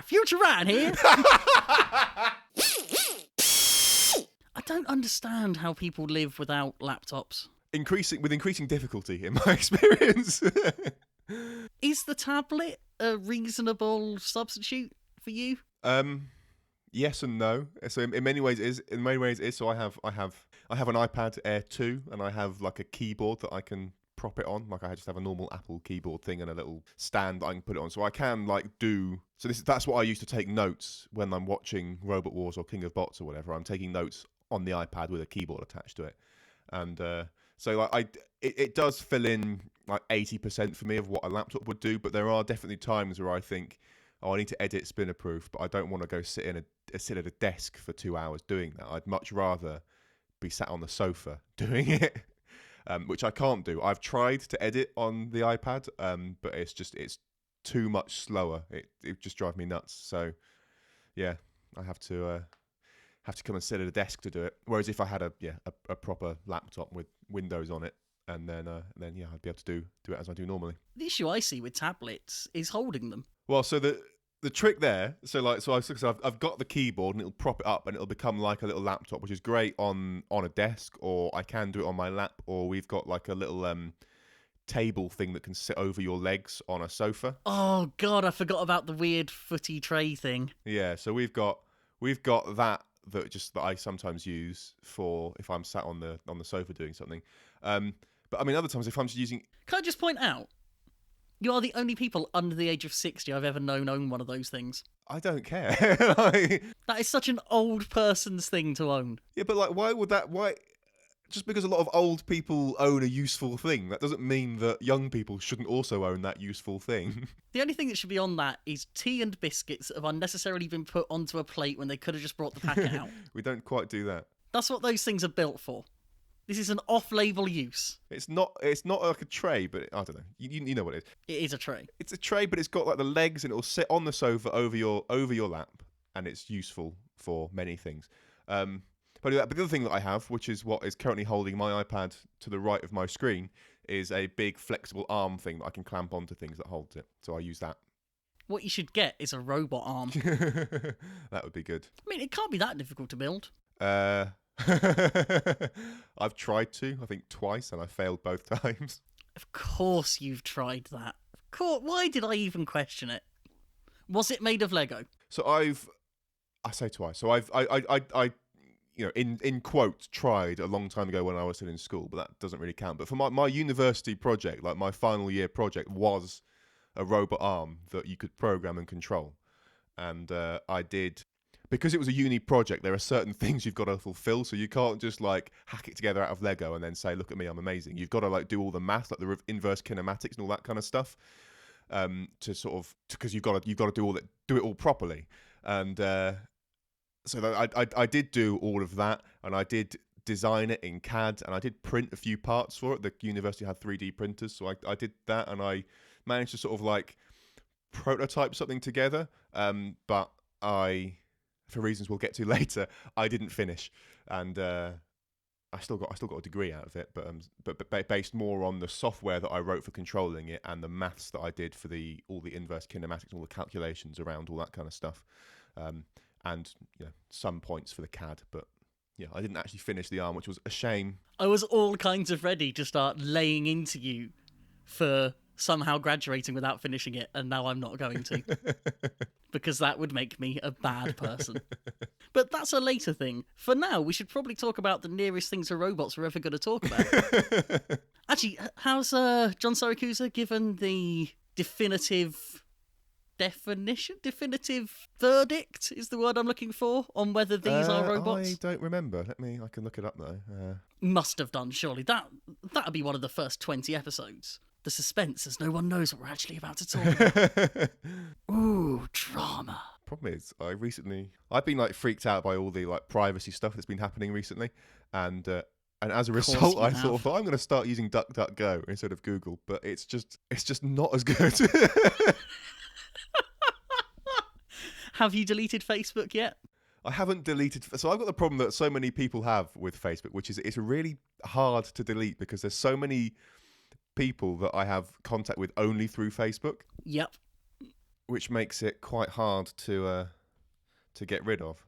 Future Ryan here. I don't understand how people live without laptops. With increasing difficulty, in my experience. Is the tablet a reasonable substitute for you? Yes and no. So in many ways it is. In many ways it is. So I have an iPad Air 2, and I have like a keyboard that I can prop it on. Like I just have a normal Apple keyboard thing and a little stand that I can put it on. So I can like do. So that's what I use to take notes when I'm watching Robot Wars or King of Bots or whatever. I'm taking notes on the iPad with a keyboard attached to it, and so like it does fill in like 80% for me of what a laptop would do. But there are definitely times where I think, oh, I need to edit Spinnerproof, but I don't want to go sit at a desk for 2 hours doing that. I'd much rather be sat on the sofa doing it, which I can't do. I've tried to edit on the iPad, but it's too much slower. It just drives me nuts. So yeah, I have to come and sit at a desk to do it. Whereas if I had a proper laptop with Windows on it, and then yeah, I'd be able to do it as I do normally. The issue I see with tablets is holding them. Well, so the trick there, I've got the keyboard and it'll prop it up and it'll become like a little laptop, which is great on a desk, or I can do it on my lap, or we've got like a little table thing that can sit over your legs on a sofa. Oh God, I forgot about the weird footy tray thing. Yeah, so we've got that I sometimes use for if I'm sat on the sofa doing something. But I mean, other times if I'm just using. Can I just point out? You are the only people under the age of 60 I've ever known own one of those things. I don't care. That is such an old person's thing to own. Yeah, but like, why? Just because a lot of old people own a useful thing, that doesn't mean that young people shouldn't also own that useful thing. The only thing that should be on that is tea and biscuits that have unnecessarily been put onto a plate when they could have just brought the packet out. We don't quite do that. That's what those things are built for. This is an off-label use. It's not like a tray, but I don't know. You know what it is. It is a tray. It's a tray, but it's got like the legs, and it'll sit on the sofa over your lap, and it's useful for many things. But the other thing that I have, which is what is currently holding my iPad to the right of my screen, is a big flexible arm thing that I can clamp onto things that holds it. So I use that. What you should get is a robot arm. That would be good. I mean, it can't be that difficult to build. I've tried to, I think twice, and I failed both times. Of course you've tried that. Of course. Why did I even question it? Was it made of Lego? So I say twice. So I you know, in quotes, tried a long time ago when I was still in school, but that doesn't really count. But for my university project, like my final year project, was a robot arm that you could program and control. And I did. Because it was a uni project, there are certain things you've got to fulfill, so you can't just like hack it together out of Lego and then say, "Look at me, I'm amazing." You've got to like do all the math, like the inverse kinematics and all that kind of stuff, because you've got to do it all properly. And so I did do all of that, and I did design it in CAD, and I did print a few parts for it. The university had 3D printers, so I did that, and I managed to sort of like prototype something together, but for reasons we'll get to later, I didn't finish, and I still got a degree out of it, but based more on the software that I wrote for controlling it and the maths that I did for all the inverse kinematics, all the calculations around all that kind of stuff, and some points for the CAD, but yeah, I didn't actually finish the arm, which was a shame. I was all kinds of ready to start laying into you for somehow graduating without finishing it, and now I'm not going to. Because that would make me a bad person. But that's a later thing. For now, we should probably talk about the nearest thing to robots we're ever going to talk about. Actually, how's John Siracusa given the definitive verdict is the word I'm looking for, on whether these are robots? I don't remember. I can look it up though. Must have done, surely. That'd be one of the first 20 episodes. The suspense, as no one knows what we're actually about to talk about. Ooh, drama. Problem is, I've been like freaked out by all the like privacy stuff that's been happening recently, and as a result, I thought, I'm going to start using DuckDuckGo instead of Google, but it's just not as good. Have you deleted Facebook yet? I haven't deleted. So I've got the problem that so many people have with Facebook, which is it's really hard to delete because there's so many people that I have contact with only through Facebook. Yep. which makes it quite hard to get rid of.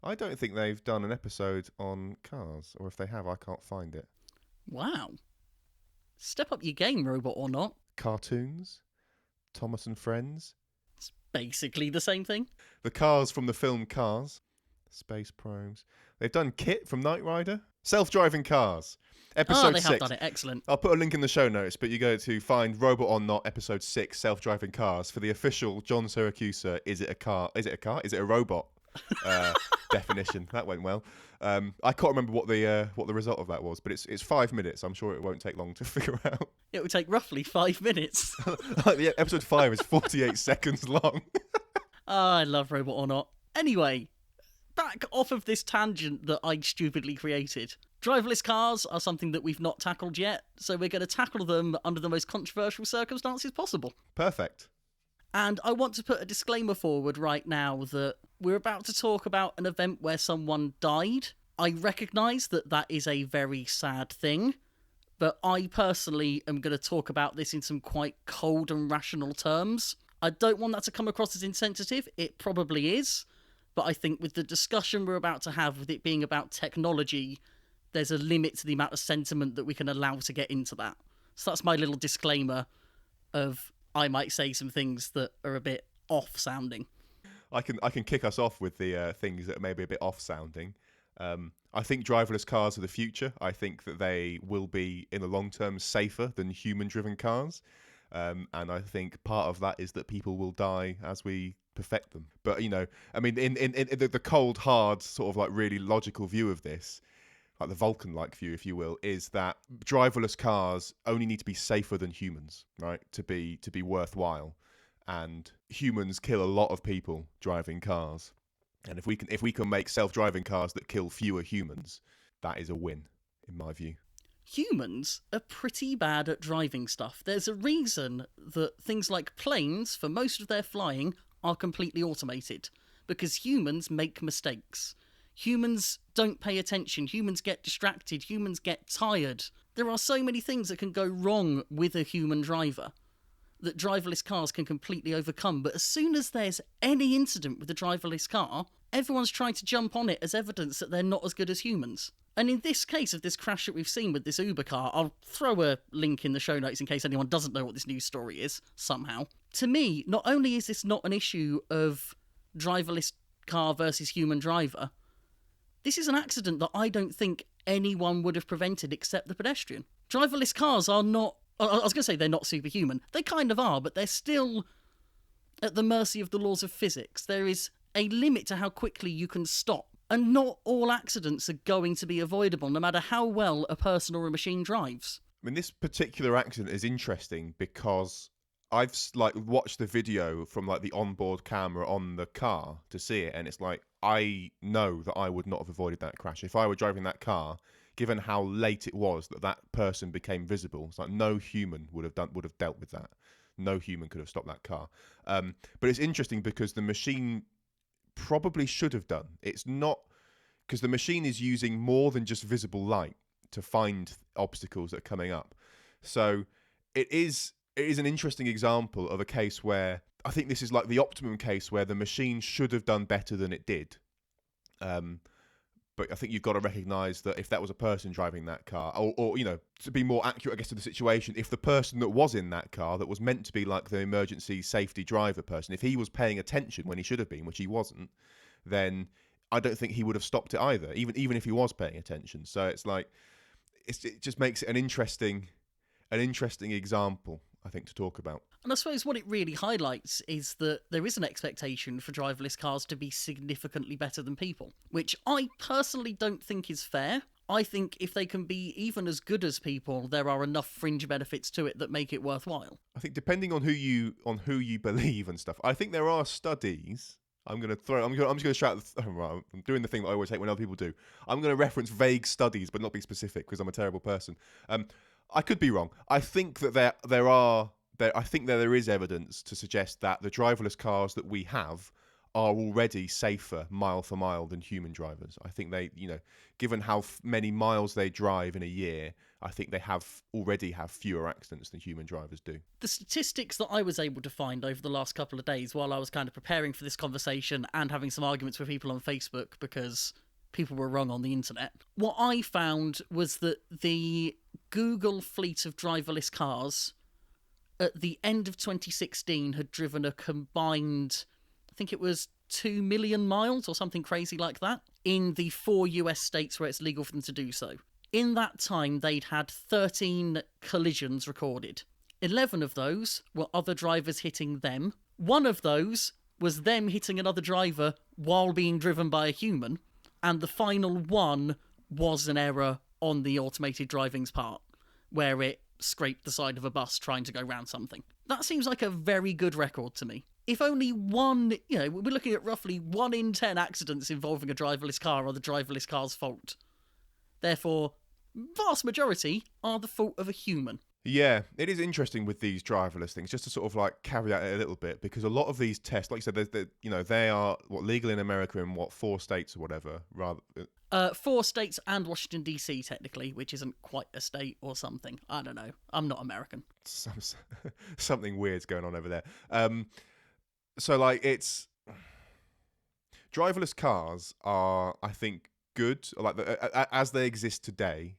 I don't think they've done an episode on cars, or if they have, I can't find it. Wow. Step up your game, Robot or Not. Cartoons, Thomas and Friends, It's basically the same thing. the cars from the film Cars, Space Probes. They've done Kit from Knight Rider, self-driving cars. Episode they 6. have done it. Excellent. I'll put a link in the show notes, but you go to find Robot or Not, episode 6, self-driving cars, for the official John Syracuse, is it a car? Is it a car? Is it a robot? Definition. That went well. I can't remember what the result of that was, but it's 5 minutes. I'm sure it won't take long to figure out. It would take roughly 5 minutes. Yeah, episode 5 is 48 seconds long. I love Robot or Not. Anyway, back off of this tangent that I stupidly created. Driverless cars are something that we've not tackled yet, so we're going to tackle them under the most controversial circumstances possible. Perfect. And I want to put a disclaimer forward right now that we're about to talk about an event where someone died. I recognise that that is a very sad thing, but I personally am going to talk about this in some quite cold and rational terms. I don't want that to come across as insensitive. It probably is. But I think with the discussion we're about to have, with it being about technology, there's a limit to the amount of sentiment that we can allow to get into that. So that's my little disclaimer of I might say some things that are a bit off-sounding. I can kick us off with the things that are maybe a bit off-sounding. I think driverless cars are the future. I think that they will be, in the long term, safer than human-driven cars. And I think part of that is that people will die as we perfect them. But, you know, I mean, in the cold, hard, sort of like really logical view of this, like the Vulcan-like view, if you will, is that driverless cars only need to be safer than humans, right, to be worthwhile. And humans kill a lot of people driving cars. And if we can make self-driving cars that kill fewer humans, that is a win, in my view. Humans are pretty bad at driving stuff. There's a reason that things like planes, for most of their flying, are completely automated. Because humans make mistakes. Humans don't pay attention. Humans get distracted. Humans get tired. There are so many things that can go wrong with a human driver that driverless cars can completely overcome. But as soon as there's any incident with a driverless car, everyone's trying to jump on it as evidence that they're not as good as humans. And in this case of this crash that we've seen with this Uber car, I'll throw a link in the show notes in case anyone doesn't know what this news story is, somehow. To me, not only is this not an issue of driverless car versus human driver, this is an accident that I don't think anyone would have prevented except the pedestrian. Driverless cars are not... I was going to say they're not superhuman. They kind of are, but they're still at the mercy of the laws of physics. There is a limit to how quickly you can stop. And not all accidents are going to be avoidable, no matter how well a person or a machine drives. I mean, this particular accident is interesting because I've watched the video from like the onboard camera on the car to see it, and it's like I know that I would not have avoided that crash if I were driving that car. Given how late it was that person became visible, it's like no human would have dealt with that. No human could have stopped that car. But it's interesting because the machine probably should have done. It's not, because the machine is using more than just visible light to find obstacles that are coming up. So it is an interesting example of a case where I think this is like the optimum case where the machine should have done better than it did. But I think you've got to recognise that if that was a person driving that car, or you know, to be more accurate, I guess, to the situation, if the person that was in that car that was meant to be like the emergency safety driver person, if he was paying attention when he should have been, which he wasn't, then I don't think he would have stopped it either, even if he was paying attention. So it's like, it just makes it an interesting example, I think, to talk about. And I suppose what it really highlights is that there is an expectation for driverless cars to be significantly better than people, which I personally don't think is fair. I think if they can be even as good as people, there are enough fringe benefits to it that make it worthwhile. I think depending on who you believe and stuff, I think there are studies. I'm just going to shout. I'm doing the thing that I always hate when other people do. I'm going to reference vague studies, but not be specific because I'm a terrible person. I could be wrong. I think that there is evidence to suggest that the driverless cars that we have are already safer mile for mile than human drivers. I think they, given how many miles they drive in a year, I think they already have fewer accidents than human drivers do. The statistics that I was able to find over the last couple of days while I was kind of preparing for this conversation and having some arguments with people on Facebook because people were wrong on the internet, what I found was that the Google fleet of driverless cars at the end of 2016 had driven a combined, I think it was 2 million miles or something crazy like that, in the 4 US states where it's legal for them to do so. In that time, they'd had 13 collisions recorded. 11 of those were other drivers hitting them. One of those was them hitting another driver while being driven by a human. And the final one was an error on the automated driving's part, where it scraped the side of a bus trying to go round something. That seems like a very good record to me. If only one, we're looking at roughly 1 in 10 accidents involving a driverless car are the driverless car's fault. Therefore, vast majority are the fault of a human. Yeah, it is interesting with these driverless things, just to sort of like caveat it a little bit, because a lot of these tests, like you said, they are legal in America in 4 states or whatever, rather. 4 states and Washington DC technically, which isn't quite a state or something. I don't know. I'm not American. Something weird's going on over there. So like it's driverless cars are, I think, good. Like as they exist today.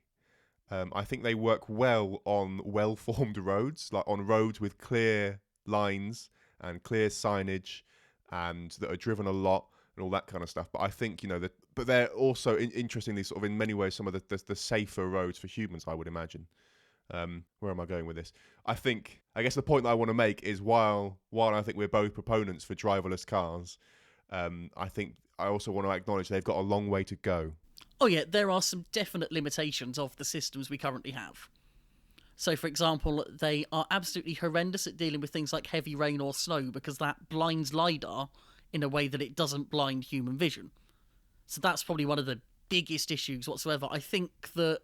I think they work well on well-formed roads, like on roads with clear lines and clear signage, and that are driven a lot and all that kind of stuff. But I think but they're also interestingly sort of in many ways some of the safer roads for humans, I would imagine. Where am I going with this? I guess the point that I want to make is while I think we're both proponents for driverless cars, I think I also want to acknowledge they've got a long way to go. Oh yeah, there are some definite limitations of the systems we currently have. So, for example, they are absolutely horrendous at dealing with things like heavy rain or snow because that blinds LiDAR in a way that it doesn't blind human vision. So that's probably one of the biggest issues whatsoever. I think that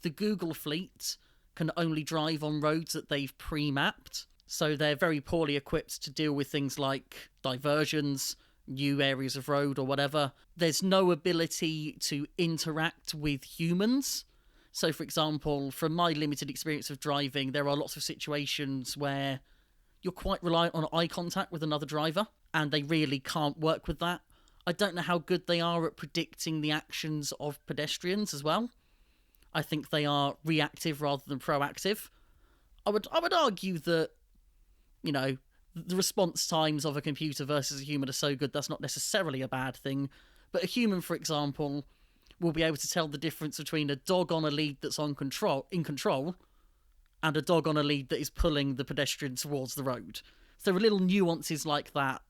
the Google fleet can only drive on roads that they've pre-mapped, so they're very poorly equipped to deal with things like diversions, new areas of road or whatever. There's no ability to interact with humans. So, for example, from my limited experience of driving, there are lots of situations where you're quite reliant on eye contact with another driver, and they really can't work with that. I don't know how good they are at predicting the actions of pedestrians as well. I think they are reactive rather than proactive. I would argue that, the response times of a computer versus a human are so good that's not necessarily a bad thing. But a human, for example, will be able to tell the difference between a dog on a lead that's in control and a dog on a lead that is pulling the pedestrian towards the road. So there are little nuances like that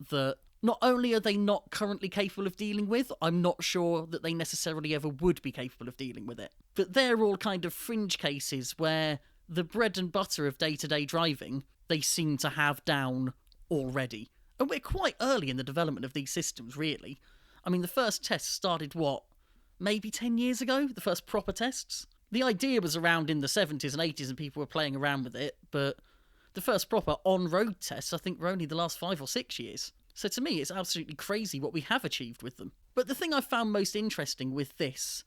not only are they not currently capable of dealing with, I'm not sure that they necessarily ever would be capable of dealing with it. But they're all kind of fringe cases where the bread and butter of day-to-day driving they seem to have down already. And we're quite early in the development of these systems, really. I mean, the first tests started, maybe 10 years ago? The first proper tests? The idea was around in the 70s and 80s and people were playing around with it, but the first proper on-road tests, I think, were only the last 5 or 6 years. So to me, it's absolutely crazy what we have achieved with them. But the thing I found most interesting with this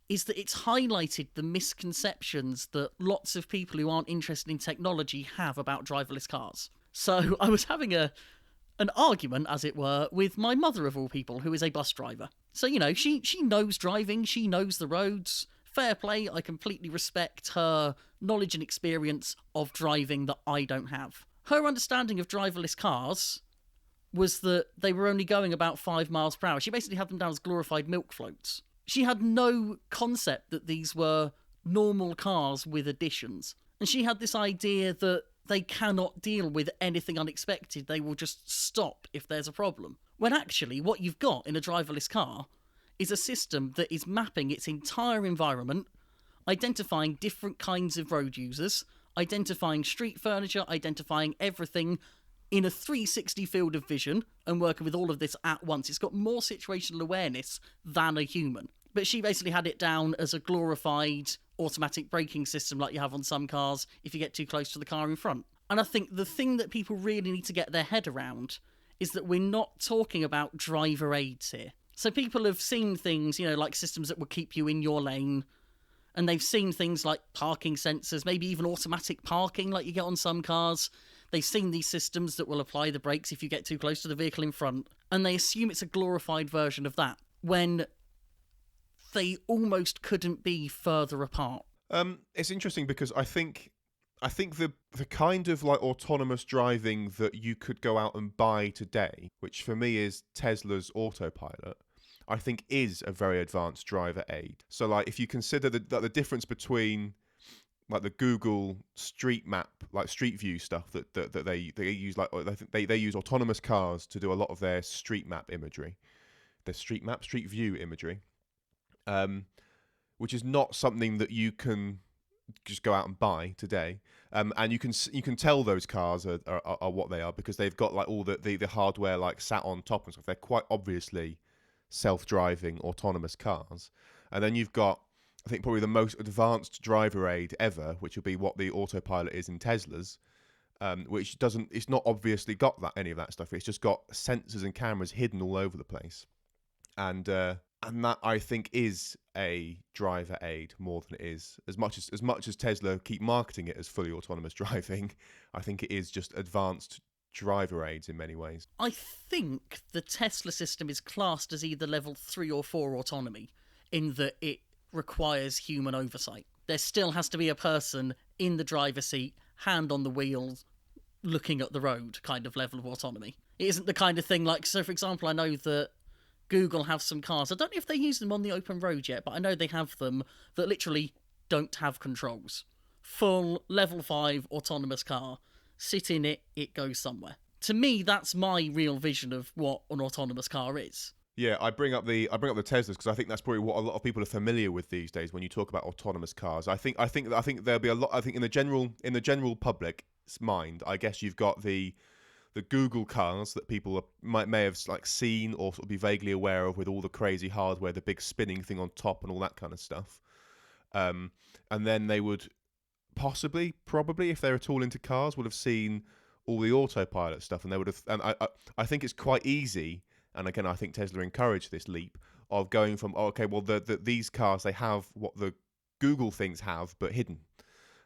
is that it's highlighted the misconceptions that lots of people who aren't interested in technology have about driverless cars. So I was having an argument, as it were, with my mother of all people, who is a bus driver. So, she knows driving, she knows the roads. Fair play, I completely respect her knowledge and experience of driving that I don't have. Her understanding of driverless cars was that they were only going about 5 miles per hour. She basically had them down as glorified milk floats. She had no concept that these were normal cars with additions. And she had this idea that they cannot deal with anything unexpected. They will just stop if there's a problem. When actually, what you've got in a driverless car is a system that is mapping its entire environment, identifying different kinds of road users, identifying street furniture, identifying everything in a 360 field of vision and working with all of this at once. It's got more situational awareness than a human. But she basically had it down as a glorified automatic braking system like you have on some cars if you get too close to the car in front. And I think the thing that people really need to get their head around is that we're not talking about driver aids here. So people have seen things, like systems that will keep you in your lane, and they've seen things like parking sensors, maybe even automatic parking like you get on some cars. They've seen these systems that will apply the brakes if you get too close to the vehicle in front, and they assume it's a glorified version of that, when they almost couldn't be further apart. It's interesting because I think the kind of like autonomous driving that you could go out and buy today, which for me is Tesla's autopilot, I think is a very advanced driver aid. So like if you consider the difference between like the Google Street Map, like Street View stuff that they use, like they use autonomous cars to do a lot of their street map imagery, their Street View imagery, which is not something that you can just go out and buy today. And you can tell those cars are what they are because they've got like all the hardware like sat on top and stuff. They're quite obviously self-driving autonomous cars. And then you've got, I think, probably the most advanced driver aid ever, which will be what the autopilot is in Teslas, which it's not obviously got any of that stuff. It's just got sensors and cameras hidden all over the place. And that, I think, is a driver aid more than it is. As much as Tesla keep marketing it as fully autonomous driving, I think it is just advanced driver aids in many ways. I think the Tesla system is classed as either level 3 or 4 autonomy, in that it requires human oversight. There still has to be a person in the driver's seat, hand on the wheel, looking at the road kind of level of autonomy. It isn't the kind of thing like, so for example, I know that Google have some cars, I don't know if they use them on the open road yet, but I know they have them that literally don't have controls. Full level 5 autonomous car. Sit in it, it goes somewhere. To me, that's my real vision of what an autonomous car is. Yeah, I bring up the Teslas because I think that's probably what a lot of people are familiar with these days when you talk about autonomous cars. I think there'll be a lot. I think in the general public's mind, I guess you've got the Google cars that people may have like seen or sort of be vaguely aware of, with all the crazy hardware, the big spinning thing on top, and all that kind of stuff. And then they would probably, if they're at all into cars, would have seen all the autopilot stuff, and they would have. And I think it's quite easy. And again, I think Tesla encouraged this leap of going from, these cars, they have what the Google things have, but hidden.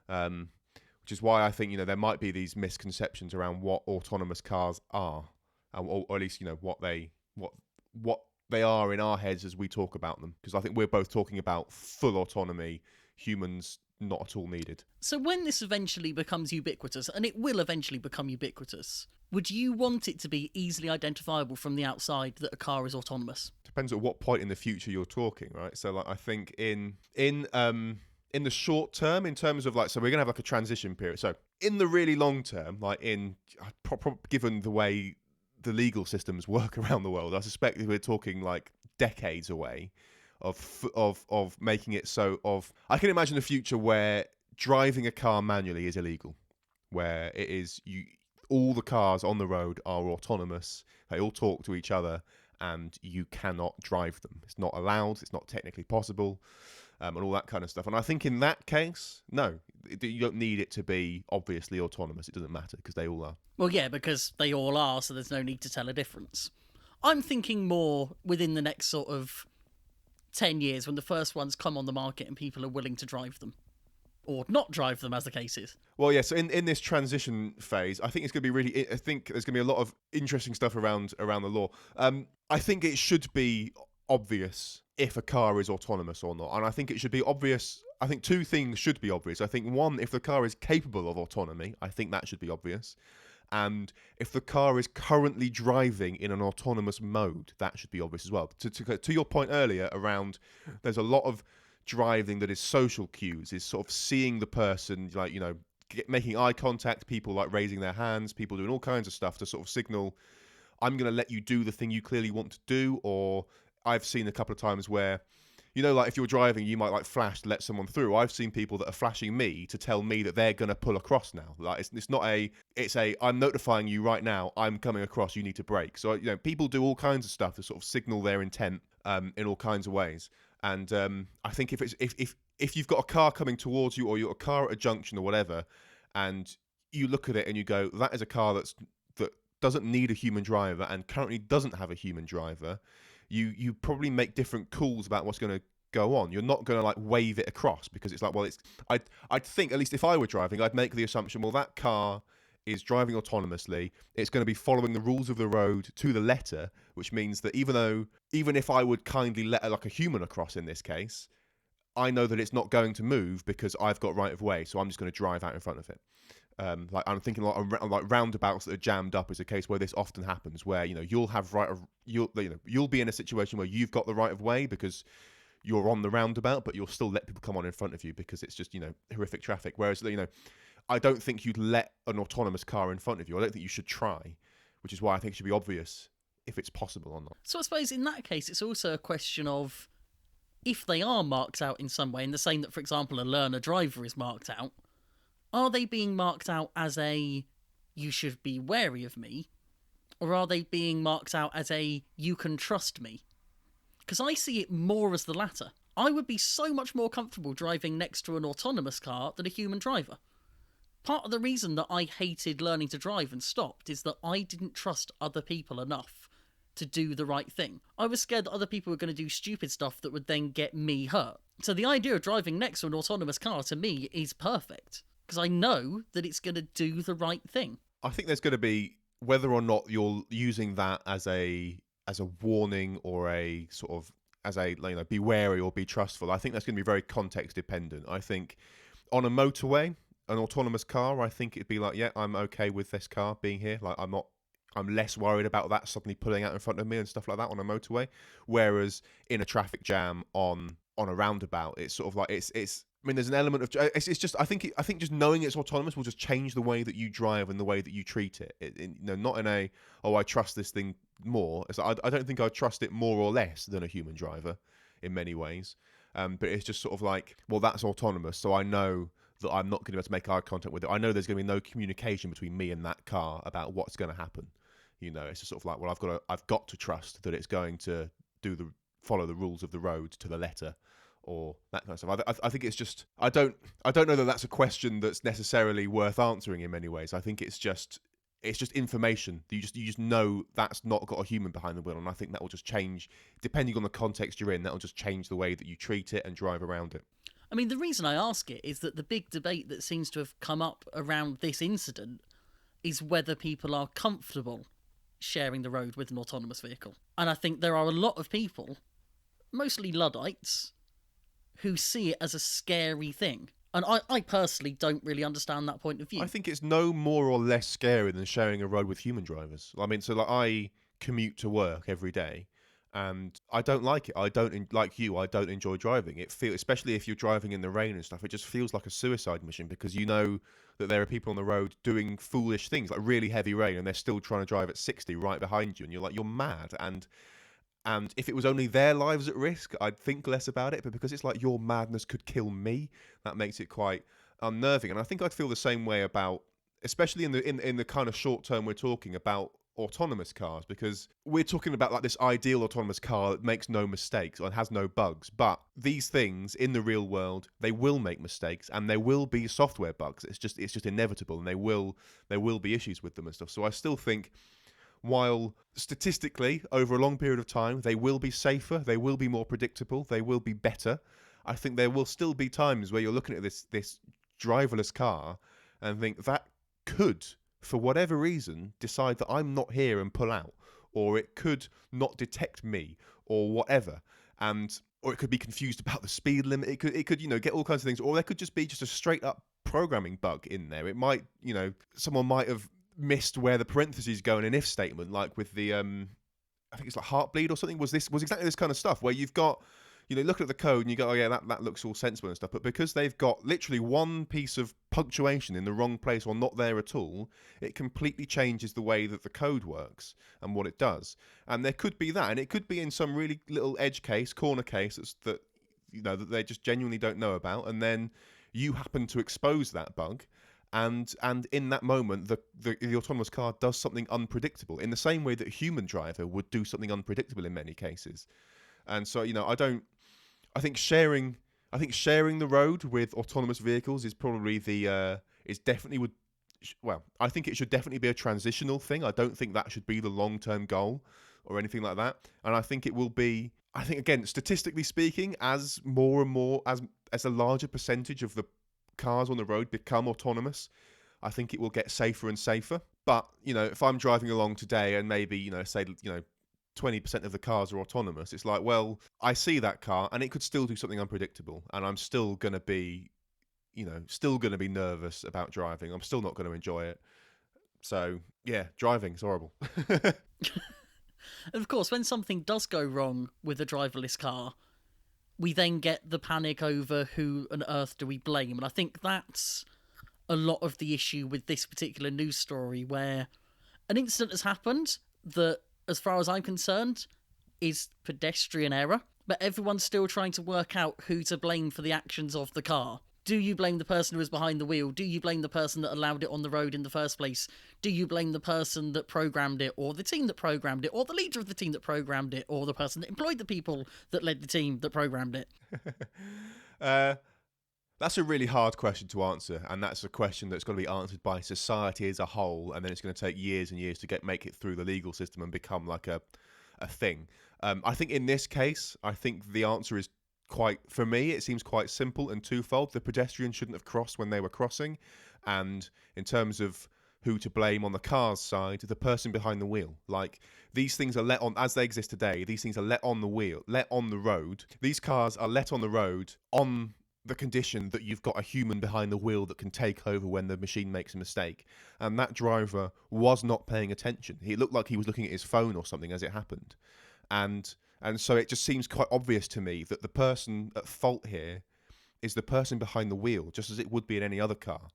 Which is why I think, there might be these misconceptions around what autonomous cars are, or at least, what they are in our heads as we talk about them. Because I think we're both talking about full autonomy, humans not at all needed. So when this eventually becomes ubiquitous, and it will eventually become ubiquitous, would you want it to be easily identifiable from the outside that a car is autonomous? Depends at what point in the future you're talking, right? So like I think in the short term, in terms of like, so we're gonna have like a transition period. So in the really long term, like given the way the legal systems work around the world, I suspect that we're talking like decades away of making it so I can imagine a future where driving a car manually is illegal, where it is all the cars on the road are autonomous, they all talk to each other, and you cannot drive them. It's not allowed, it's not technically possible, and all that kind of stuff. And I think in that case, no, you don't need it to be obviously autonomous. It doesn't matter because they all are. Well, yeah, because they all are, so there's no need to tell a difference. I'm thinking more within the next sort of 10 years, when the first ones come on the market and people are willing to drive them. Or not drive them, as the case is. Well, yeah, so in this transition phase, I think it's going to be I think there's going to be a lot of interesting stuff around the law. I think it should be obvious if a car is autonomous or not. And I think it should be obvious. I think two things should be obvious. I think one, if the car is capable of autonomy, I think that should be obvious. And if the car is currently driving in an autonomous mode, that should be obvious as well. To your point earlier around, there's a lot of driving that is social cues, is sort of seeing the person, like, making eye contact, people like raising their hands, people doing all kinds of stuff to sort of signal, I'm going to let you do the thing you clearly want to do. Or I've seen a couple of times where, like if you're driving, you might like flash to let someone through. I've seen people that are flashing me to tell me that they're going to pull across now. Like it's I'm notifying you right now, I'm coming across, you need to brake. So, people do all kinds of stuff to sort of signal their intent in all kinds of ways. And I think if you've got a car coming towards you, or you're a car at a junction or whatever, and you look at it and you go, that is a car that doesn't need a human driver and currently doesn't have a human driver, you probably make different calls about what's going to go on. You're not going to like wave it across, because it's like, well, it's I'd think, at least if I were driving, I'd make the assumption, well, that car is driving autonomously. It's going to be following the rules of the road to the letter, which means that even if I would kindly let like a human across in this case, I know that it's not going to move because I've got right of way, so I'm just going to drive out in front of it. Like I'm thinking like roundabouts that are jammed up is a case where this often happens, where you'll have you'll be in a situation where you've got the right of way because you're on the roundabout, but you'll still let people come on in front of you because it's just horrific traffic. Whereas I don't think you'd let an autonomous car in front of you. I don't think you should try, which is why I think it should be obvious if it's possible or not. So I suppose in that case, it's also a question of if they are marked out in some way, in the same that, for example, a learner driver is marked out, are they being marked out as a you should be wary of me, or are they being marked out as a you can trust me? Because I see it more as the latter. I would be so much more comfortable driving next to an autonomous car than a human driver. Part of the reason that I hated learning to drive and stopped is that I didn't trust other people enough to do the right thing. I was scared that other people were going to do stupid stuff that would then get me hurt. So the idea of driving next to an autonomous car to me is perfect, because I know that it's going to do the right thing. I think there's going to be, whether or not you're using that as a warning or a sort of as a be wary or be trustful, I think that's going to be very context dependent. I think on a motorway, an autonomous car, I think it'd be like, yeah, I'm okay with this car being here. Like I'm less worried about that suddenly pulling out in front of me and stuff like that on a motorway. Whereas in a traffic jam on a roundabout, it's sort of like it's. I mean, there's an element of it's just I think just knowing it's autonomous will just change the way that you drive and the way that you treat it. Not in a I trust this thing more. It's like, I don't think I trust it more or less than a human driver in many ways. But it's just sort of like, well, that's autonomous, so I know that I'm not going to be able to make eye contact with it. I know there's going to be no communication between me and that car about what's going to happen. It's just sort of like, well, I've got to trust that it's going to follow the rules of the road to the letter, or that kind of stuff. I think it's just I don't know that that's a question that's necessarily worth answering in many ways. I think it's just information. You just know that's not got a human behind the wheel, and I think that will just change depending on the context you're in. That will just change the way that you treat it and drive around it. I mean, the reason I ask it is that the big debate that seems to have come up around this incident is whether people are comfortable sharing the road with an autonomous vehicle. And I think there are a lot of people, mostly Luddites, who see it as a scary thing. And I personally don't really understand that point of view. I think it's no more or less scary than sharing a road with human drivers. I mean, so like I commute to work every day, and I don't like it. I don't enjoy driving. It feels, especially if you're driving in the rain and stuff, it just feels like a suicide mission, because you know that there are people on the road doing foolish things, like really heavy rain, and they're still trying to drive at 60 right behind you, and you're like, you're mad. And if it was only their lives at risk, I'd think less about it. But because it's like your madness could kill me, that makes it quite unnerving. And I think I'd feel the same way about, especially in the kind of short term we're talking about, autonomous cars, because we're talking about like this ideal autonomous car that makes no mistakes and has no bugs. But these things in the real world, they will make mistakes, and there will be software bugs. It's just inevitable, and there will be issues with them and stuff. So I still think, while statistically over a long period of time they will be safer, they will be more predictable, they will be better, I think there will still be times where you're looking at this driverless car and think that could, for whatever reason, decide that I'm not here and pull out, or it could not detect me, or whatever, or it could be confused about the speed limit. It could get all kinds of things, or there could just be a straight up programming bug in there. It might, someone might have missed where the parentheses go in an if statement, like with the I think it's like Heartbleed or something. Was exactly this kind of stuff where you've got, look at the code and you go, oh yeah, that looks all sensible and stuff. But because they've got literally one piece of punctuation in the wrong place or not there at all, it completely changes the way that the code works and what it does. And there could be that, and it could be in some really little edge case, corner case that they just genuinely don't know about, and then you happen to expose that bug. And in that moment, the autonomous car does something unpredictable in the same way that a human driver would do something unpredictable in many cases. And so, I think sharing the road with autonomous vehicles is probably well, I think it should definitely be a transitional thing. I don't think that should be the long-term goal or anything like that. And I think it will be. I think again, statistically speaking, as more and more as a larger percentage of the cars on the road become autonomous, I think it will get safer and safer. But if I'm driving along today and maybe say 20% of the cars are autonomous, it's like, well, I see that car and it could still do something unpredictable, and I'm still going to be nervous about driving. I'm still not going to enjoy it. So, yeah, driving is horrible. And of course, when something does go wrong with a driverless car, we then get the panic over who on earth do we blame. And I think that's a lot of the issue with this particular news story, where an incident has happened that, as far as I'm concerned, is pedestrian error, but everyone's still trying to work out who to blame for the actions of the car. Do you blame the person who was behind the wheel? Do you blame the person that allowed it on the road in the first place? Do you blame the person that programmed it, or the team that programmed it, or the leader of the team that programmed it, or the person that employed the people that led the team that programmed it? That's a really hard question to answer, and that's a question that's got to be answered by society as a whole, and then it's going to take years and years to make it through the legal system and become like a thing. I think in this case, I think the answer is for me, it seems quite simple and twofold. The pedestrian shouldn't have crossed when they were crossing, and in terms of who to blame on the car's side, the person behind the wheel. Like, these things are let on, as they exist today, these things are let on the road. These cars are let on the road on the condition that you've got a human behind the wheel that can take over when the machine makes a mistake. And that driver was not paying attention. He looked like he was looking at his phone or something as it happened. And so it just seems quite obvious to me that the person at fault here is the person behind the wheel, just as it would be in any other car.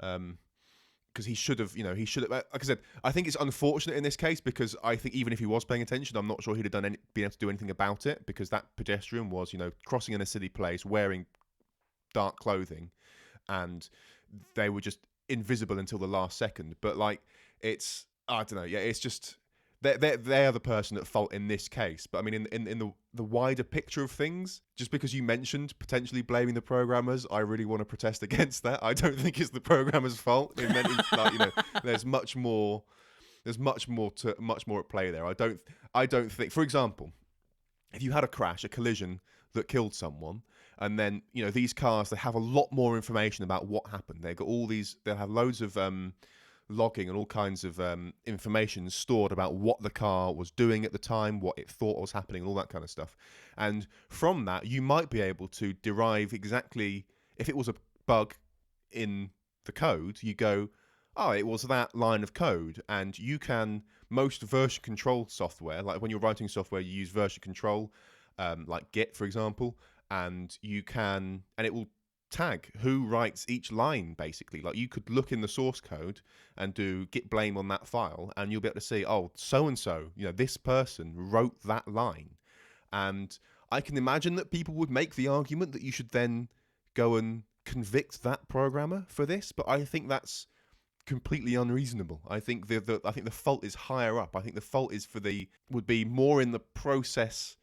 Because he should have, like I said, I think it's unfortunate in this case, because I think even if he was paying attention, I'm not sure he'd have been able to do anything about it, because that pedestrian was, crossing in a city place wearing dark clothing, and they were just invisible until the last second. But like, I don't know, yeah, it's just they are the person at fault in this case. But I mean, in the wider picture of things, just because you mentioned potentially blaming the programmers, I really want to protest against that. I don't think it's the programmers' fault. There's much more at play there. I don't think, for example, if you had a collision that killed someone, and then these cars, they have a lot more information about what happened. They'll have loads of logging and all kinds of information stored about what the car was doing at the time, what it thought was happening, and all that kind of stuff. And from that, you might be able to derive exactly, if it was a bug in the code, you go, oh, it was that line of code. And you can, most version control software, like when you're writing software, you use version control, like Git, for example, and it will tag who writes each line, basically. Like, you could look in the source code and do git blame on that file, and you'll be able to see, oh, so-and-so, this person wrote that line. And I can imagine that people would make the argument that you should then go and convict that programmer for this, but I think that's completely unreasonable. I think the fault is higher up. I think the fault would be more in the process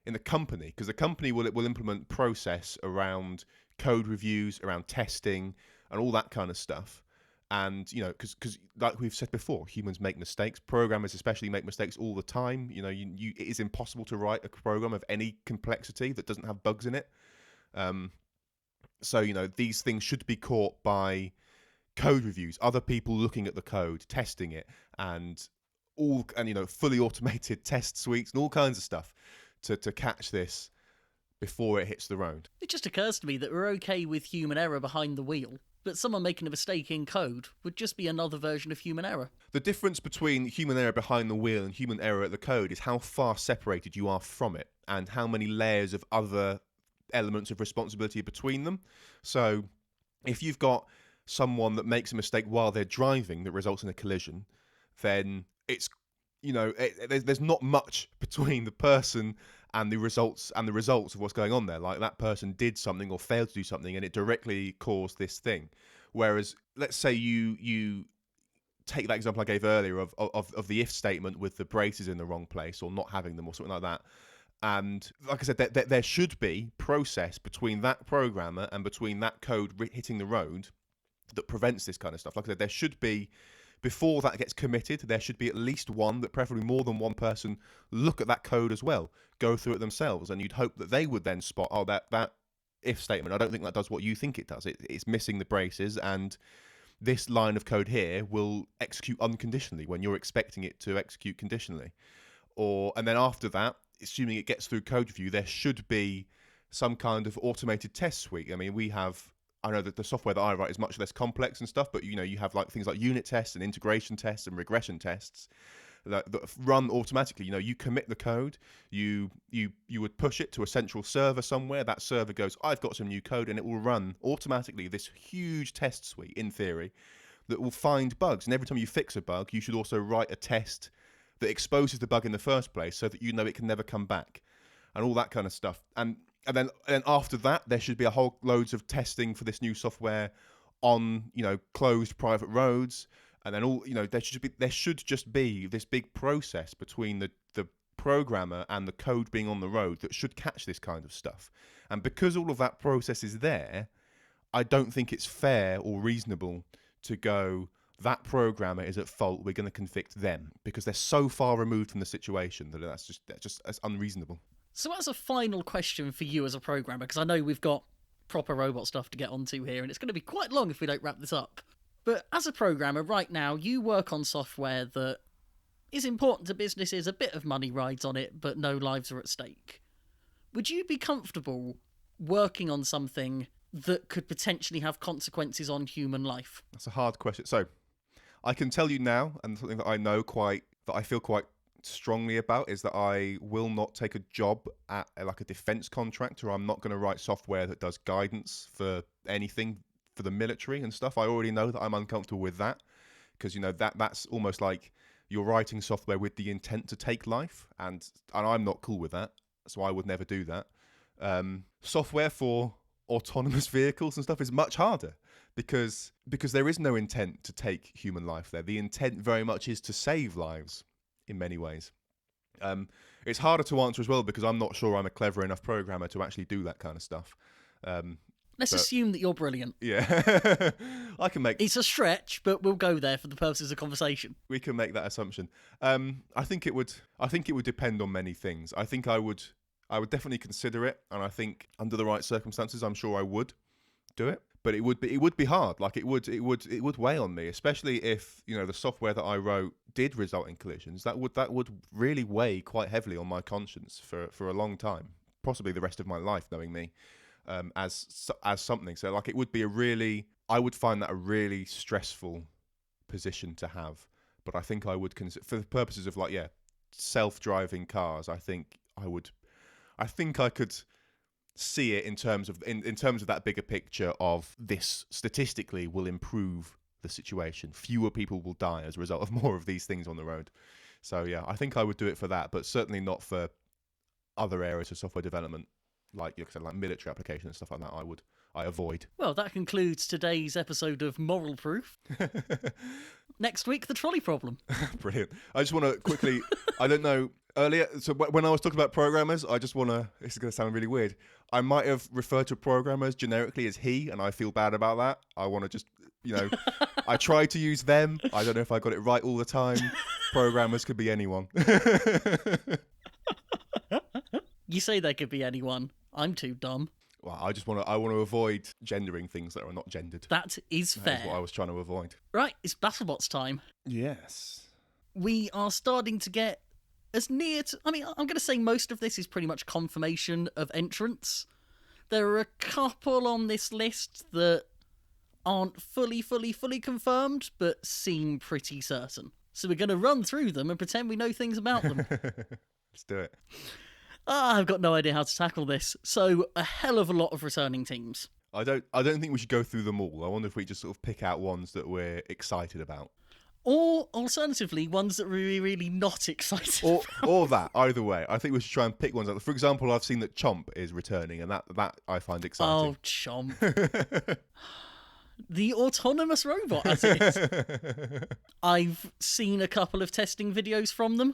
in the company, because the company will implement process around code reviews, around testing, and all that kind of stuff. And because like we've said before, humans make mistakes. Programmers especially make mistakes all the time. It is impossible to write a program of any complexity that doesn't have bugs in it. So these things should be caught by code reviews, other people looking at the code, testing it, and fully automated test suites and all kinds of stuff to catch this before it hits the road. It just occurs to me that we're okay with human error behind the wheel, but someone making a mistake in code would just be another version of human error. The difference between human error behind the wheel and human error at the code is how far separated you are from it, and how many layers of other elements of responsibility between them. So if you've got someone that makes a mistake while they're driving that results in a collision, then it's there's not much between the person and the results of what's going on there. Like, that person did something or failed to do something, and it directly caused this thing. Whereas, let's say you take that example I gave earlier of the if statement with the braces in the wrong place or not having them or something like that. And like I said, there should be process between that programmer and between that code hitting the road that prevents this kind of stuff. Like I said, there should be, before that gets committed, there should be at least one, but preferably more than one person, look at that code as well, go through it themselves, and you'd hope that they would then spot, oh, that if statement, I don't think that does what you think it does. It's missing the braces, and this line of code here will execute unconditionally when you're expecting it to execute conditionally. And then after that, assuming it gets through code review, there should be some kind of automated test suite. I mean, I know that the software that I write is much less complex and stuff, but you have like things like unit tests and integration tests and regression tests that run automatically. You commit the code, you would push it to a central server somewhere. That server goes, I've got some new code, and it will run automatically this huge test suite, in theory, that will find bugs. And every time you fix a bug, you should also write a test that exposes the bug in the first place, so that it can never come back, and all that kind of stuff. And then after that, there should be a whole loads of testing for this new software on closed private roads, and then there should just be this big process between the programmer and the code being on the road that should catch this kind of stuff. And because all of that process is there, I don't think it's fair or reasonable to go, that programmer is at fault, we're going to convict them, because they're so far removed from the situation that that's unreasonable. So as a final question for you as a programmer, because I know we've got proper robot stuff to get onto here, and it's going to be quite long if we don't wrap this up. But as a programmer, right now, you work on software that is important to businesses, a bit of money rides on it, but no lives are at stake. Would you be comfortable working on something that could potentially have consequences on human life? That's a hard question. So I can tell you now, and something that I feel quite strongly about, is that I will not take a job at like a defense contractor. I'm not going to write software that does guidance for anything for the military and stuff. I already know that I'm uncomfortable with that, because that's almost like you're writing software with the intent to take life, and I'm not cool with that, so I would never do that. Software for autonomous vehicles and stuff is much harder, because there is no intent to take human life there. The intent very much is to save lives in many ways. It's harder to answer as well, because I'm not sure I'm a clever enough programmer to actually do that kind of stuff. Let's assume that you're brilliant. Yeah. I can make... It's a stretch, but we'll go there for the purposes of conversation. We can make that assumption. I think it would depend on many things. I think I would definitely consider it, and I think under the right circumstances, I'm sure I would do it. But it would be hard. Like it would weigh on me, especially if the software that I wrote did result in collisions. That would really weigh quite heavily on my conscience for a long time, possibly the rest of my life, knowing me as something. So like it would be I would find that a really stressful position to have. But I think I would consider, for the purposes of self-driving cars, I think I could see it in terms of that bigger picture of this statistically will improve the situation. Fewer people will die as a result of more of these things on the road. So yeah, I think I would do it for that, but certainly not for other areas of software development, like military applications and stuff like that. I avoid. Well, that concludes today's episode of Moral Proof. Next week, the trolley problem. Brilliant. I just want to quickly, I don't know, earlier, so when I was talking about programmers, I just want to, this is going to sound really weird, I might have referred to programmers generically as he, and I feel bad about that. I want to just, I try to use them. I don't know if I got it right all the time. Programmers could be anyone. You say they could be anyone. I'm too dumb. Well, I want to avoid gendering things that are not gendered. That is fair. That is what I was trying to avoid. Right, it's BattleBots time. Yes. We are starting to get as near to... I mean, I'm going to say most of this is pretty much confirmation of entrance. There are a couple on this list that aren't fully confirmed, but seem pretty certain. So we're going to run through them and pretend we know things about them. Let's do it. I've got no idea how to tackle this. So, a hell of a lot of returning teams. I don't think we should go through them all. I wonder if we just sort of pick out ones that we're excited about. Or, alternatively, ones that we're really not excited about. Or that, either way. I think we should try and pick ones out. For example, I've seen that Chomp is returning, and that I find exciting. Oh, Chomp. The autonomous robot, as it is. I've seen a couple of testing videos from them.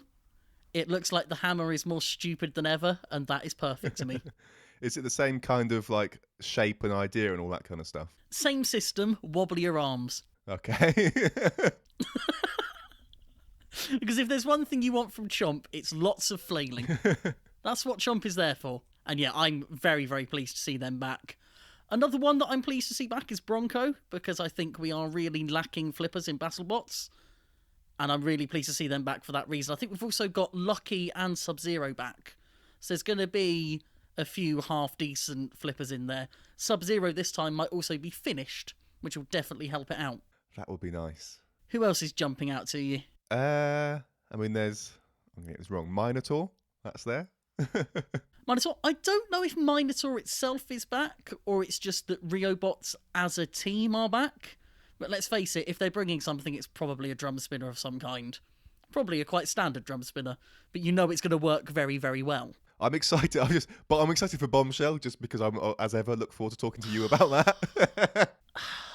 It looks like the hammer is more stupid than ever, and that is perfect to me. Is it the same kind of like shape and idea and all that kind of stuff? Same system, wobblier arms. Okay. Because if there's one thing you want from Chomp, it's lots of flailing. That's what Chomp is there for. And yeah, I'm very, very pleased to see them back. Another one that I'm pleased to see back is Bronco, because I think we are really lacking flippers in BattleBots. And I'm really pleased to see them back for that reason. I think we've also got Lucky and Sub-Zero back. So there's going to be a few half-decent flippers in there. Sub-Zero this time might also be finished, which will definitely help it out. That would be nice. Who else is jumping out to you? I mean, I'm going to get this wrong. Minotaur, that's there. Minotaur, I don't know if Minotaur itself is back, or it's just that Riobots as a team are back. But let's face it, if they're bringing something, it's probably a drum spinner of some kind. Probably a quite standard drum spinner, but you know it's going to work very, very well. I'm excited. I'm excited for Bombshell, just because I'm, as ever, look forward to talking to you about that.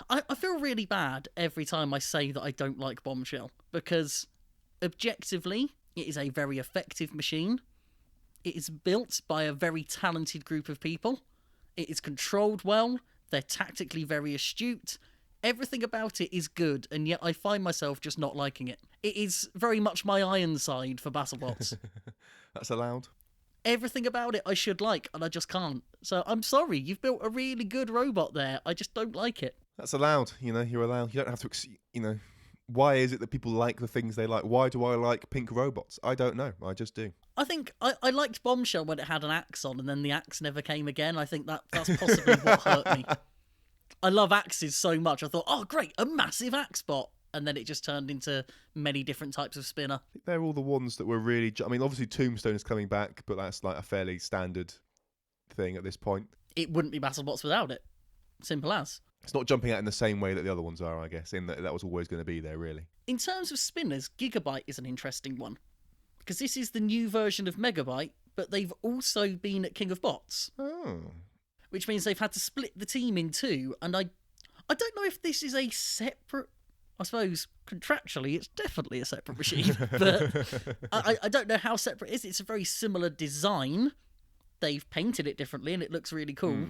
I feel really bad every time I say that I don't like Bombshell, because objectively, it is a very effective machine. It is built by a very talented group of people. It is controlled well. They're tactically very astute. Everything about it is good, and yet I find myself just not liking it. It is very much my iron side for BattleBots. That's allowed. Everything about it I should like, and I just can't. So I'm sorry, you've built a really good robot there. I just don't like it. That's allowed. You're allowed. You don't have to, why is it that people like the things they like? Why do I like pink robots? I don't know. I just do. I think I liked Bombshell when it had an axe on, and then the axe never came again. I think that's possibly what hurt me. I love axes so much. I thought, oh, great, a massive axe bot. And then it just turned into many different types of spinner. I think they're all the ones that were really... I mean, obviously Tombstone is coming back, but that's like a fairly standard thing at this point. It wouldn't be BattleBots without it. Simple as. It's not jumping out in the same way that the other ones are, I guess, in that was always going to be there, really. In terms of spinners, Gigabyte is an interesting one. Because this is the new version of Megabyte, but they've also been at King of Bots. Oh. Which means they've had to split the team in two, and I don't know if this is a separate... I suppose contractually it's definitely a separate machine, but I don't know how separate it is. It's a very similar design. They've painted it differently and it looks really cool.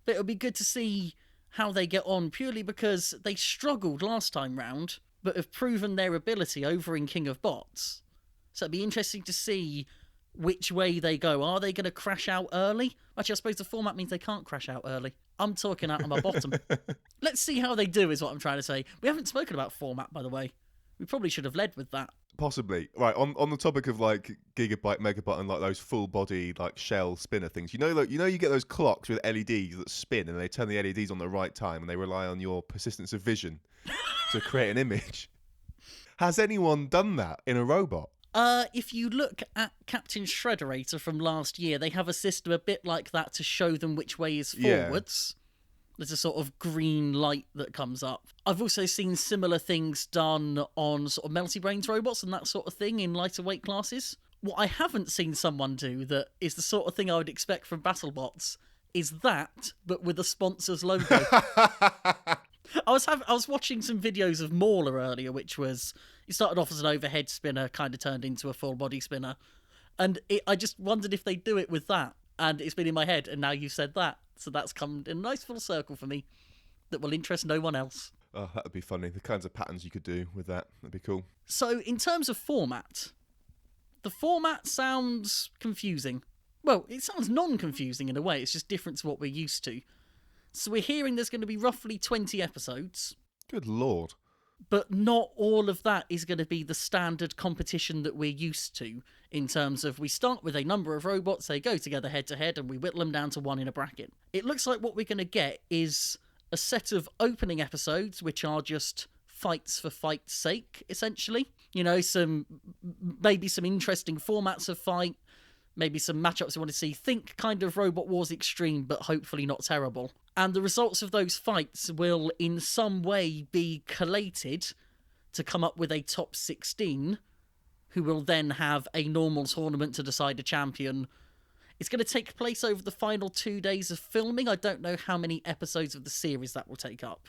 But it'll be good to see how they get on, purely because they struggled last time round, but have proven their ability over in King of Bots. So it'd be interesting to see which way they go. Are they going to crash out early? Actually, I suppose the format means they can't crash out early. I'm talking out of my bottom. Let's see how they do is what I'm trying to say. We haven't spoken about format, by the way. We probably should have led with that. Possibly. Right, on the topic of like Gigabyte, Megabyte, and like those full body like shell spinner things, you get those clocks with LEDs that spin and they turn the LEDs on the right time and they rely on your persistence of vision to create an image. Has anyone done that in a robot? If you look at Captain Shredderator from last year, they have a system a bit like that to show them which way is forwards. Yeah. There's a sort of green light that comes up. I've also seen similar things done on sort of Melty Brains robots and that sort of thing in lighter weight classes. What I haven't seen someone do that is the sort of thing I would expect from BattleBots is that, but with a sponsor's logo. I was watching some videos of Mauler earlier, which was... It started off as an overhead spinner, kind of turned into a full body spinner. And I just wondered if they'd do it with that. And it's been in my head, and now you've said that. So that's come in a nice full circle for me that will interest no one else. Oh, that would be funny. The kinds of patterns you could do with that. That'd be cool. So in terms of format, the format sounds confusing. Well, it sounds non-confusing in a way. It's just different to what we're used to. So we're hearing there's going to be roughly 20 episodes. Good Lord. But not all of that is going to be the standard competition that we're used to, in terms of we start with a number of robots, they go together head-to-head, and we whittle them down to one in a bracket. It looks like what we're going to get is a set of opening episodes, which are just fights for fight's sake, essentially. Maybe some interesting formats of fight, maybe some matchups you want to see. Think kind of Robot Wars Extreme, but hopefully not terrible. And the results of those fights will in some way be collated to come up with a top 16, who will then have a normal tournament to decide a champion. It's going to take place over the final 2 days of filming. I don't know how many episodes of the series that will take up.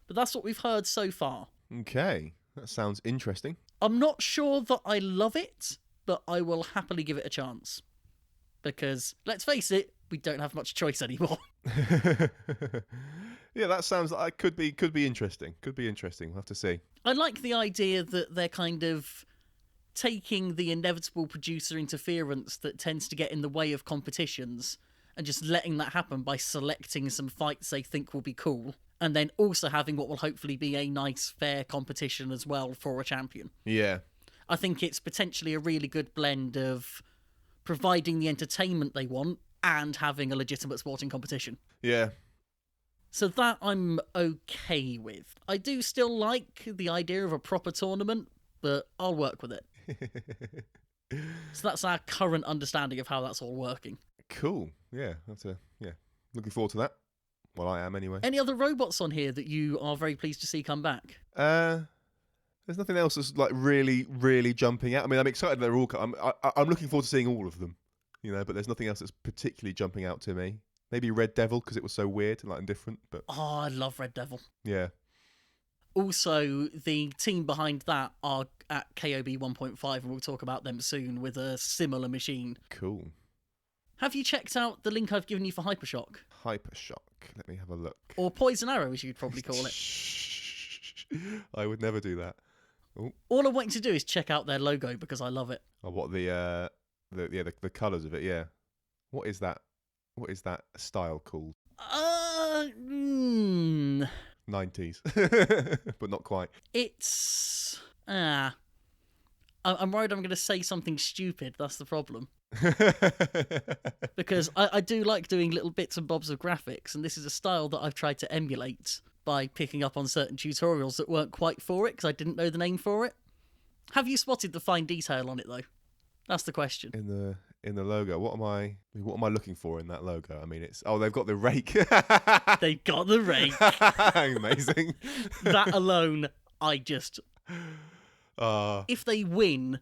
But that's what we've heard so far. Okay, that sounds interesting. I'm not sure that I love it, but I will happily give it a chance. Because, let's face it, we don't have much choice anymore. Yeah, that sounds like could be interesting. Could be interesting. We'll have to see. I like the idea that they're kind of taking the inevitable producer interference that tends to get in the way of competitions and just letting that happen by selecting some fights they think will be cool, and then also having what will hopefully be a nice, fair competition as well for a champion. Yeah. I think it's potentially a really good blend of providing the entertainment they want and having a legitimate sporting competition. Yeah. So that I'm okay with. I do still like the idea of a proper tournament, but I'll work with it. So that's our current understanding of how that's all working. Cool. Yeah. Looking forward to that. Well, I am anyway. Any other robots on here that you are very pleased to see come back? There's nothing else that's like really, really jumping out. I mean, I'm excited they're all. I'm looking forward to seeing all of them. But there's nothing else that's particularly jumping out to me. Maybe Red Devil because it was so weird and different. But Oh, I love Red Devil. Yeah. Also, the team behind that are at KOB 1.5, and we'll talk about them soon with a similar machine. Cool. Have you checked out the link I've given you for Hypershock? Hypershock. Let me have a look. Or Poison Arrow, as you'd probably call it. I would never do that. Ooh. All I'm wanting to do is check out their logo because I love it. Oh, what the colours of it? Yeah. What is that? What is that style called? 90s, but not quite. It's I'm worried I'm going to say something stupid. That's the problem. Because I do like doing little bits and bobs of graphics, and this is a style that I've tried to emulate by picking up on certain tutorials that weren't quite for it because I didn't know the name for it. Have you spotted the fine detail on it though? That's the question. In the logo, what am I looking for in that logo? I mean, they've got the rake. They've got the rake. Amazing. That alone, if they win,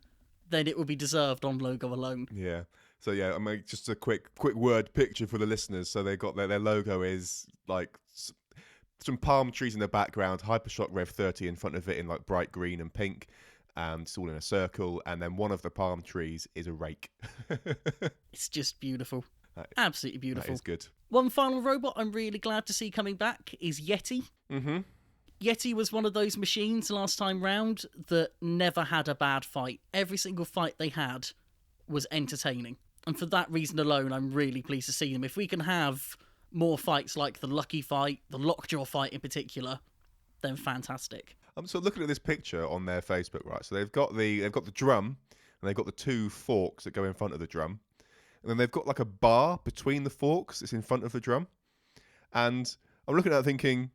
then it will be deserved on logo alone. Yeah. So yeah, I mean, just a quick word picture for the listeners. So they got their logo is like some palm trees in the background, Hypershock Rev 30 in front of it in like bright green and pink. And it's all in a circle, and then one of the palm trees is a rake. It's just beautiful. Absolutely beautiful. That is good. One final robot I'm really glad to see coming back is Yeti. Mm-hmm. Yeti was one of those machines last time round that never had a bad fight. Every single fight they had was entertaining. And for that reason alone, I'm really pleased to see them. If we can have more fights like the Lucky fight, the Lockjaw fight in particular, then fantastic. I'm sort of looking at this picture on their Facebook, right? So they've got the drum, and they've got the two forks that go in front of the drum, and then they've got like a bar between the forks that's in front of the drum. And I'm looking at it thinking,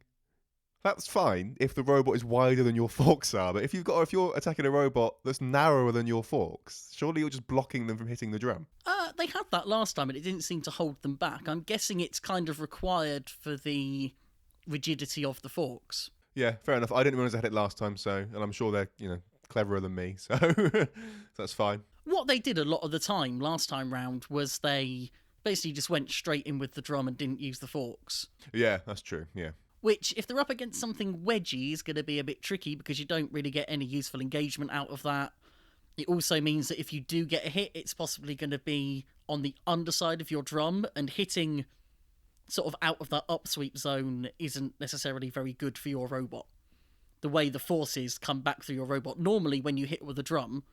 that's fine if the robot is wider than your forks are, but if you're attacking a robot that's narrower than your forks, surely you're just blocking them from hitting the drum. They had that last time, and it didn't seem to hold them back. I'm guessing it's kind of required for the rigidity of the forks. Yeah, fair enough. I didn't realise I had it last time, and I'm sure they're, cleverer than me, so that's fine. What they did a lot of the time last time round was they basically just went straight in with the drum and didn't use the forks. Yeah, that's true, yeah. Which, if they're up against something wedgy, is going to be a bit tricky because you don't really get any useful engagement out of that. It also means that if you do get a hit, it's possibly going to be on the underside of your drum, and hitting sort of out of that upsweep zone isn't necessarily very good for your robot. The way the forces come back through your robot, normally when you hit with a drum,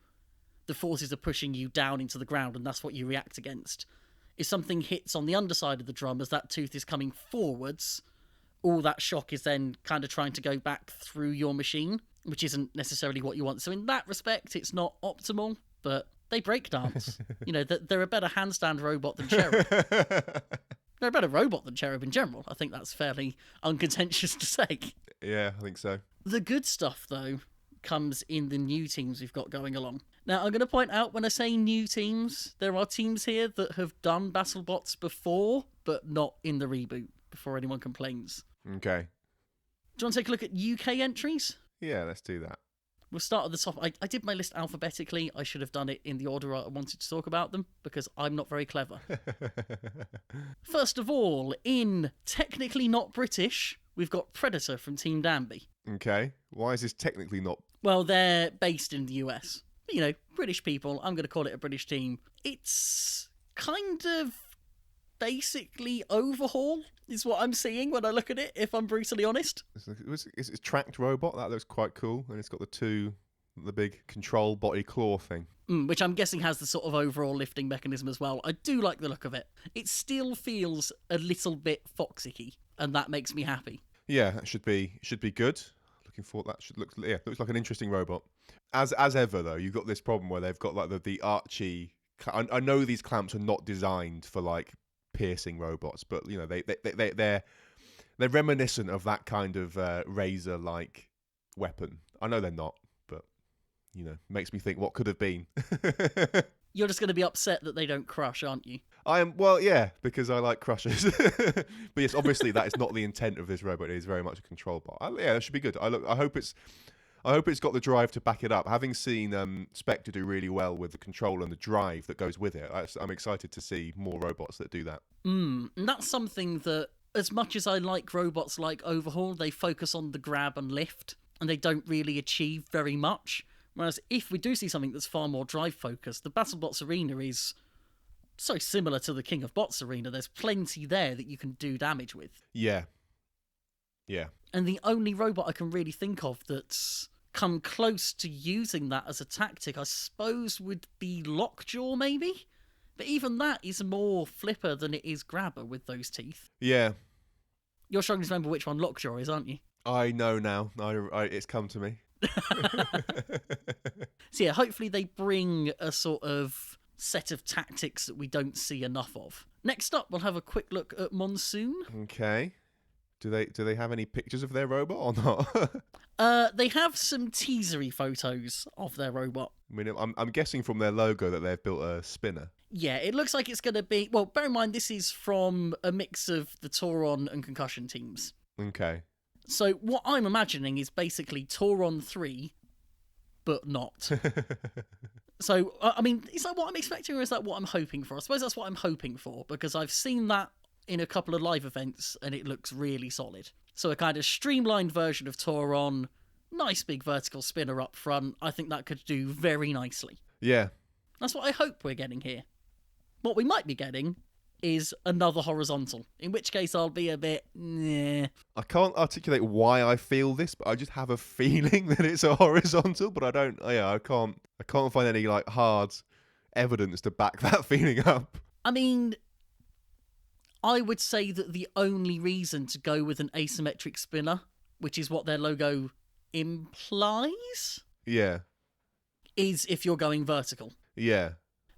the forces are pushing you down into the ground, and that's what you react against. If something hits on the underside of the drum as that tooth is coming forwards, all that shock is then kind of trying to go back through your machine, which isn't necessarily what you want. So in that respect, it's not optimal, but they breakdance. They're a better handstand robot than Cherub. They're a better robot than Cherub in general. I think that's fairly uncontentious to say. Yeah, I think so. The good stuff, though, comes in the new teams we've got going along. Now, I'm going to point out, when I say new teams, there are teams here that have done BattleBots before, but not in the reboot, before anyone complains. Okay. Do you want to take a look at UK entries? Yeah, let's do that. We'll start at the top. I did my list alphabetically. I should have done it in the order I wanted to talk about them, because I'm not very clever. First of all, in technically not British, we've got Predator from Team Danby. Okay. Why is this technically not? Well, they're based in the US. But, British people. I'm going to call it a British team. It's kind of basically overhaul, is what I'm seeing when I look at it, if I'm brutally honest. It's a tracked robot. That looks quite cool. And it's got the big control body claw thing. Which I'm guessing has the sort of overall lifting mechanism as well. I do like the look of it. It still feels a little bit foxy, and that makes me happy. Yeah, that should be good. Looking forward. That looks like an interesting robot. As ever though, you've got this problem where they've got like the Archie. I know these clamps are not designed for like piercing robots, but you know they're reminiscent of that kind of razor like weapon. I know they're not, but you know, makes me think what could have been. You're just going to be upset that they don't crush, aren't you? I am, well, yeah, because I like crushers. But yes, obviously that is not the intent of this robot. It is very much a control bot. Yeah, that should be good. I hope it's got the drive to back it up. Having seen Spectre do really well with the control and the drive that goes with it, I'm excited to see more robots that do that. And that's something that, as much as I like robots like Overhaul, they focus on the grab and lift, and they don't really achieve very much. Whereas if we do see something that's far more drive focused, the BattleBots arena is so similar to the King of Bots arena. There's plenty there that you can do damage with. Yeah. And the only robot I can really think of that's come close to using that as a tactic, I suppose, would be Lockjaw, maybe? But even that is more flipper than it is grabber with those teeth. Yeah. You're struggling to remember which one Lockjaw is, aren't you? I know now. It's come to me. So yeah, hopefully they bring a sort of set of tactics that we don't see enough of. Next up, we'll have a quick look at Monsoon. Okay. Do they have any pictures of their robot or not? They have some teasery photos of their robot. I mean, I'm guessing from their logo that they've built a spinner. Yeah, it looks like it's going to be... Well, bear in mind, this is from a mix of the Tauron and Concussion teams. Okay. So what I'm imagining is basically Tauron 3, but not. So, I mean, is that what I'm expecting or is that what I'm hoping for? I suppose that's what I'm hoping for, because I've seen that in a couple of live events and it looks really solid. So a kind of streamlined version of Tauron, nice big vertical spinner up front. I think that could do very nicely. Yeah. That's what I hope we're getting here. What we might be getting is another horizontal, in which case I'll be a bit, nah. I can't articulate why I feel this, but I just have a feeling that it's a horizontal, but I can't find any like hard evidence to back that feeling up. I mean, I would say that the only reason to go with an asymmetric spinner, which is what their logo implies, yeah, is if you're going vertical. Yeah.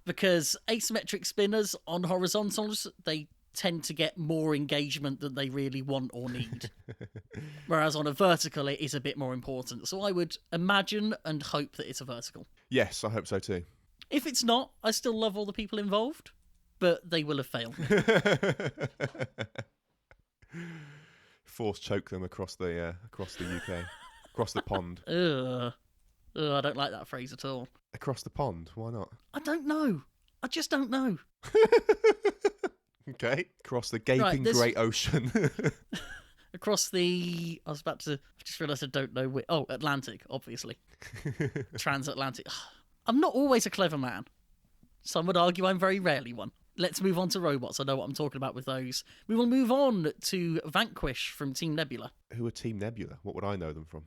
Because asymmetric spinners on horizontals, they tend to get more engagement than they really want or need. Whereas on a vertical, it is a bit more important. So I would imagine and hope that it's a vertical. Yes, I hope so too. If it's not, I still love all the people involved, but they will have failed me. Force choke them across the UK, across the pond. Ugh, I don't like that phrase at all. Across the pond? Why not? I don't know. I just don't know. Okay. Across the gaping great ocean. Across the... I just realised I don't know which... Oh, Atlantic, obviously. Transatlantic. I'm not always a clever man. Some would argue I'm very rarely one. Let's move on to robots. I know what I'm talking about with those. We will move on to Vanquish from Team Nebula. Who are Team Nebula? What would I know them from?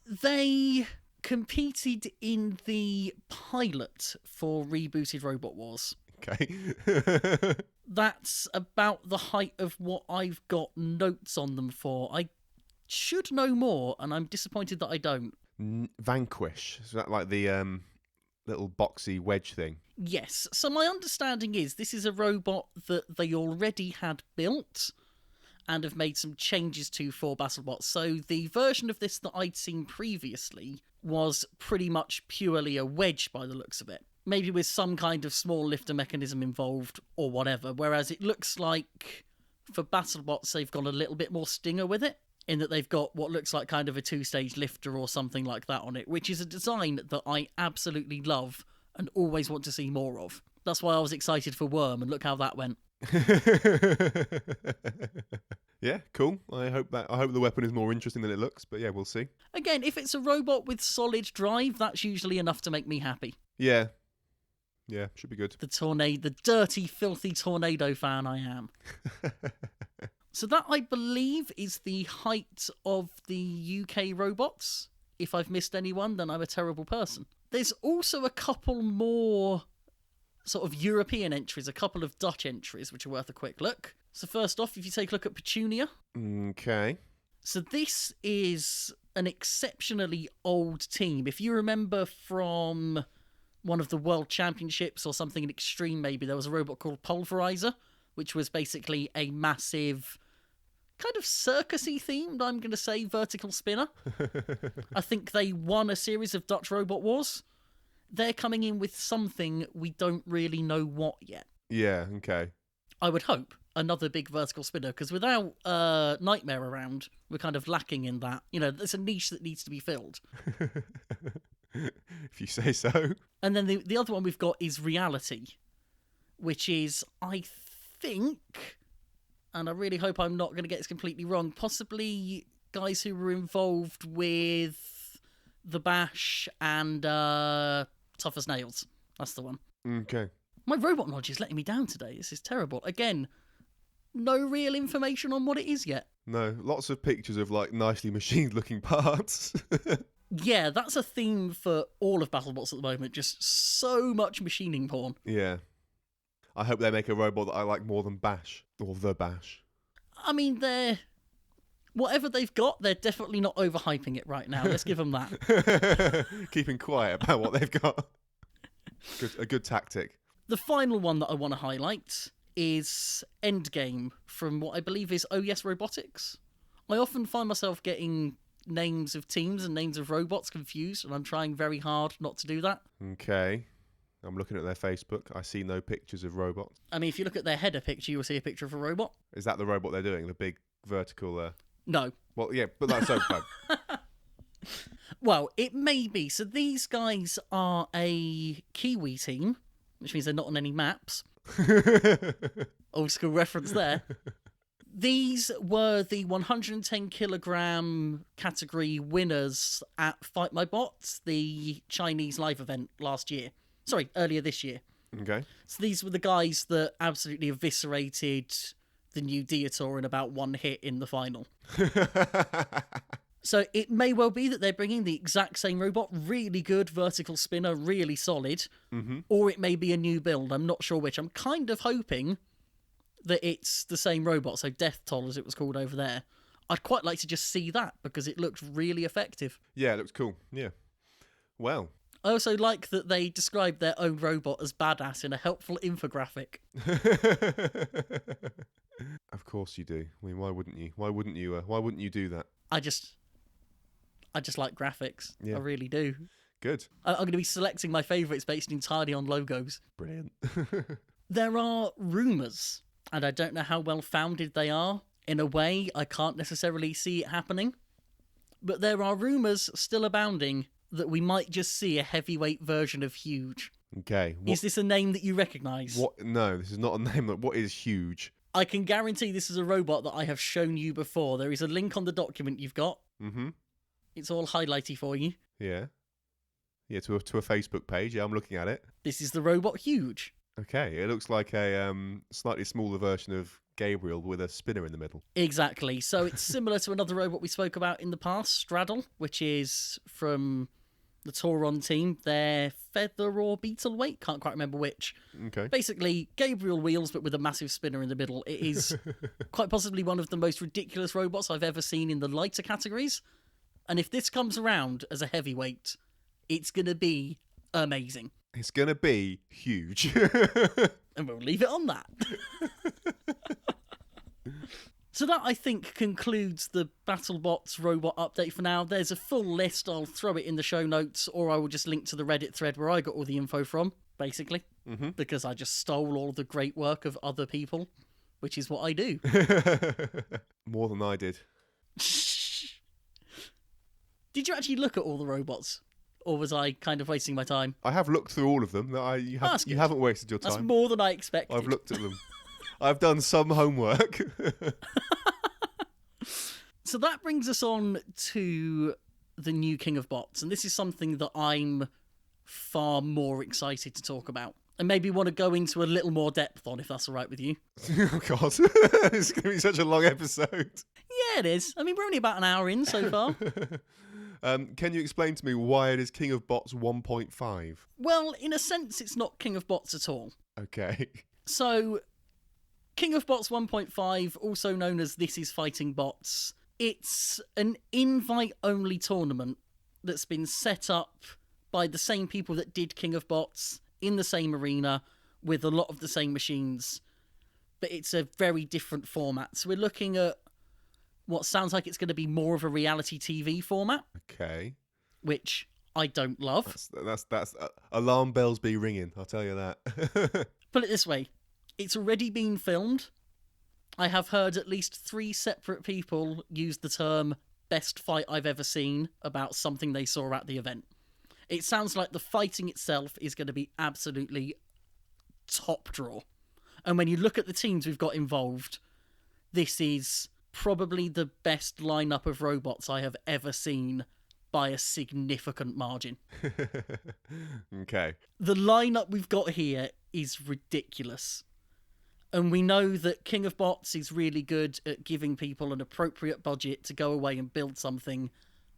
They competed in the pilot for rebooted Robot Wars. Okay. That's about the height of what I've got notes on them for. I should know more, and I'm disappointed that I don't. Vanquish. Is that like the little boxy wedge thing? Yes. So my understanding is this is a robot that they already had built and have made some changes to for BattleBots. So the version of this that I'd seen previously was pretty much purely a wedge by the looks of it. Maybe with some kind of small lifter mechanism involved or whatever. Whereas it looks like for BattleBots they've got a little bit more stinger with it, in that they've got what looks like kind of a two-stage lifter or something like that on it, which is a design that I absolutely love and always want to see more of. That's why I was excited for Worm, and look how that went. Yeah, cool. I hope the weapon is more interesting than it looks, but yeah, we'll see. Again, if it's a robot with solid drive, that's usually enough to make me happy. Yeah. Yeah, should be good. The dirty, filthy tornado fan I am. So that, I believe, is the height of the UK robots. If I've missed anyone, then I'm a terrible person. There's also a couple more sort of European entries, a couple of Dutch entries, which are worth a quick look. So first off, if you take a look at Petunia. Okay. So this is an exceptionally old team. If you remember from one of the World Championships or something in Extreme, maybe, there was a robot called Pulverizer, which was basically a massive, kind of circusy themed, I'm going to say, vertical spinner. I think they won a series of Dutch Robot Wars. They're coming in with something we don't really know what yet. Yeah, okay. I would hope another big vertical spinner, because without Nightmare around, we're kind of lacking in that. You know, there's a niche that needs to be filled. If you say so. And then the other one we've got is Reality, which is, I think, and I really hope I'm not going to get this completely wrong, possibly guys who were involved with The Bash and Tough as Nails. That's the one. Okay. My robot knowledge is letting me down today. This is terrible. Again, no real information on what it is yet. No, lots of pictures of like nicely machined looking parts. Yeah, that's a theme for all of BattleBots at the moment. Just so much machining porn. Yeah. I hope they make a robot that I like more than Bash. Or The Bash. I mean, whatever they've got, they're definitely not overhyping it right now. Let's give them that. Keeping quiet about what they've got. A good tactic. The final one that I want to highlight is Endgame from what I believe is OES Robotics. I often find myself getting names of teams and names of robots confused, and I'm trying very hard not to do that. Okay. I'm looking at their Facebook. I see no pictures of robots. I mean, if you look at their header picture, you'll see a picture of a robot. Is that the robot they're doing? The big vertical... No. Well, yeah, but that's so fun. Well, it may be. So these guys are a Kiwi team, which means they're not on any maps. Old school reference there. These were the 110 kilogram category winners at Fight My Bots, the Chinese live event earlier this year. Okay. So these were the guys that absolutely eviscerated the new Dietor in about one hit in the final. So it may well be that they're bringing the exact same robot, really good vertical spinner, really solid, or it may be a new build. I'm not sure which. I'm kind of hoping that it's the same robot, so Death Toll as it was called over there. I'd quite like to just see that because it looked really effective. Yeah, it looks cool. Yeah. Well. I also like that they described their own robot as badass in a helpful infographic. Of course you do. I mean, why wouldn't you? Why wouldn't you do that? I just like graphics. Yeah. I really do. Good. I'm going to be selecting my favourites based entirely on logos. Brilliant. There are rumours, and I don't know how well founded they are. In a way, I can't necessarily see it happening. But there are rumours still abounding that we might just see a heavyweight version of Huge. Okay. Is this a name that you recognise? What? No, this is not a name. What is Huge? I can guarantee this is a robot that I have shown you before. There is a link on the document you've got. Mm-hmm. It's all highlighty for you. Yeah. Yeah, to a Facebook page. Yeah, I'm looking at it. This is the robot Huge. Okay, it looks like a slightly smaller version of Gabriel with a spinner in the middle. Exactly. So it's similar to another robot we spoke about in the past, Straddle, which is from the Tauron team. They're feather or beetle weight, can't quite remember which. Okay. Basically, Gabriel wheels, but with a massive spinner in the middle. It is quite possibly one of the most ridiculous robots I've ever seen in the lighter categories. And if this comes around as a heavyweight, it's going to be amazing. It's going to be huge. And we'll leave it on that. So that, I think, concludes the BattleBots robot update for now. There's a full list. I'll throw it in the show notes, or I will just link to the Reddit thread where I got all the info from, basically. Mm-hmm. Because I just stole all the great work of other people, which is what I do. More than I did. Did you actually look at all the robots? Or was I kind of wasting my time? I have looked through all of them. You haven't wasted your time. That's more than I expected. I've looked at them. I've done some homework. So that brings us on to the new King of Bots. And this is something that I'm far more excited to talk about. and maybe want to go into a little more depth on, if that's all right with you. Oh, God. It's going to be such a long episode. Yeah, it is. I mean, we're only about an hour in so far. Can you explain to me why it is King of Bots 1.5? Well, in a sense, it's not King of Bots at all. Okay. So, King of Bots 1.5, also known as This Is Fighting Bots, it's an invite-only tournament that's been set up by the same people that did King of Bots in the same arena with a lot of the same machines, but it's a very different format. So we're looking at what sounds like it's going to be more of a reality TV format. Okay. Which I don't love. That's alarm bells be ringing, I'll tell you that. Put it this way, it's already been filmed. I have heard at least 3 separate people use the term best fight I've ever seen about something they saw at the event. It sounds like the fighting itself is going to be absolutely top draw. And when you look at the teams we've got involved, this is probably the best lineup of robots I have ever seen by a significant margin. Okay. The lineup we've got here is ridiculous. And we know that King of Bots is really good at giving people an appropriate budget to go away and build something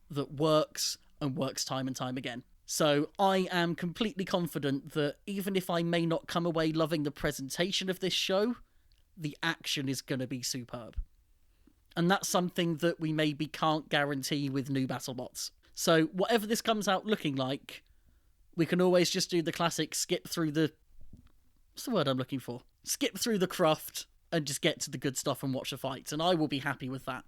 that works and works time and time again. So I am completely confident that even if I may not come away loving the presentation of this show, the action is going to be superb. And that's something that we maybe can't guarantee with new BattleBots. So whatever this comes out looking like, we can always just do the classic skip through the... What's the word I'm looking for? Skip through the craft and just get to the good stuff and watch the fights. And I will be happy with that.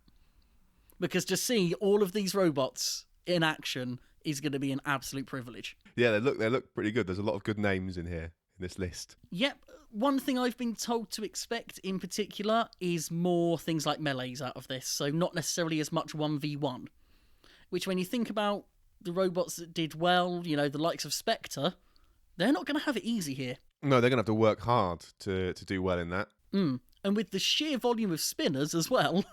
Because to see all of these robots in action is going to be an absolute privilege. Yeah, they look pretty good. There's a lot of good names in here, in this list. Yep. One thing I've been told to expect in particular is more things like melees out of this. So not necessarily as much 1v1. Which when you think about the robots that did well, you know, the likes of Spectre, they're not going to have it easy here. No, they're going to have to work hard to do well in that. And with the sheer volume of spinners as well,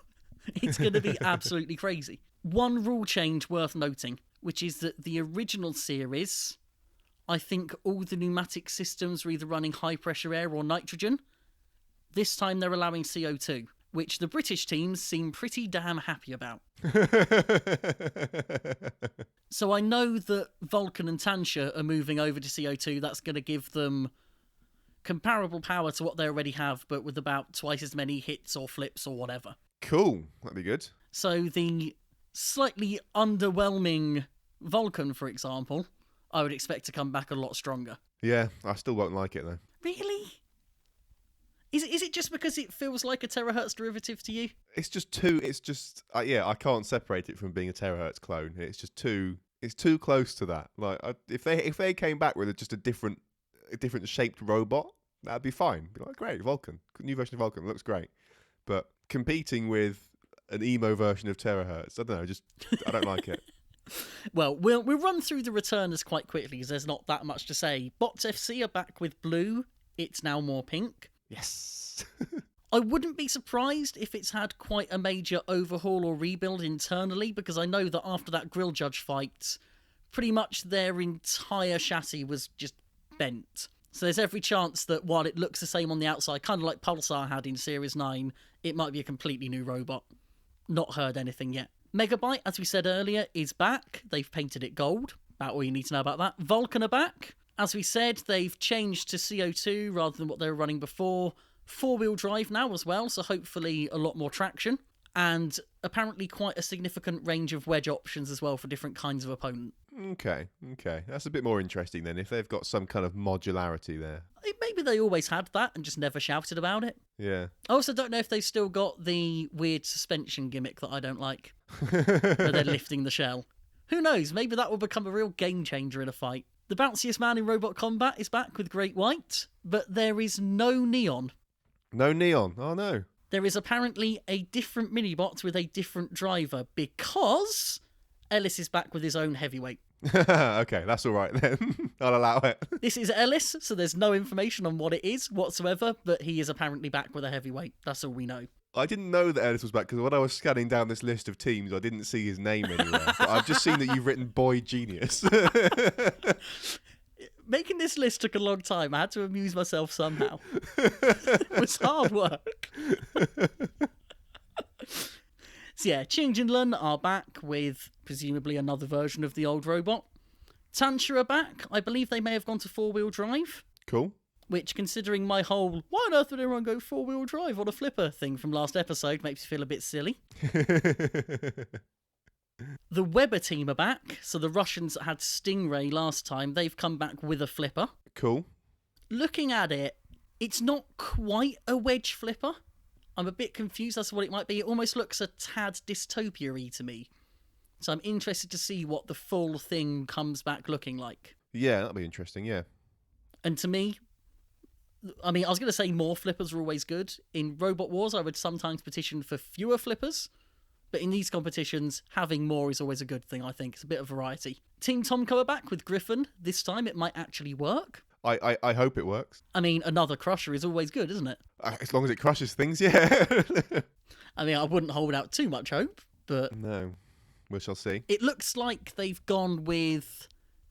it's going to be absolutely crazy. One rule change worth noting, which is that the original series, I think all the pneumatic systems were either running high pressure air or nitrogen. This time they're allowing CO2, which the British teams seem pretty damn happy about. So I know that Vulcan and Tansha are moving over to CO2. That's going to give them comparable power to what they already have, but with about twice as many hits or flips or whatever. Cool. That'd be good. So the slightly underwhelming Vulcan, for example, I would expect to come back a lot stronger. Yeah, I still won't like it, though. Really? Is it just because it feels like a terahertz derivative to you? It's just too... It's just... I can't separate it from being a terahertz clone. It's just too... It's too close to that. Like, if they came back with just a different shaped robot, that'd be fine. Be like, great, Vulcan. New version of Vulcan. Looks great. But competing with an emo version of terahertz, I don't know, I don't like it. Well, we'll run through the returners quite quickly because there's not that much to say. Bots FC are back with blue. It's now more pink. Yes. I wouldn't be surprised if it's had quite a major overhaul or rebuild internally, because I know that after that Grill Judge fight, pretty much their entire chassis was just bent. So there's every chance that while it looks the same on the outside, kind of like Pulsar had in Series 9, it might be a completely new robot. Not heard anything yet. Megabyte, as we said earlier, is back. They've painted it gold. About all you need to know about that. Vulcan are back. As we said, they've changed to CO2 rather than what they were running before. 4-wheel drive now as well, so hopefully a lot more traction. And apparently quite a significant range of wedge options as well for different kinds of opponent. Okay. That's a bit more interesting then, if they've got some kind of modularity there. Maybe they always had that and just never shouted about it. Yeah. I also don't know if they've still got the weird suspension gimmick that I don't like. Where they're lifting the shell. Who knows, maybe that will become a real game changer in a fight. The bounciest man in Robot Combat is back with Great White, but there is no neon. No neon? Oh no. There is apparently a different minibot with a different driver because Ellis is back with his own heavyweight. Okay, that's all right then. I'll allow it. This is Ellis, so there's no information on what it is whatsoever, but he is apparently back with a heavyweight. That's all we know. I didn't know that Ellis was back because when I was scanning down this list of teams, I didn't see his name anywhere. But I've just seen that you've written Boy Genius. Making this list took a long time. I had to amuse myself somehow. It was hard work. So yeah, Qingjinlun are back with presumably another version of the old robot. Tansha are back. I believe they may have gone to 4-wheel drive. Cool. Which, considering my whole "why on earth would everyone go 4-wheel drive on a flipper" thing from last episode, makes me feel a bit silly. The Weber team are back. So the Russians that had Stingray last time, they've come back with a flipper. Cool. Looking at it, it's not quite a wedge flipper. I'm a bit confused as to what it might be. It almost looks a tad dystopia-y to me. So I'm interested to see what the full thing comes back looking like. Yeah, that'll be interesting, yeah. And to me, I mean, I was going to say more flippers are always good. In Robot Wars, I would sometimes petition for fewer flippers. But in these competitions, having more is always a good thing, I think. It's a bit of variety. Team Tomco are back with Griffin. This time it might actually work. I hope it works. I mean, another crusher is always good, isn't it? As long as it crushes things, yeah. I mean, I wouldn't hold out too much hope, but... No, we shall see. It looks like they've gone with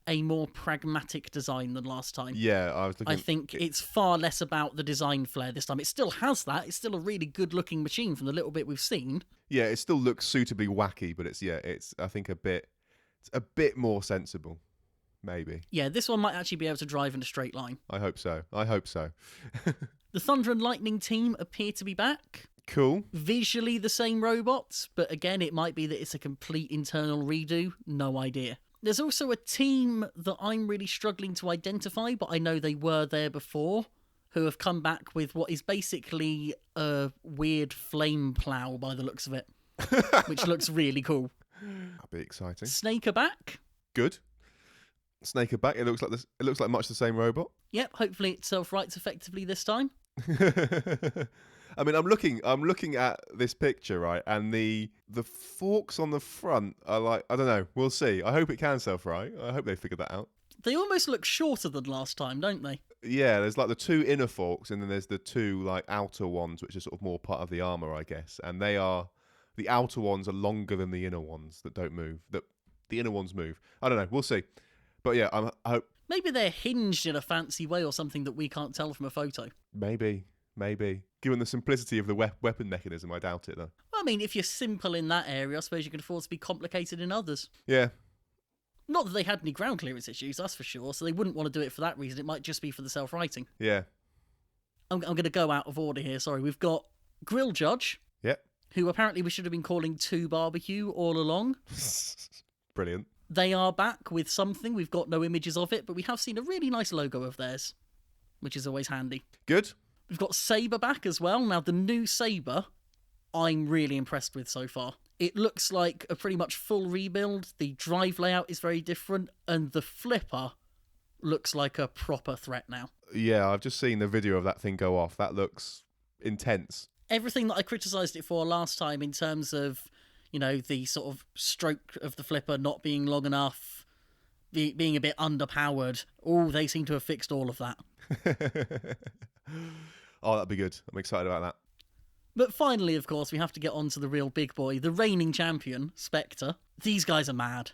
a more pragmatic design than last time. Yeah, I was looking... I think it's far less about the design flair this time. It still has that. It's still a really good-looking machine from the little bit we've seen. Yeah, it still looks suitably wacky, but it's I think it's a bit more sensible. Maybe. Yeah, this one might actually be able to drive in a straight line. I hope so. The Thunder and Lightning team appear to be back. Cool. Visually the same robots, but again, it might be that it's a complete internal redo. No idea. There's also a team that I'm really struggling to identify, but I know they were there before, who have come back with what is basically a weird flame plow by the looks of it, which looks really cool. That'll be exciting. Snake are back. Good. Snake are back. It looks like this. It looks like much the same robot. Yep. Hopefully it self-rights effectively this time. I mean, I'm looking at this picture, right, and the forks on the front are like, I don't know. We'll see. I hope it can self-right. I hope they figured that out. They almost look shorter than last time, don't they? Yeah, there's like the two inner forks, and then there's the two like outer ones, which are sort of more part of the armor, I guess. And the outer ones are longer than the inner ones that don't move. The inner ones move. I don't know. We'll see. But yeah, I hope... Maybe they're hinged in a fancy way or something that we can't tell from a photo. Maybe. Given the simplicity of the weapon mechanism, I doubt it, though. Well, I mean, if you're simple in that area, I suppose you can afford to be complicated in others. Yeah. Not that they had any ground clearance issues, that's for sure, so they wouldn't want to do it for that reason. It might just be for the self-writing. Yeah. I'm going to go out of order here, sorry. We've got Grill Judge. Yep. Who apparently we should have been calling 2 Barbecue all along. Brilliant. They are back with something. We've got no images of it, but we have seen a really nice logo of theirs, which is always handy. Good. We've got Sabre back as well. Now, the new Sabre, I'm really impressed with so far. It looks like a pretty much full rebuild. The drive layout is very different, and the flipper looks like a proper threat now. Yeah, I've just seen the video of that thing go off. That looks intense. Everything that I criticised it for last time in terms of, you know, the sort of stroke of the flipper not being long enough, being a bit underpowered. Oh, they seem to have fixed all of that. Oh, that'd be good. I'm excited about that. But finally, of course, we have to get on to the real big boy, the reigning champion, Spectre. These guys are mad.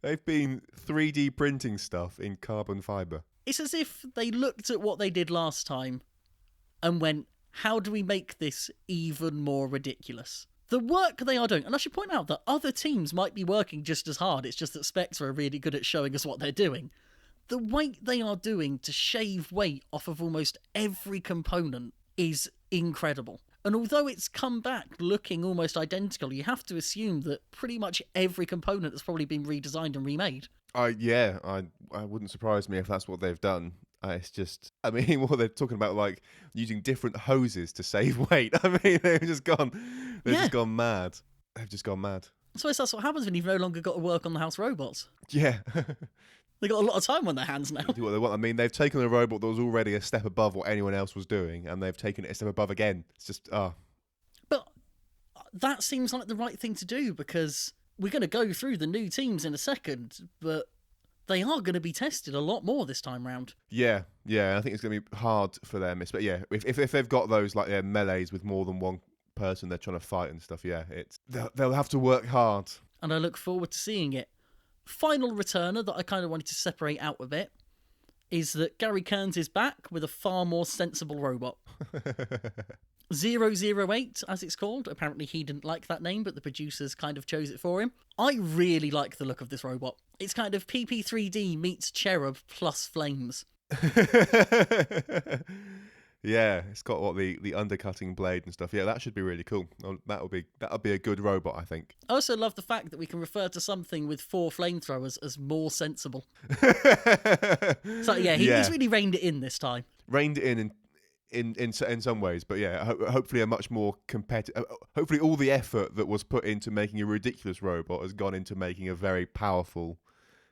They've been 3D printing stuff in carbon fibre. It's as if they looked at what they did last time and went, how do we make this even more ridiculous? The work they are doing, and I should point out that other teams might be working just as hard, it's just that Spectre are really good at showing us what they're doing. The weight they are doing to shave weight off of almost every component is incredible. And although it's come back looking almost identical, you have to assume that pretty much every component has probably been redesigned and remade. I wouldn't surprise me if that's what they've done. It's just, I mean, what they're talking about, like using different hoses to save weight. I mean, they've just gone mad. They've just gone mad. I suppose that's what happens when you've no longer got to work on the house robots. Yeah. They got a lot of time on their hands now. Do what they want. I mean, they've taken a robot that was already a step above what anyone else was doing, and they've taken it a step above again. It's just, But that seems like the right thing to do, because we're going to go through the new teams in a second, but they are going to be tested a lot more this time round. Yeah. I think it's going to be hard for them. But yeah, if they've got those like melees with more than one person they're trying to fight and stuff, yeah, they'll have to work hard. And I look forward to seeing it. final returner that I kind of wanted to separate out a bit is that Gary Kearns is back with a far more sensible robot. 008, as it's called. Apparently he didn't like that name, but the producers kind of chose it for him. I really like the look of this robot. It's kind of PP3D meets Cherub plus flames. Yeah, it's got the undercutting blade and stuff. Yeah, that should be really cool. That'll be a good robot, I think. I also love the fact that we can refer to something with 4 flamethrowers as more sensible. So yeah, he's really reined it in this time. Reined it in some ways, but yeah, hopefully a much more competitive. Hopefully, all the effort that was put into making a ridiculous robot has gone into making a very powerful,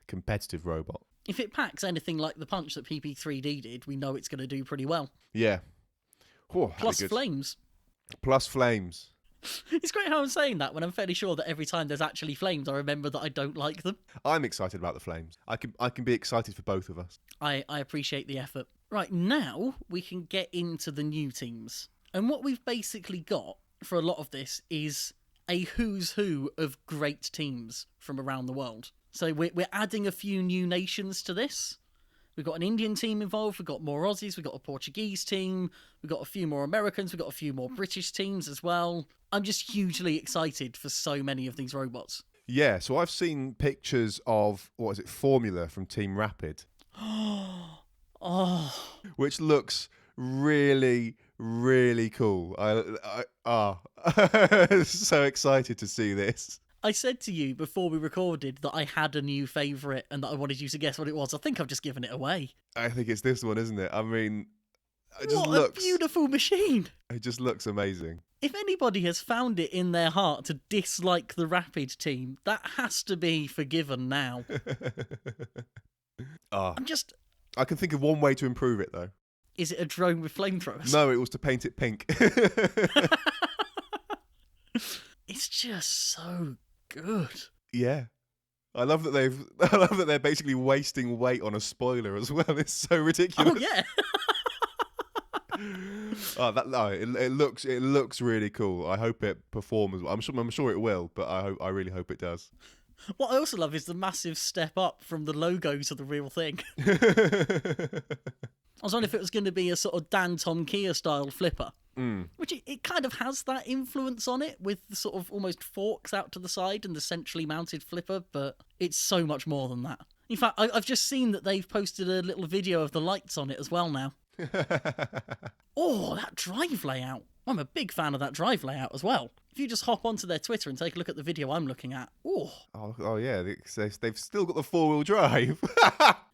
competitive robot. If it packs anything like the punch that PP3D did, we know it's going to do pretty well. Yeah. Plus flames. Plus flames. It's great how I'm saying that when I'm fairly sure that every time there's actually flames, I remember that I don't like them. I'm excited about the flames. I can be excited for both of us. I appreciate the effort. Right, now we can get into the new teams. And what we've basically got for a lot of this is a who's who of great teams from around the world. So we're adding a few new nations to this. We've got an Indian team involved, we've got more Aussies, we've got a Portuguese team, we've got a few more Americans, we've got a few more British teams as well. I'm just hugely excited for so many of these robots. Yeah, so I've seen pictures of, Formula from Team Rapid. Oh. Which looks really, really cool. So excited to see this. I said to you before we recorded that I had a new favourite and that I wanted you to guess what it was. I think I've just given it away. I think it's this one, isn't it? I mean, a beautiful machine. It just looks amazing. If anybody has found it in their heart to dislike the Rapid team, that has to be forgiven now. I can think of one way to improve it, though. Is it a drone with flamethrowers? No, it was to paint it pink. It's just so good. Yeah. I love that they're basically wasting weight on a spoiler as well. It's so ridiculous. Oh yeah. It looks really cool. I hope it performs. I'm sure it will, but I really hope it does. What I also love is the massive step up from the logo to the real thing. I was wondering if it was going to be a sort of Dan Tom Kia style flipper. Which it kind of has that influence on it, with the sort of almost forks out to the side and the centrally mounted flipper, but it's so much more than that. In fact, I've just seen that they've posted a little video of the lights on it as well now. Oh, that drive layout. I'm a big fan of that drive layout as well. If you just hop onto their Twitter and take a look at the video I'm looking at. Oh yeah, they've still got the 4-wheel drive.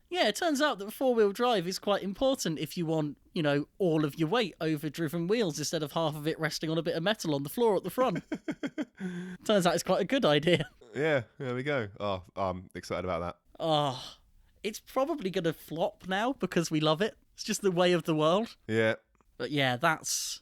Yeah, it turns out that 4-wheel drive is quite important if you want, all of your weight over driven wheels instead of half of it resting on a bit of metal on the floor at the front. Turns out it's quite a good idea. Yeah, there we go. Oh, I'm excited about that. Oh, it's probably going to flop now because we love it. It's just the way of the world. Yeah. But yeah, that's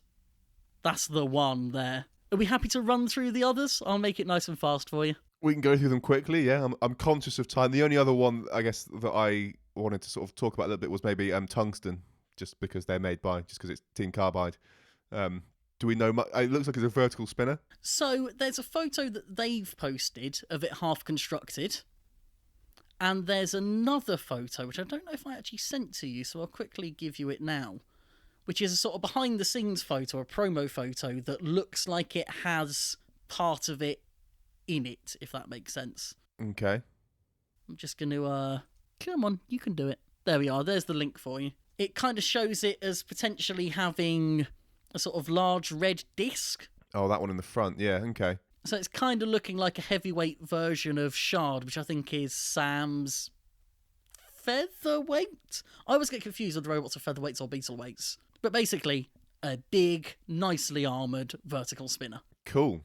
the one there. Are we happy to run through the others? I'll make it nice and fast for you. We can go through them quickly, yeah. I'm conscious of time. The only other one, I guess, that I wanted to sort of talk about a little bit was maybe Tungsten, just because it's Team Carbide. Do we know much? It looks like it's a vertical spinner. So there's a photo that they've posted of it half constructed. And there's another photo, which I don't know if I actually sent to you, so I'll quickly give you it now, which is a sort of behind-the-scenes photo, a promo photo, that looks like it has part of it in it, if that makes sense. Okay. I'm just going to... Come on, you can do it. There we are, there's the link for you. It kind of shows it as potentially having a sort of large red disc. Oh, that one in the front, yeah, okay. So it's kind of looking like a heavyweight version of Shard, which I think is Sam's featherweight? I always get confused with the robots are featherweights or beetleweights. But basically, a big, nicely armoured vertical spinner. Cool.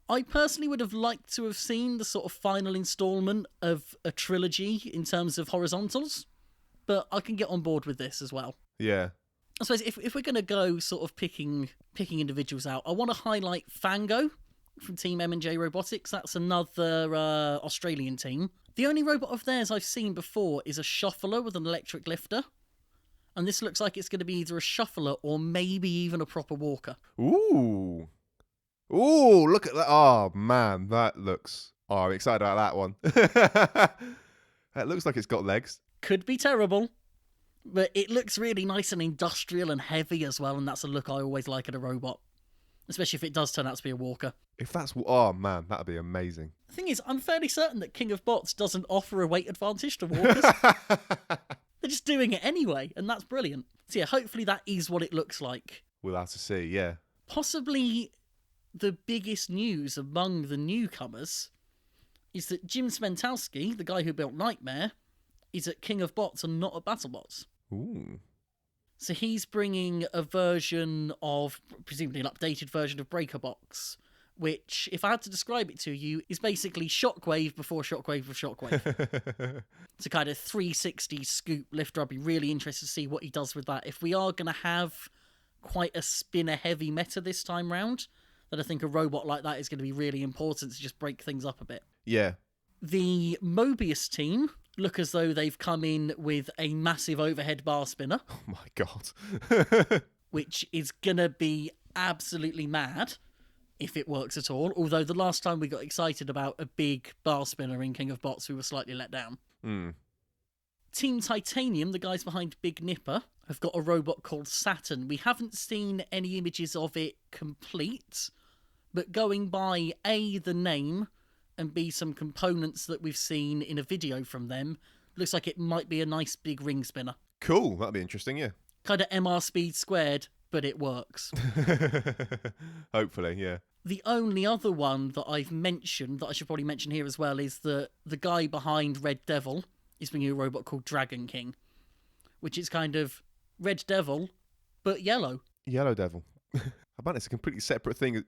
I personally would have liked to have seen the sort of final instalment of a trilogy in terms of horizontals, but I can get on board with this as well. Yeah. I suppose if we're going to go sort of picking individuals out, I want to highlight Fango from Team M&J Robotics. That's another Australian team. The only robot of theirs I've seen before is a shuffler with an electric lifter. And this looks like it's going to be either a shuffler or maybe even a proper walker. Ooh, look at that. Oh, man, that looks Oh, I'm excited about that one. It looks like it's got legs. Could be terrible, but it looks really nice and industrial and heavy as well, and that's a look I always like in a robot, especially if it does turn out to be a walker. If that's... Oh, man, that'd be amazing. The thing is, I'm fairly certain that King of Bots doesn't offer a weight advantage to walkers. They're just doing it anyway, and that's brilliant. So yeah, hopefully that is what it looks like. We'll have to see, yeah. Possibly the biggest news among the newcomers is that Jim Smentowski, the guy who built Nightmare, is at King of Bots and not at BattleBots. Ooh. So he's bringing a version of, presumably an updated version of Breaker Box, which, if I had to describe it to you, is basically Shockwave before Shockwave of Shockwave. It's a kind of 360 scoop lifter. I'd be really interested to see what he does with that. If we are going to have quite a spinner-heavy meta this time round, then I think a robot like that is going to be really important to just break things up a bit. Yeah. The Mobius team look as though they've come in with a massive overhead bar spinner. Oh, my God. Which is going to be absolutely mad if it works at all. Although the last time we got excited about a big bar spinner in King of Bots, we were slightly let down. Team Titanium, the guys behind Big Nipper, have got a robot called Saturn. We haven't seen any images of it complete, but going by A, the name, and B, some components that we've seen in a video from them, looks like it might be a nice big ring spinner. Cool, that'd be interesting, yeah. Kind of MR speed squared, but it works. Hopefully, yeah. The only other one that I've mentioned, that I should probably mention here as well, is that the guy behind Red Devil is bringing a robot called Dragon King, which is kind of Red Devil, but yellow. Yellow Devil. I bet it's a completely separate thing.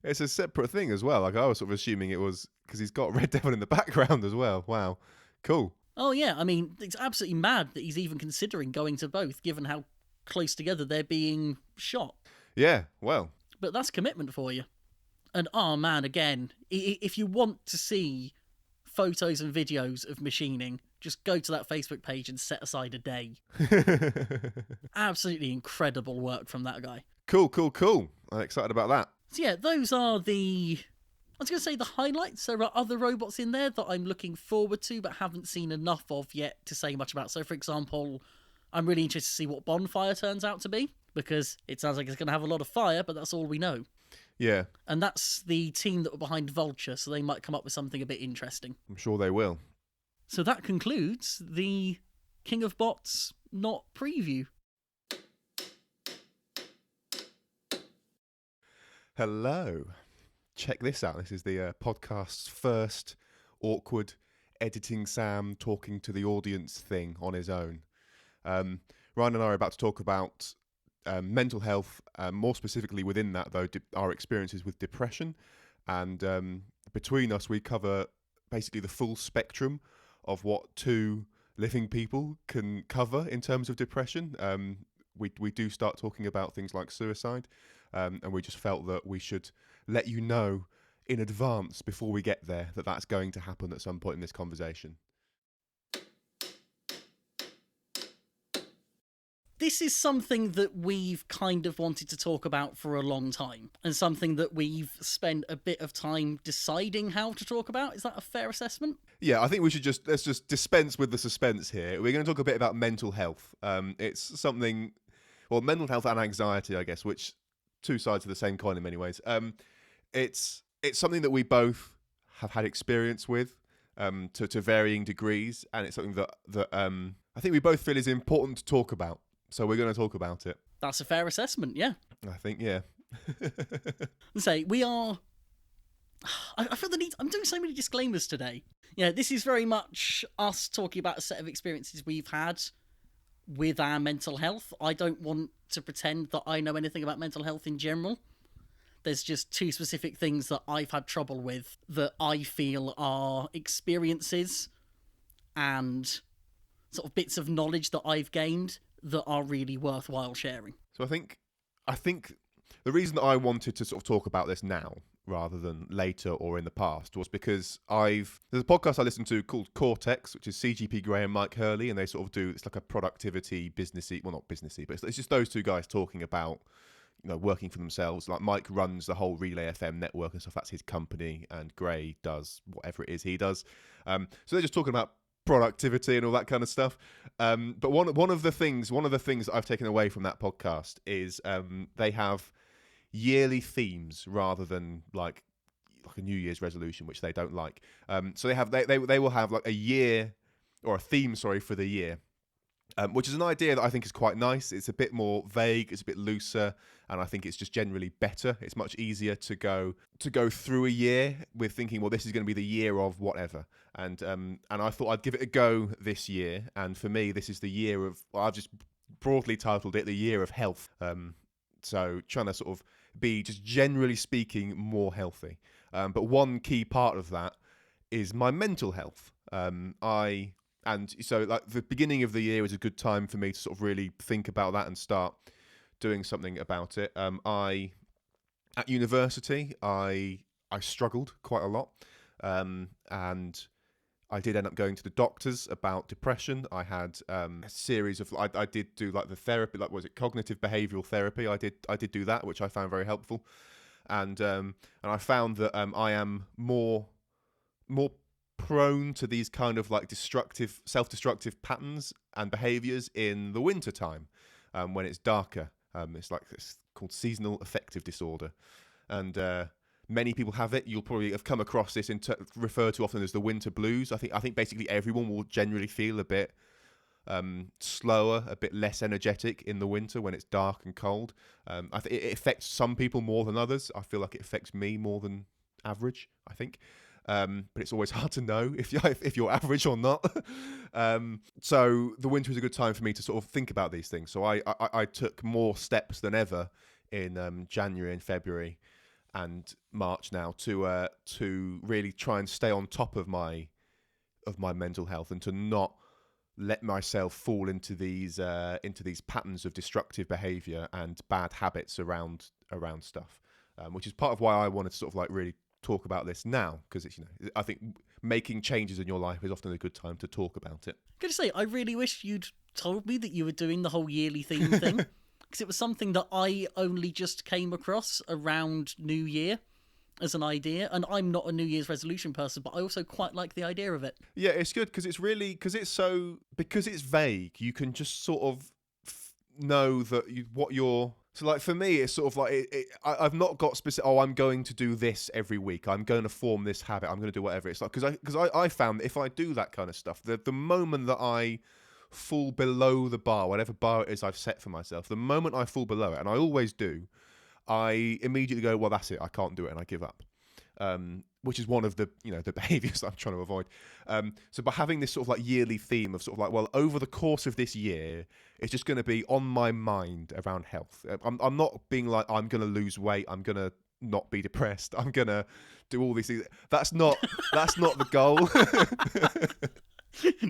It's a separate thing as well. Like, I was sort of assuming it was because he's got Red Devil in the background as well. Wow. Cool. Oh, yeah. I mean, it's absolutely mad that he's even considering going to both, given how close together they're being shot. Yeah, well. But that's commitment for you. And, oh, man, again, if you want to see photos and videos of machining, just go to that Facebook page and set aside a day. Absolutely incredible work from that guy. Cool. I'm excited about that. So yeah, those are the... I was going to say the highlights. There are other robots in there that I'm looking forward to but haven't seen enough of yet to say much about. So, for example, I'm really interested to see what Bonfire turns out to be, because it sounds like it's going to have a lot of fire, but that's all we know. Yeah. And that's the team that were behind Vulture, so they might come up with something a bit interesting. I'm sure they will. So that concludes the King of Bots not preview. Hello. Check this out. This is the podcast's first awkward editing Sam talking to the audience thing on his own. Ryan and I are about to talk about mental health, more specifically within that, though, our experiences with depression. And between us, we cover basically the full spectrum of what two living people can cover in terms of depression. We do start talking about things like suicide, and we just felt that we should let you know in advance before we get there that that's going to happen at some point in this conversation. This is something that we've kind of wanted to talk about for a long time, and something that we've spent a bit of time deciding how to talk about. Is that a fair assessment? Yeah, I think we should let's just dispense with the suspense here. We're going to talk a bit about mental health. It's something, well, mental health and anxiety, I guess, which two sides of the same coin in many ways. It's something that we both have had experience with to varying degrees, and it's something that I think we both feel is important to talk about. So we're going to talk about it. That's a fair assessment, yeah. I think, yeah. Say, we are... I feel the need... I'm doing so many disclaimers today. Yeah, this is very much us talking about a set of experiences we've had with our mental health. I don't want to pretend that I know anything about mental health in general. There's just two specific things that I've had trouble with that I feel are experiences and sort of bits of knowledge that I've gained that are really worthwhile sharing. So I think the reason that I wanted to sort of talk about this now rather than later or in the past was because there's a podcast I listen to called Cortex, which is CGP Grey and Mike Hurley, and they sort of do, it's like a productivity businessy, well, not businessy, but it's just those two guys talking about working for themselves. Like Mike runs the whole Relay FM network and stuff. That's his company, and Gray does whatever it is he does. So they're just talking about productivity and all that kind of stuff. But one of the things that I've taken away from that podcast is they have yearly themes rather than like a New Year's resolution, which they don't like. So they will have like a year or a theme, sorry, for the year. Which is an idea that I think is quite nice. It's a bit more vague, it's a bit looser, and I think it's just generally better. It's much easier to go through a year with thinking, well, this is going to be the year of whatever. And I thought I'd give it a go this year. And for me, this is the year of, well, I've just broadly titled it the year of health. So trying to sort of be, just generally speaking, more healthy. But one key part of that is my mental health. And so, like, the beginning of the year is a good time for me to sort of really think about that and start doing something about it. At university, I struggled quite a lot, and I did end up going to the doctors about depression. I had a series of, I did do like the therapy, like was it cognitive behavioural therapy? I did do that, which I found very helpful, and I found that I am more prone to these kind of like self-destructive patterns and behaviors in the winter time, when it's darker. It's called seasonal affective disorder, and many people have it. You'll probably have come across this referred to often as the winter blues. I think basically everyone will generally feel a bit slower, a bit less energetic in the winter when it's dark and cold. I think it affects some people more than others. I feel like it affects me more than average, I think. But it's always hard to know if you're average or not. So the winter is a good time for me to sort of think about these things. So I took more steps than ever in January and February and March now to really try and stay on top of my mental health and to not let myself fall into these patterns of destructive behaviour and bad habits around stuff, which is part of why I wanted to sort of like really talk about this now, because it's, I think making changes in your life is often a good time to talk about it. I'm going to say, I really wish you'd told me that you were doing the whole yearly theme thing, because it was something that I only just came across around New Year as an idea, and I'm not a New Year's resolution person, but I also quite like the idea of it. Yeah, it's good because it's vague. You can just sort of know that what you're. So, like, for me, it's sort of like I've not got specific. Oh, I'm going to do this every week. I'm going to form this habit. I'm going to do whatever. It's like because I found that if I do that kind of stuff, the moment that I fall below the bar, whatever bar it is I've set for myself, the moment I fall below it, and I always do, I immediately go, well, that's it. I can't do it, and I give up. Which is one of the the behaviours that I'm trying to avoid. So by having this sort of like yearly theme of sort of like, well, over the course of this year, it's just going to be on my mind around health. I'm not being like, I'm going to lose weight. I'm going to not be depressed. I'm going to do all these things. That's not the goal.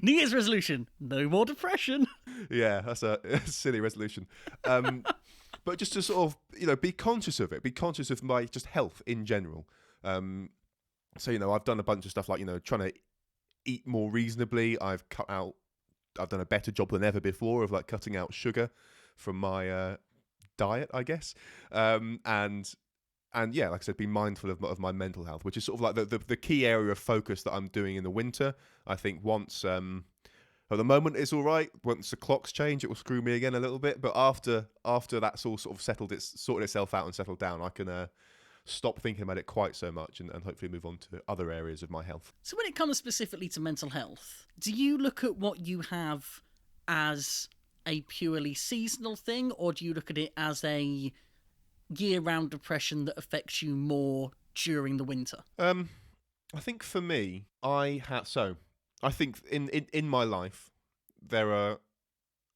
New Year's resolution: no more depression. Yeah, that's a silly resolution. But just to sort of be conscious of it. Be conscious of my just health in general. So I've done a bunch of stuff like trying to eat more reasonably. I've done a better job than ever before of like cutting out sugar from my diet, I guess. And yeah, like I said, be mindful of my mental health, which is sort of like the key area of focus that I'm doing in the winter. I think once at the moment it's all right. Once the clocks change, it will screw me again a little bit. But after that's all sort of sorted itself out and settled down, I can stop thinking about it quite so much and hopefully move on to other areas of my health. So when it comes specifically to mental health, do you look at what you have as a purely seasonal thing, or do you look at it as a year-round depression that affects you more during the winter? I think for me, I think in my life there are,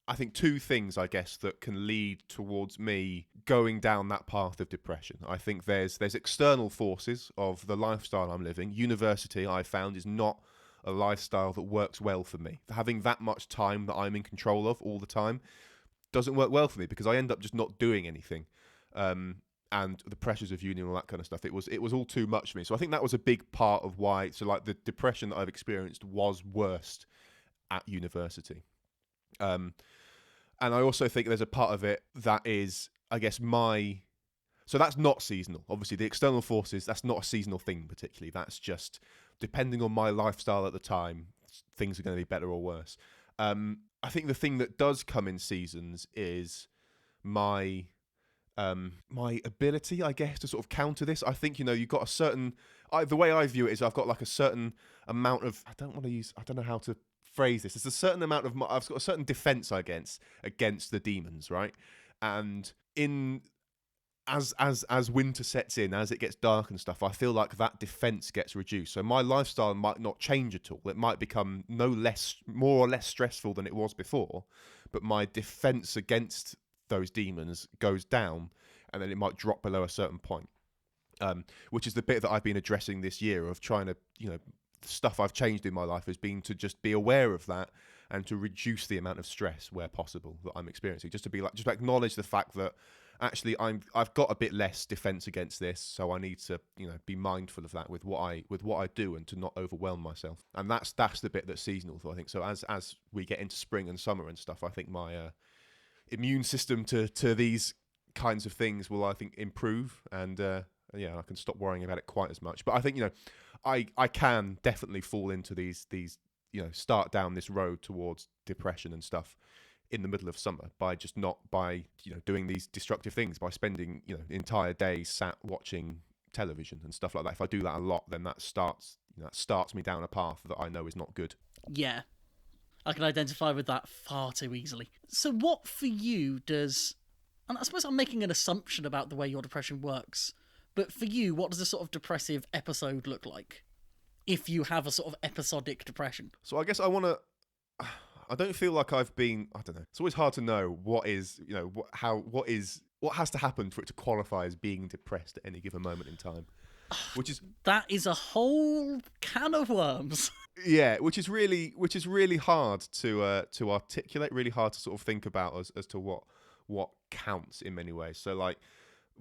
I think, two things, I guess, that can lead towards me going down that path of depression. I think there's external forces of the lifestyle I'm living. University, I found, is not a lifestyle that works well for me. Having that much time that I'm in control of all the time doesn't work well for me because I end up just not doing anything. And the pressures of uni and all that kind of stuff, it was all too much for me. So I think that was a big part of why. So like the depression that I've experienced was worst at university. And I also think there's a part of it that is, I guess so that's not seasonal. Obviously, the external forces, that's not a seasonal thing particularly. That's just depending on my lifestyle at the time, things are going to be better or worse. I think the thing that does come in seasons is my my ability, I guess, to sort of counter this. I think, you've got a certain, the way I view it is I've got like a certain amount of, I don't know how to phrase this. It's a certain amount of, I've got a certain defense against the demons, right? And as winter sets in, as it gets dark and stuff, I feel like that defense gets reduced. So my lifestyle might not change at all. It might become more or less stressful than it was before, but my defense against those demons goes down, and then it might drop below a certain point. Which is the bit that I've been addressing this year of trying to, stuff I've changed in my life has been to just be aware of that and to reduce the amount of stress where possible that I'm experiencing. Just to acknowledge the fact that actually I've got a bit less defense against this, so I need to be mindful of that with what I do, and to not overwhelm myself. And that's the bit that's seasonal, I think. So as we get into spring and summer and stuff, I think my immune system to these kinds of things will, I think, improve, and I can stop worrying about it quite as much. But I think I can definitely fall into these start down this road towards depression and stuff in the middle of summer by doing these destructive things, by spending entire days sat watching television and stuff like that. If I do that a lot, then that starts me down a path that I know is not good. Yeah, I can identify with that far too easily. So what for you does, and I suppose I'm making an assumption about the way your depression works, but for you, what does a sort of depressive episode look like if you have a sort of episodic depression? So I guess I don't feel like I've been, I don't know. It's always hard to know what has to happen for it to qualify as being depressed at any given moment in time. That is a whole can of worms. Yeah, which is really hard to articulate, really hard to sort of think about as to what counts in many ways. So like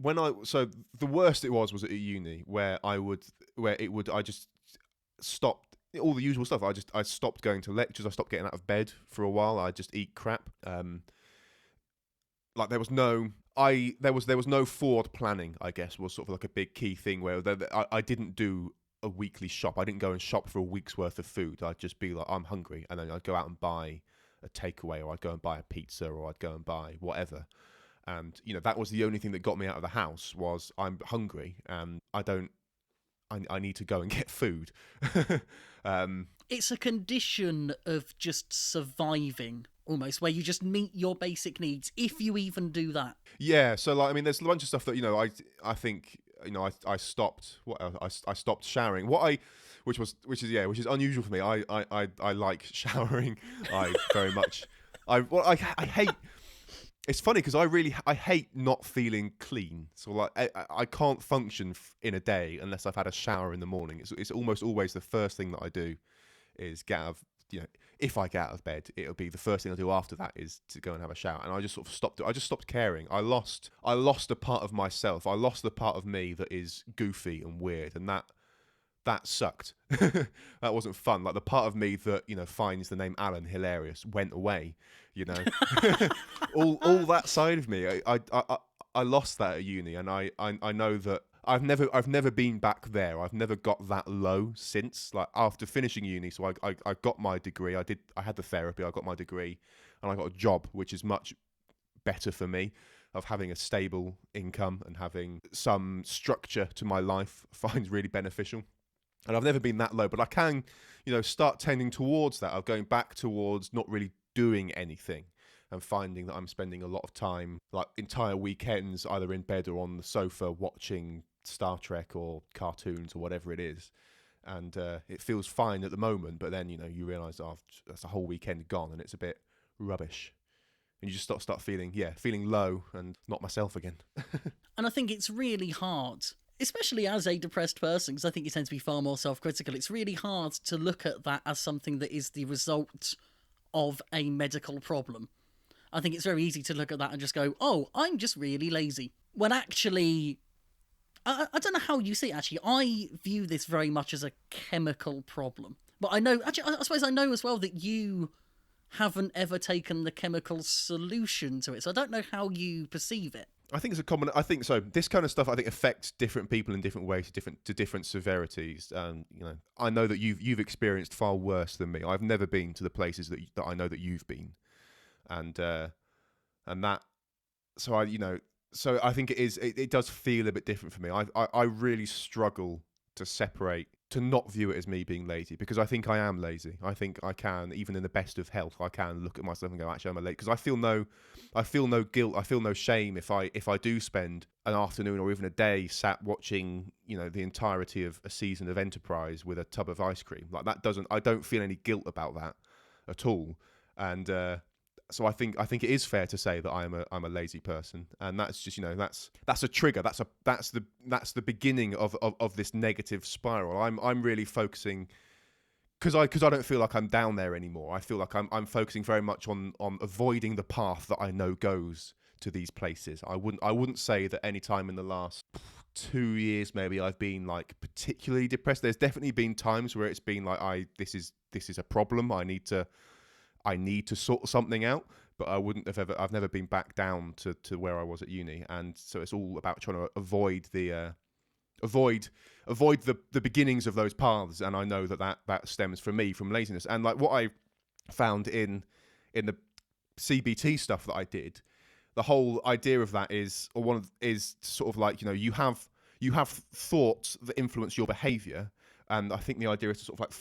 the worst it was at uni, where I just stopped all the usual stuff. I stopped going to lectures. I stopped getting out of bed for a while. I just eat crap. Like there was no forward planning, I guess, was sort of like a big key thing, where I didn't do a weekly shop. I didn't go and shop for a week's worth of food. I'd just be like, I'm hungry, and then I'd go out and buy a takeaway, or I'd go and buy a pizza, or I'd go and buy whatever. And that was the only thing that got me out of the house, was I'm hungry and I need to go and get food. It's a condition of just surviving, almost, where you just meet your basic needs, if you even do that. Yeah, so like, I mean, there's a bunch of stuff that I think I stopped. I stopped showering. Which is unusual for me. I like showering. I very much. I hate. It's funny because I hate not feeling clean. So like I can't function in a day unless I've had a shower in the morning. It's almost always the first thing that I do is get out of, if I get out of bed, it'll be the first thing I do after that is to go and have a shower. And I just sort of stopped. I just stopped caring. I lost a part of myself. I lost the part of me that is goofy and weird, and that sucked. That wasn't fun. Like the part of me that finds the name Alan hilarious went away. all that side of me, I lost that at uni, and I know that I've never been back there. I've never got that low since. Like after finishing uni, so I got my degree. I had the therapy. I got my degree, and I got a job, which is much better for me, of having a stable income and having some structure to my life. I find really beneficial. And I've never been that low, but I can, start tending towards that, of going back towards not really doing anything, and finding that I'm spending a lot of time, like entire weekends, either in bed or on the sofa watching Star Trek or cartoons or whatever it is. And it feels fine at the moment, but then, you realise, that's a whole weekend gone and it's a bit rubbish. And you just start feeling low and not myself again. And I think it's really hard, especially as a depressed person, because I think you tend to be far more self-critical. It's really hard to look at that as something that is the result of a medical problem. I think it's very easy to look at that and just go, oh, I'm just really lazy. When actually, I don't know how you see it, actually. I view this very much as a chemical problem. But I suppose I know as well that you haven't ever taken the chemical solution to it, so I don't know how you perceive it. I think it's a common. I think so. This kind of stuff, I think, affects different people in different ways, to different severities. I know that you've experienced far worse than me. I've never been to the places that I know that you've been, and that. So I think it is. It does feel a bit different for me. I really struggle to separate, to not view it as me being lazy, because I think I am lazy. I think I can, even in the best of health, I can look at myself and go, actually, I'm a lazy, because I feel no guilt, I feel no shame if I do spend an afternoon or even a day sat watching, the entirety of a season of Enterprise with a tub of ice cream. Like that I don't feel any guilt about that at all. And so I think it is fair to say that I'm a lazy person, and that's just that's a trigger. That's the beginning of this negative spiral. I'm really focusing, because I don't feel like I'm down there anymore. I feel like I'm focusing very much on avoiding the path that I know goes to these places. I wouldn't say that any time in the last 2 years maybe I've been like particularly depressed. There's definitely been times where it's been like this is a problem. I need to sort something out, but I've never been back down to where I was at uni. And so it's all about trying to avoid the beginnings of those paths. And I know that stems from me, from laziness. And like what I found in the CBT stuff that I did, the whole idea of that is sort of like, you have thoughts that influence your behavior. And I think the idea is to sort of like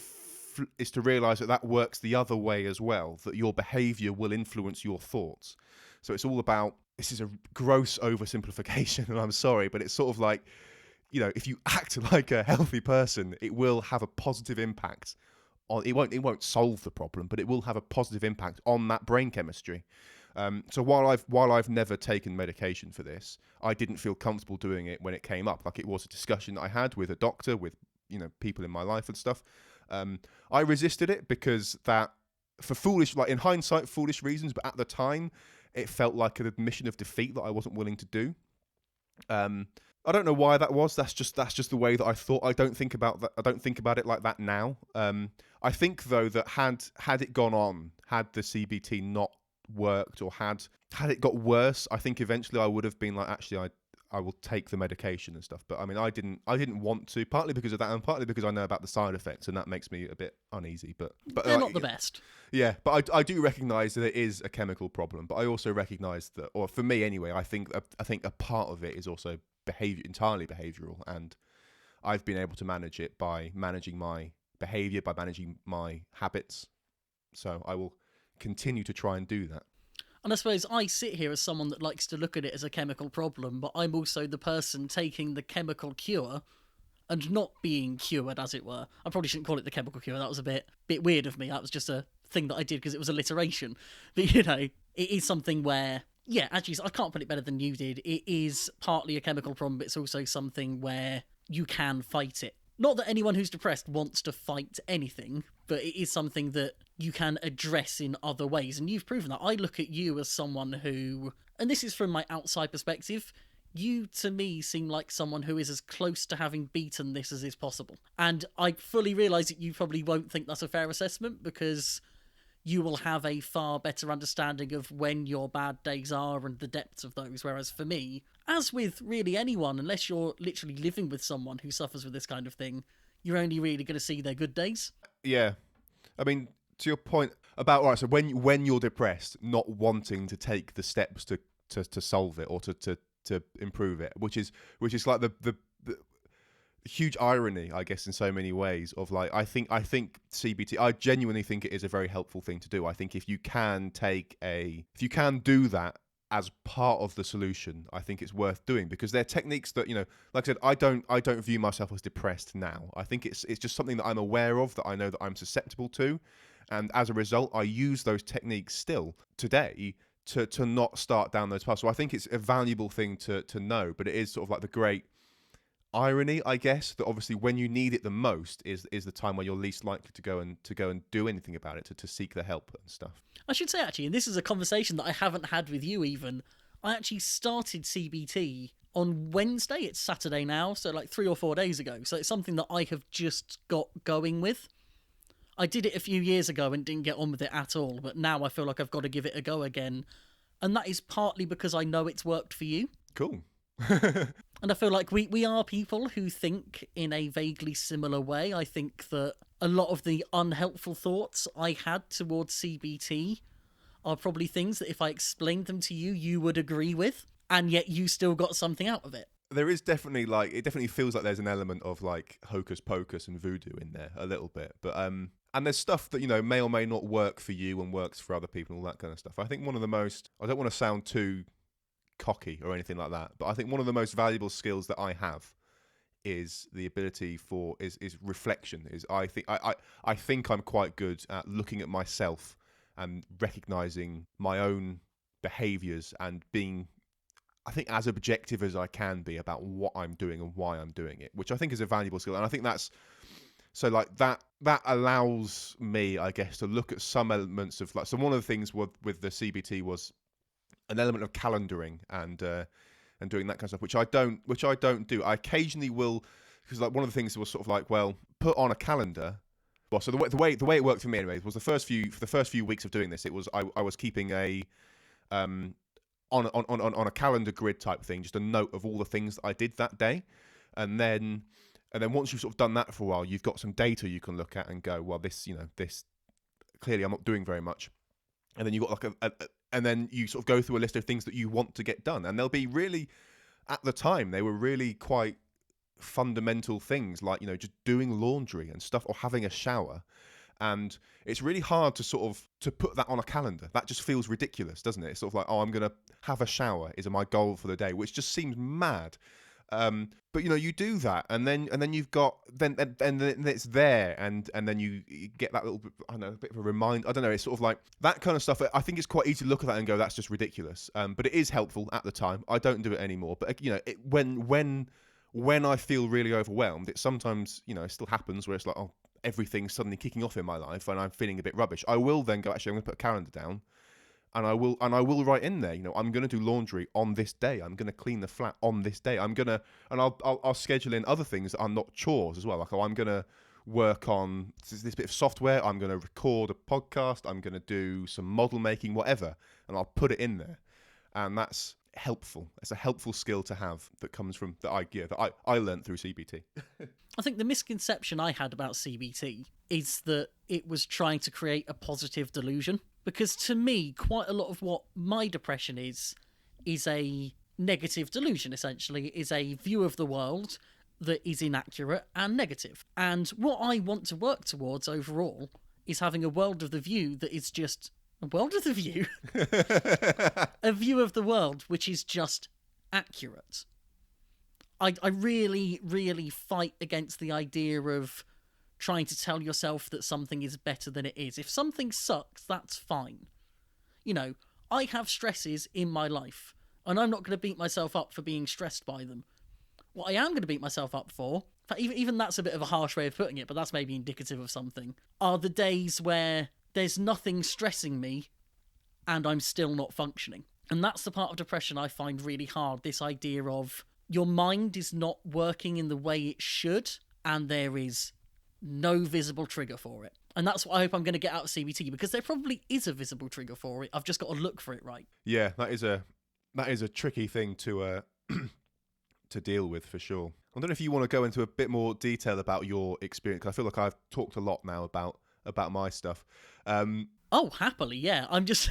is to realize that works the other way as well, that your behavior will influence your thoughts. So it's all about, this is a gross oversimplification, and I'm sorry, but it's sort of like, if you act like a healthy person, it will have a positive impact on, it won't solve the problem, but it will have a positive impact on that brain chemistry. So while I've never taken medication for this, I didn't feel comfortable doing it when it came up. Like, it was a discussion that I had with a doctor, with people in my life and stuff. I resisted it because that, for foolish, like in hindsight, foolish reasons, but at the time, it felt like an admission of defeat that I wasn't willing to do. I don't know why that was. That's just the way that I thought. I don't think about that. I don't think about it like that now. I think though that had it gone on, had the CBT not worked, or had it got worse, I think eventually I would have been like, actually, I will take the medication and stuff. But I mean, I didn't want to, partly because of that, and partly because I know about the side effects, and that makes me a bit uneasy. But they're not the best. Yeah, but I do recognise that it is a chemical problem. But I also recognise that, or for me anyway, I think a part of it is also entirely behavioural, and I've been able to manage it by managing my behaviour, by managing my habits. So I will continue to try and do that. And I suppose I sit here as someone that likes to look at it as a chemical problem, but I'm also the person taking the chemical cure and not being cured, as it were. I probably shouldn't call it the chemical cure. That was a bit weird of me. That was just a thing that I did because it was alliteration. But, it is something where, yeah, actually, I can't put it better than you did. It is partly a chemical problem, but it's also something where you can fight it. Not that anyone who's depressed wants to fight anything, but it is something that you can address in other ways. And you've proven that. I look at you as someone who, and this is from my outside perspective, you to me seem like someone who is as close to having beaten this as is possible. And I fully realise that you probably won't think that's a fair assessment, because you will have a far better understanding of when your bad days are and the depths of those. Whereas for me, as with really anyone, unless you're literally living with someone who suffers with this kind of thing, you're only really going to see their good days. Yeah. I mean, to your point about, right, so when you're depressed, not wanting to take the steps to solve it, or to improve it, which is like the huge irony, I guess, in so many ways, of like, I think CBT, I genuinely think it is a very helpful thing to do. I think if you can do that as part of the solution, I think it's worth doing, because they're techniques that, like I said, I don't view myself as depressed now. I think it's just something that I'm aware of, that I know that I'm susceptible to, and as a result, I use those techniques still today to not start down those paths. So I think it's a valuable thing to know, but it is sort of like the great irony, I guess, that obviously when you need it the most is the time where you're least likely to go and do anything about it, to seek the help and stuff. I should say, actually, and this is a conversation that I haven't had with you even, I actually started CBT on Wednesday. It's Saturday now, so like 3 or 4 days ago. So it's something that I have just got going with. I did it a few years ago and didn't get on with it at all, but now I feel like I've got to give it a go again. And that is partly because I know it's worked for you. Cool. And I feel like we are people who think in a vaguely similar way. I think that a lot of the unhelpful thoughts I had towards CBT are probably things that if I explained them to you, you would agree with, and yet you still got something out of it. There is definitely like, it definitely feels like there's an element of like hocus pocus and voodoo in there a little bit, but and there's stuff that, you know, may or may not work for you and works for other people and all that kind of stuff. I think one of the most, I don't want to sound too cocky or anything like that, but I think one of the most valuable skills that I have is the ability for is reflection. Is I think I'm quite good at looking at myself and recognizing my own behaviors and being, I think, as objective as I can be about what I'm doing and why I'm doing it, which I think is a valuable skill. And I think that's, so like that allows me, I guess, to look at some elements of like, so one of the things with the CBT was an element of calendaring and doing that kind of stuff, which I don't do. I occasionally will, because like one of the things was sort of like, well, put on a calendar. Well, so the way it worked for me anyway was for the first few weeks of doing this, it was I was keeping a on a calendar grid type thing, just a note of all the things that I did that day, and then once you've sort of done that for a while, you've got some data you can look at and go, well, this clearly I'm not doing very much, and then you got like and then you sort of go through a list of things that you want to get done, and they'll be really, at the time they were really quite fundamental things, like, you know, just doing laundry and stuff or having a shower. And it's really hard to sort of to put that on a calendar. That just feels ridiculous, doesn't it? It's sort of like, oh, I'm gonna have a shower is my goal for the day, which just seems mad. But you know, you do that, and then you've got then it's there, and then you get that little bit, I don't know, a bit of a reminder. I don't know. It's sort of like that kind of stuff. I think it's quite easy to look at that and go, that's just ridiculous. But it is helpful at the time. I don't do it anymore. But you know, when I feel really overwhelmed, it sometimes, you know, it still happens where it's like, oh, everything's suddenly kicking off in my life and I'm feeling a bit rubbish. I will then go, actually, I'm going to put a calendar down, and I will write in there, you know, I'm going to do laundry on this day. I'm going to clean the flat on this day. I'll schedule in other things that are not chores as well. Like, oh, I'm going to work on this bit of software. I'm going to record a podcast. I'm going to do some model making, whatever, and I'll put it in there. And that's helpful. It's a helpful skill to have that comes from that I learned through CBT. I think the misconception I had about CBT is that it was trying to create a positive delusion, because to me, quite a lot of what my depression is a negative delusion, essentially, is a view of the world that is inaccurate and negative. And what I want to work towards overall is having a world of the view that is just a world of the view. A view of the world which is just accurate. I really, really fight against the idea of trying to tell yourself that something is better than it is. If something sucks, that's fine. You know, I have stresses in my life, and I'm not going to beat myself up for being stressed by them. What I am going to beat myself up for, even that's a bit of a harsh way of putting it, but that's maybe indicative of something, are the days where there's nothing stressing me and I'm still not functioning. And that's the part of depression I find really hard, this idea of your mind is not working in the way it should, and there is no visible trigger for it. And that's what I hope I'm going to get out of CBT, because there probably is a visible trigger for it. I've just got to look for it right. Yeah, that is a tricky thing to to deal with, for sure. I don't know if you want to go into a bit more detail about your experience, because I feel like I've talked a lot now about my stuff. Oh, happily, yeah. I'm just...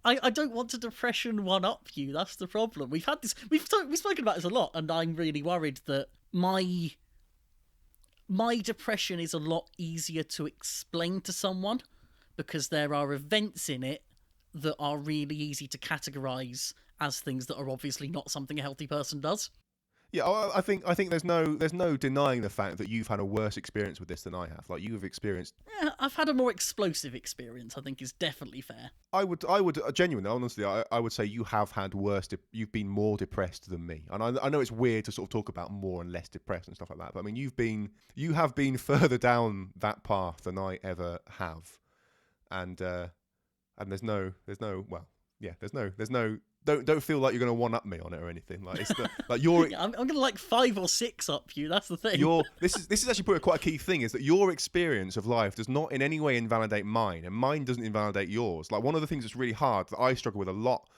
I don't want to depression one-up you. That's the problem. We've had this... We've spoken about this a lot, and I'm really worried that my depression is a lot easier to explain to someone, because there are events in it that are really easy to categorise as things that are obviously not something a healthy person does. Yeah, I think there's no denying the fact that you've had a worse experience with this than I have. Like, you have experienced. Yeah, I've had a more explosive experience, I think is definitely fair. I would genuinely, honestly, I would say you have had worse. You've been more depressed than me, and I know it's weird to sort of talk about more and less depressed and stuff like that. But I mean, you have been further down that path than I ever have, and there's no. Don't feel like you're going to one-up me on it or anything. Like, it's like you're. I'm going to like 5 or 6 up you. That's the thing. This is actually probably quite a key thing, is that your experience of life does not in any way invalidate mine, and mine doesn't invalidate yours. Like, one of the things that's really hard that I struggle with a lot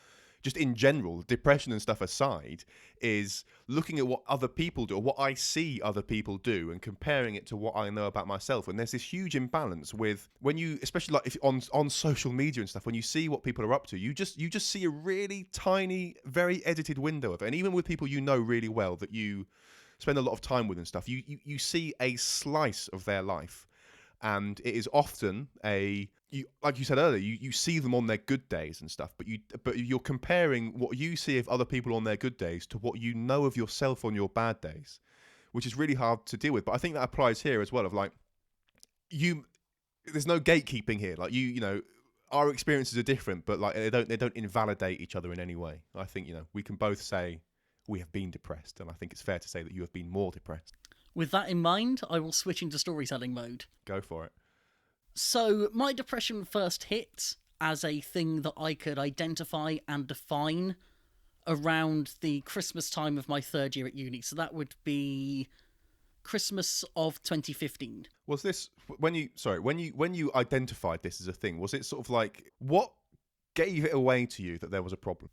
just in general, depression and stuff aside, is looking at what other people do or what I see other people do and comparing it to what I know about myself. And there's this huge imbalance with when you, especially like if on social media and stuff, when you see what people are up to, you just see a really tiny, very edited window of it. And even with people you know really well that you spend a lot of time with and stuff, you see a slice of their life. And it is often like you said earlier, you see them on their good days and stuff, but you're comparing what you see of other people on their good days to what you know of yourself on your bad days, which is really hard to deal with. But I think that applies here as well. Of like, there's no gatekeeping here. Like you know, our experiences are different, but like they don't invalidate each other in any way. I think we can both say we have been depressed, and I think it's fair to say that you have been more depressed. With that in mind, I will switch into storytelling mode. Go for it. So, my depression first hit as a thing that I could identify and define around the Christmas time of my third year at uni. So that would be Christmas of 2015. Was this when you identified this as a thing? Was it sort of like what gave it away to you that there was a problem?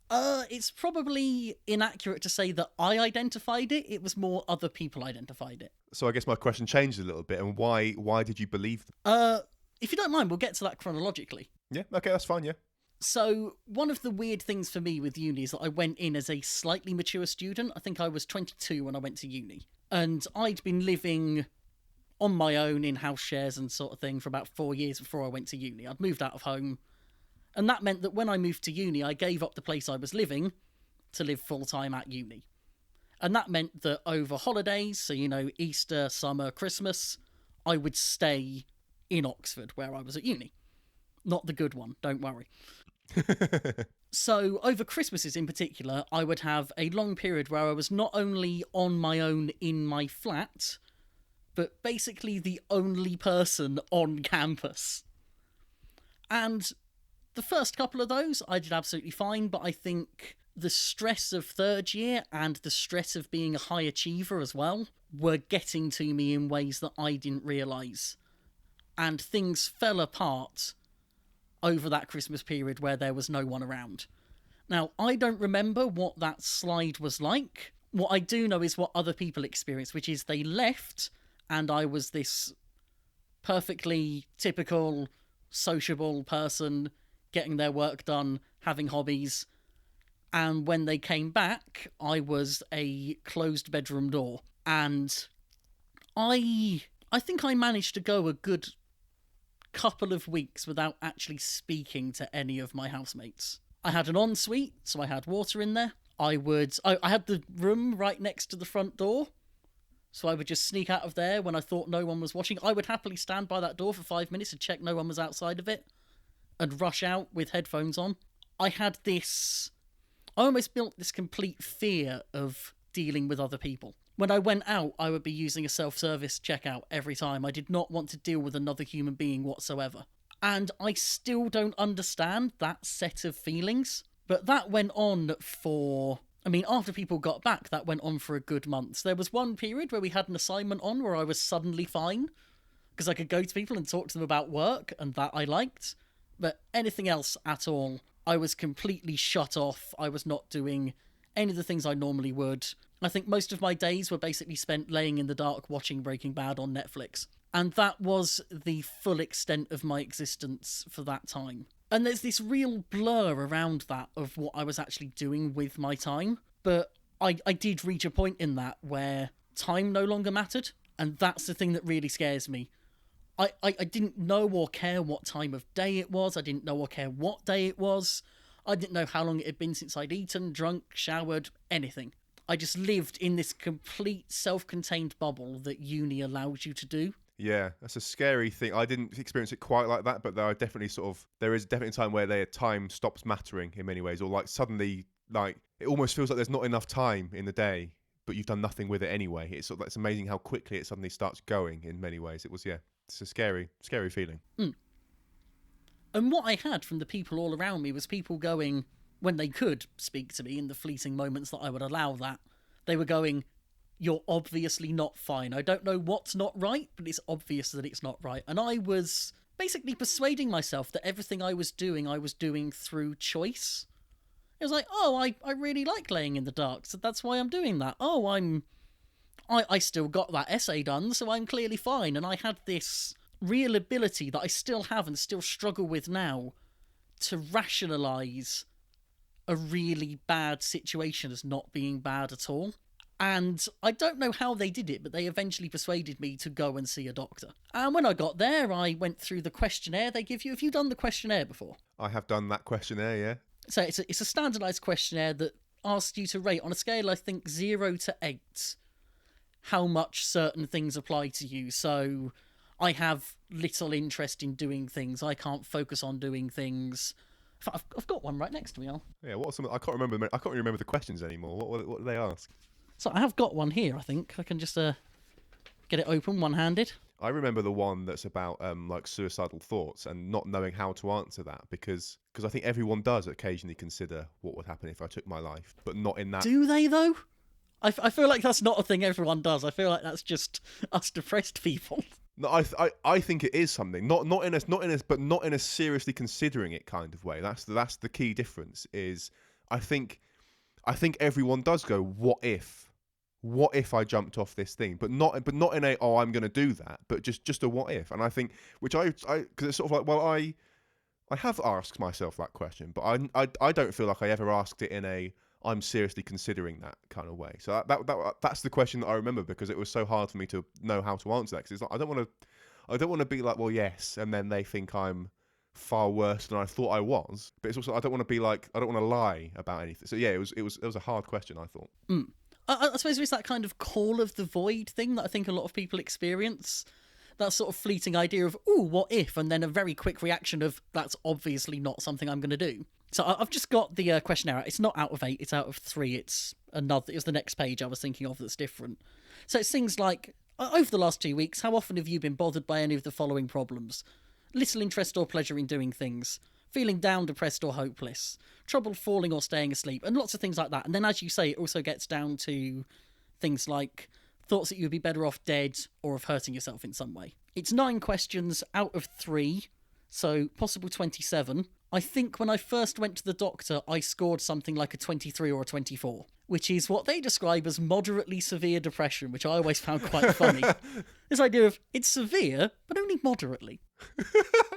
It's probably inaccurate to say that I identified it. It was more other people identified it. So I guess my question changed a little bit. And why did you believe them? If you don't mind, we'll get to that chronologically. Yeah, okay, that's fine, yeah. So one of the weird things for me with uni is that I went in as a slightly mature student. I think I was 22 when I went to uni. And I'd been living on my own in house shares and sort of thing for about 4 years before I went to uni. I'd moved out of home. And that meant that when I moved to uni, I gave up the place I was living to live full-time at uni. And that meant that over holidays, so, Easter, summer, Christmas, I would stay in Oxford, where I was at uni. Not the good one, don't worry. So, over Christmases in particular, I would have a long period where I was not only on my own in my flat, but basically the only person on campus. And the first couple of those, I did absolutely fine, but I think the stress of third year and the stress of being a high achiever as well were getting to me in ways that I didn't realise. And things fell apart over that Christmas period where there was no one around. Now, I don't remember what that slide was like. What I do know is what other people experienced, which is they left, and I was this perfectly typical, sociable person getting their work done, having hobbies. And when they came back, I was a closed bedroom door. And I think I managed to go a good couple of weeks without actually speaking to any of my housemates. I had an ensuite, so I had water in there. I had the room right next to the front door, so I would just sneak out of there when I thought no one was watching. I would happily stand by that door for 5 minutes and check no one was outside of it, and rush out with headphones on. I almost built this complete fear of dealing with other people. When I went out, I would be using a self-service checkout every time. I did not want to deal with another human being whatsoever. And I still don't understand that set of feelings. But that went on after people got back, that went on for a good month. There was one period where we had an assignment on where I was suddenly fine, because I could go to people and talk to them about work, and that I liked. But anything else at all, I was completely shut off. I was not doing any of the things I normally would. I think most of my days were basically spent laying in the dark watching Breaking Bad on Netflix. And that was the full extent of my existence for that time. And there's this real blur around that of what I was actually doing with my time. But I did reach a point in that where time no longer mattered. And that's the thing that really scares me. I didn't know or care what time of day it was. I didn't know or care what day it was. I didn't know how long it had been since I'd eaten, drunk, showered, anything. I just lived in this complete self-contained bubble that uni allows you to do. Yeah, that's a scary thing. I didn't experience it quite like that, but there is definitely a time where time stops mattering in many ways, or like suddenly, like it almost feels like there's not enough time in the day, but you've done nothing with it anyway. It's amazing how quickly it suddenly starts going in many ways. It's a scary feeling. And what I had from the people all around me was people going, when they could speak to me in the fleeting moments that I would allow that, they were going, "You're obviously not fine. I don't know what's not right, but it's obvious that it's not right." And I was basically persuading myself that everything I was doing through choice. It was like, oh, I really like laying in the dark, so that's why I'm doing that. Oh, I still got that essay done, so I'm clearly fine. And I had this real ability that I still have and still struggle with now to rationalise a really bad situation as not being bad at all. And I don't know how they did it, but they eventually persuaded me to go and see a doctor. And when I got there, I went through the questionnaire they give you. Have you done the questionnaire before? I have done that questionnaire, yeah. So it's a standardised questionnaire that asks you to rate on a scale, I think, 0 to 8, how much certain things apply to you. So I have little interest in doing things. I can't focus on doing things. I've got one right next to me. Yeah, what are some? I can't remember. I can't really remember the questions anymore. What do they ask? So I have got one here. I think I can just get it open one-handed. I remember the one that's about like suicidal thoughts and not knowing how to answer that because I think everyone does occasionally consider what would happen if I took my life, but not in that. Do they though? I feel like that's not a thing everyone does. I feel like that's just us depressed people. No, I think it is something. Not in a seriously considering it kind of way. That's the key difference. Is I think everyone does go, what if? What if I jumped off this thing? But not in a, oh, I'm going to do that, but just a what if. And I think, which I because it's sort of like, well, I have asked myself that question, but I don't feel like I ever asked it in a, I'm seriously considering that kind of way. So that's the question that I remember because it was so hard for me to know how to answer that. Because it's like, I don't want to be like, well, yes, and then they think I'm far worse than I thought I was. But it's also, I don't want to be like, I don't want to lie about anything. So yeah, it was a hard question, I thought. I suppose it's that kind of call of the void thing that I think a lot of people experience. That sort of fleeting idea of, ooh, what if? And then a very quick reaction of, that's obviously not something I'm going to do. So I've just got the questionnaire. It's not out of 8, it's out of 3. It's the next page I was thinking of that's different. So it's things like, over the last 2 weeks, how often have you been bothered by any of the following problems? Little interest or pleasure in doing things. Feeling down, depressed or hopeless. Trouble falling or staying asleep. And lots of things like that. And then, as you say, it also gets down to things like thoughts that you would be better off dead or of hurting yourself in some way. It's 9 questions out of 3, so possible 27. I think when I first went to the doctor, I scored something like a 23 or a 24, which is what they describe as moderately severe depression, which I always found quite funny. This idea of, it's severe, but only moderately.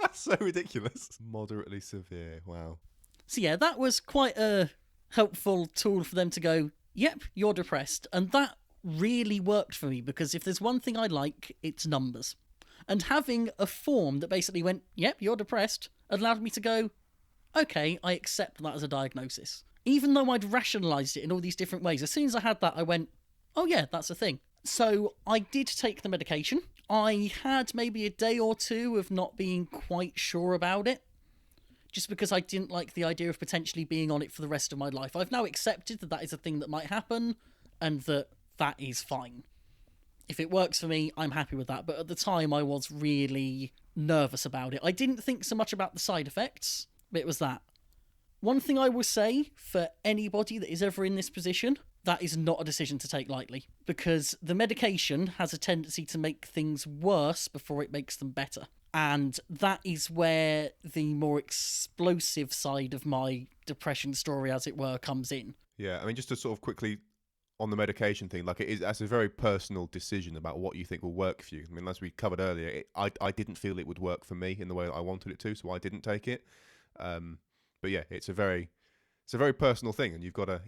That's so ridiculous. Moderately severe, wow. So yeah, that was quite a helpful tool for them to go, yep, you're depressed. And that really worked for me, because if there's one thing I like, it's numbers. And having a form that basically went, yep, you're depressed, allowed me to go, okay, I accept that as a diagnosis. Even though I'd rationalised it in all these different ways, as soon as I had that, I went, oh yeah, that's a thing. So I did take the medication. I had maybe a day or two of not being quite sure about it, just because I didn't like the idea of potentially being on it for the rest of my life. I've now accepted that that is a thing that might happen, and that is fine. If it works for me, I'm happy with that. But at the time, I was really nervous about it. I didn't think so much about the side effects, but it was that. One thing I will say for anybody that is ever in this position, that is not a decision to take lightly, because the medication has a tendency to make things worse before it makes them better. And that is where the more explosive side of my depression story, as it were, comes in. Yeah, I mean, just to sort of quickly on the medication thing, like that's a very personal decision about what you think will work for you. I mean, as we covered earlier, I didn't feel it would work for me in the way that I wanted it to, so I didn't take it. But yeah, it's a very personal thing, and you've got to,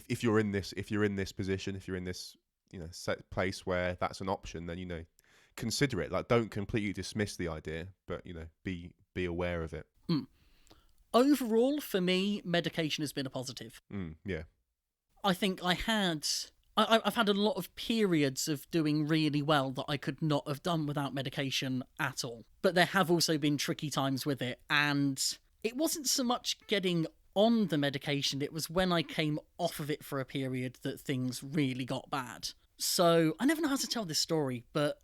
if you're in this position, if you're in this, set place where that's an option, then consider it. Like, don't completely dismiss the idea, but be aware of it. Overall, for me, medication has been a positive. Yeah. I think I've had a lot of periods of doing really well that I could not have done without medication at all. But there have also been tricky times with it, and it wasn't so much getting on the medication, it was when I came off of it for a period that things really got bad. So, I never know how to tell this story, but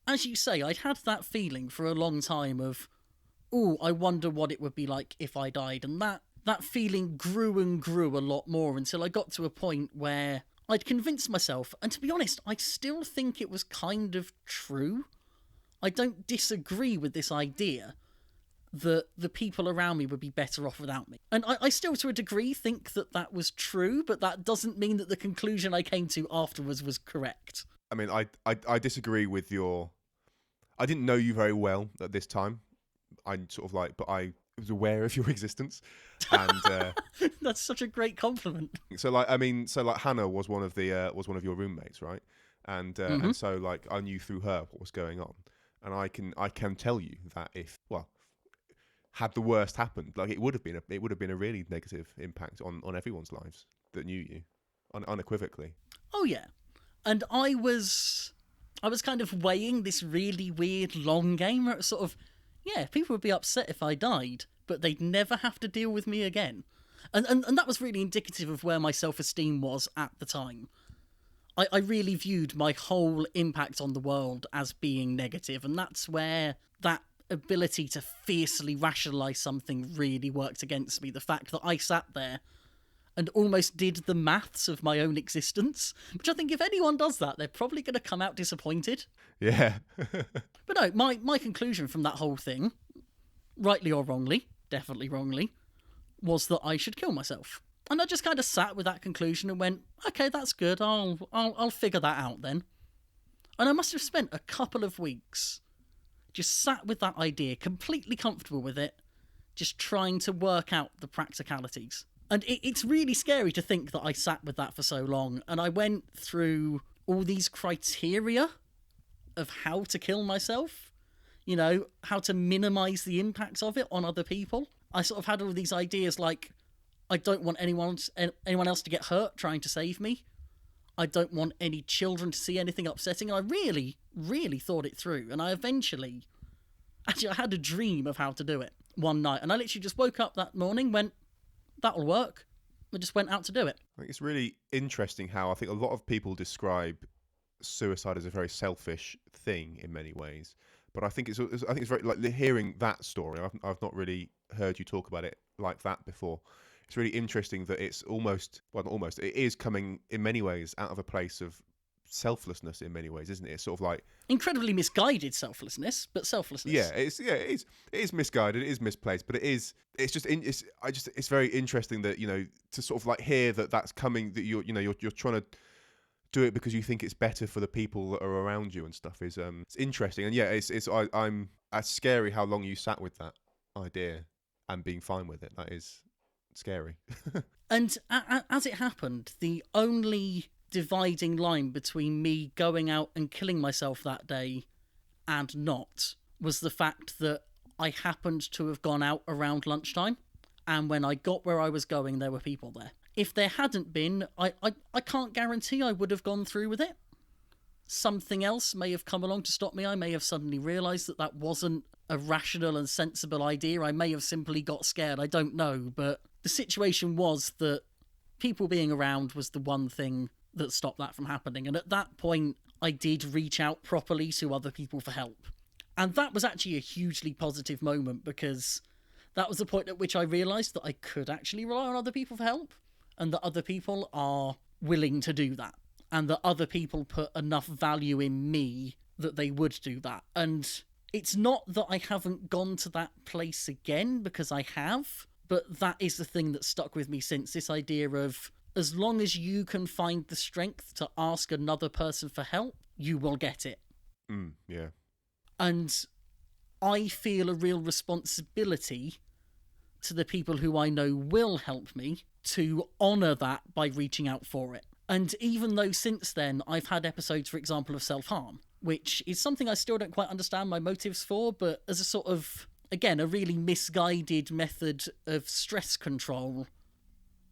as you say, I'd had that feeling for a long time of, ooh, I wonder what it would be like if I died, and that feeling grew and grew a lot more until I got to a point where I'd convinced myself, and to be honest, I still think it was kind of true. I don't disagree with this idea, the people around me would be better off without me. And I still, to a degree, think that that was true, but that doesn't mean that the conclusion I came to afterwards was correct. I mean, I disagree with your... I didn't know you very well at this time. I sort of like, but I was aware of your existence. And That's such a great compliment. so like, I mean, so like Hannah was one of your roommates, right? And so like I knew through her what was going on. And I can tell you that had the worst happened, like it would have been a really negative impact on everyone's lives that knew you, unequivocally. Oh yeah. And I was kind of weighing this really weird long game where it's sort of, yeah, people would be upset if I died, but they'd never have to deal with me again. And that was really indicative of where my self-esteem was at the time. I really viewed my whole impact on the world as being negative, and that's where that ability to fiercely rationalise something really worked against me. The fact that I sat there and almost did the maths of my own existence, which I think if anyone does that, they're probably going to come out disappointed. Yeah. But no, my conclusion from that whole thing, rightly or wrongly, definitely wrongly, was that I should kill myself. And I just kind of sat with that conclusion and went, okay, that's good, I'll figure that out then. And I must have spent a couple of weeks just sat with that idea, completely comfortable with it, just trying to work out the practicalities. And it's really scary to think that I sat with that for so long, and I went through all these criteria of how to kill myself, you know, how to minimise the impacts of it on other people. I sort of had all these ideas like, I don't want anyone else to get hurt trying to save me. I don't want any children to see anything upsetting. And I really, really thought it through. And I eventually... Actually, I had a dream of how to do it one night. And I literally just woke up that morning, went, that'll work. I just went out to do it. I think it's really interesting how I think a lot of people describe suicide as a very selfish thing in many ways. But I think it's very, like, hearing that story, I've not really heard you talk about it like that before. It's really interesting that it's it is coming in many ways out of a place of selflessness in many ways, isn't it? It's sort of like incredibly misguided selflessness, but selflessness. Yeah, it is misguided, it is misplaced, but it's very interesting that, you know, to sort of like hear that that's coming, that you're trying to do it because you think it's better for the people that are around you and stuff is it's interesting. And yeah, I'm scary how long you sat with that idea and being fine with it. That is scary. And as it happened, the only dividing line between me going out and killing myself that day and not was the fact that I happened to have gone out around lunchtime, and when I got where I was going, there were people there. If there hadn't been, I can't guarantee I would have gone through with it. Something else may have come along to stop me. I may have suddenly realised that wasn't a rational and sensible idea. I may have simply got scared. I don't know. But the situation was that people being around was the one thing that stopped that from happening. And at that point, I did reach out properly to other people for help. And that was actually a hugely positive moment, because that was the point at which I realised that I could actually rely on other people for help, and that other people are willing to do that, and that other people put enough value in me that they would do that. And it's not that I haven't gone to that place again, because I have, but that is the thing that stuck with me since, this idea of, as long as you can find the strength to ask another person for help, you will get it. Yeah. And I feel a real responsibility to the people who I know will help me to honour that by reaching out for it. And even though since then I've had episodes, for example, of self-harm, which is something I still don't quite understand my motives for, but as a sort of, again, a really misguided method of stress control,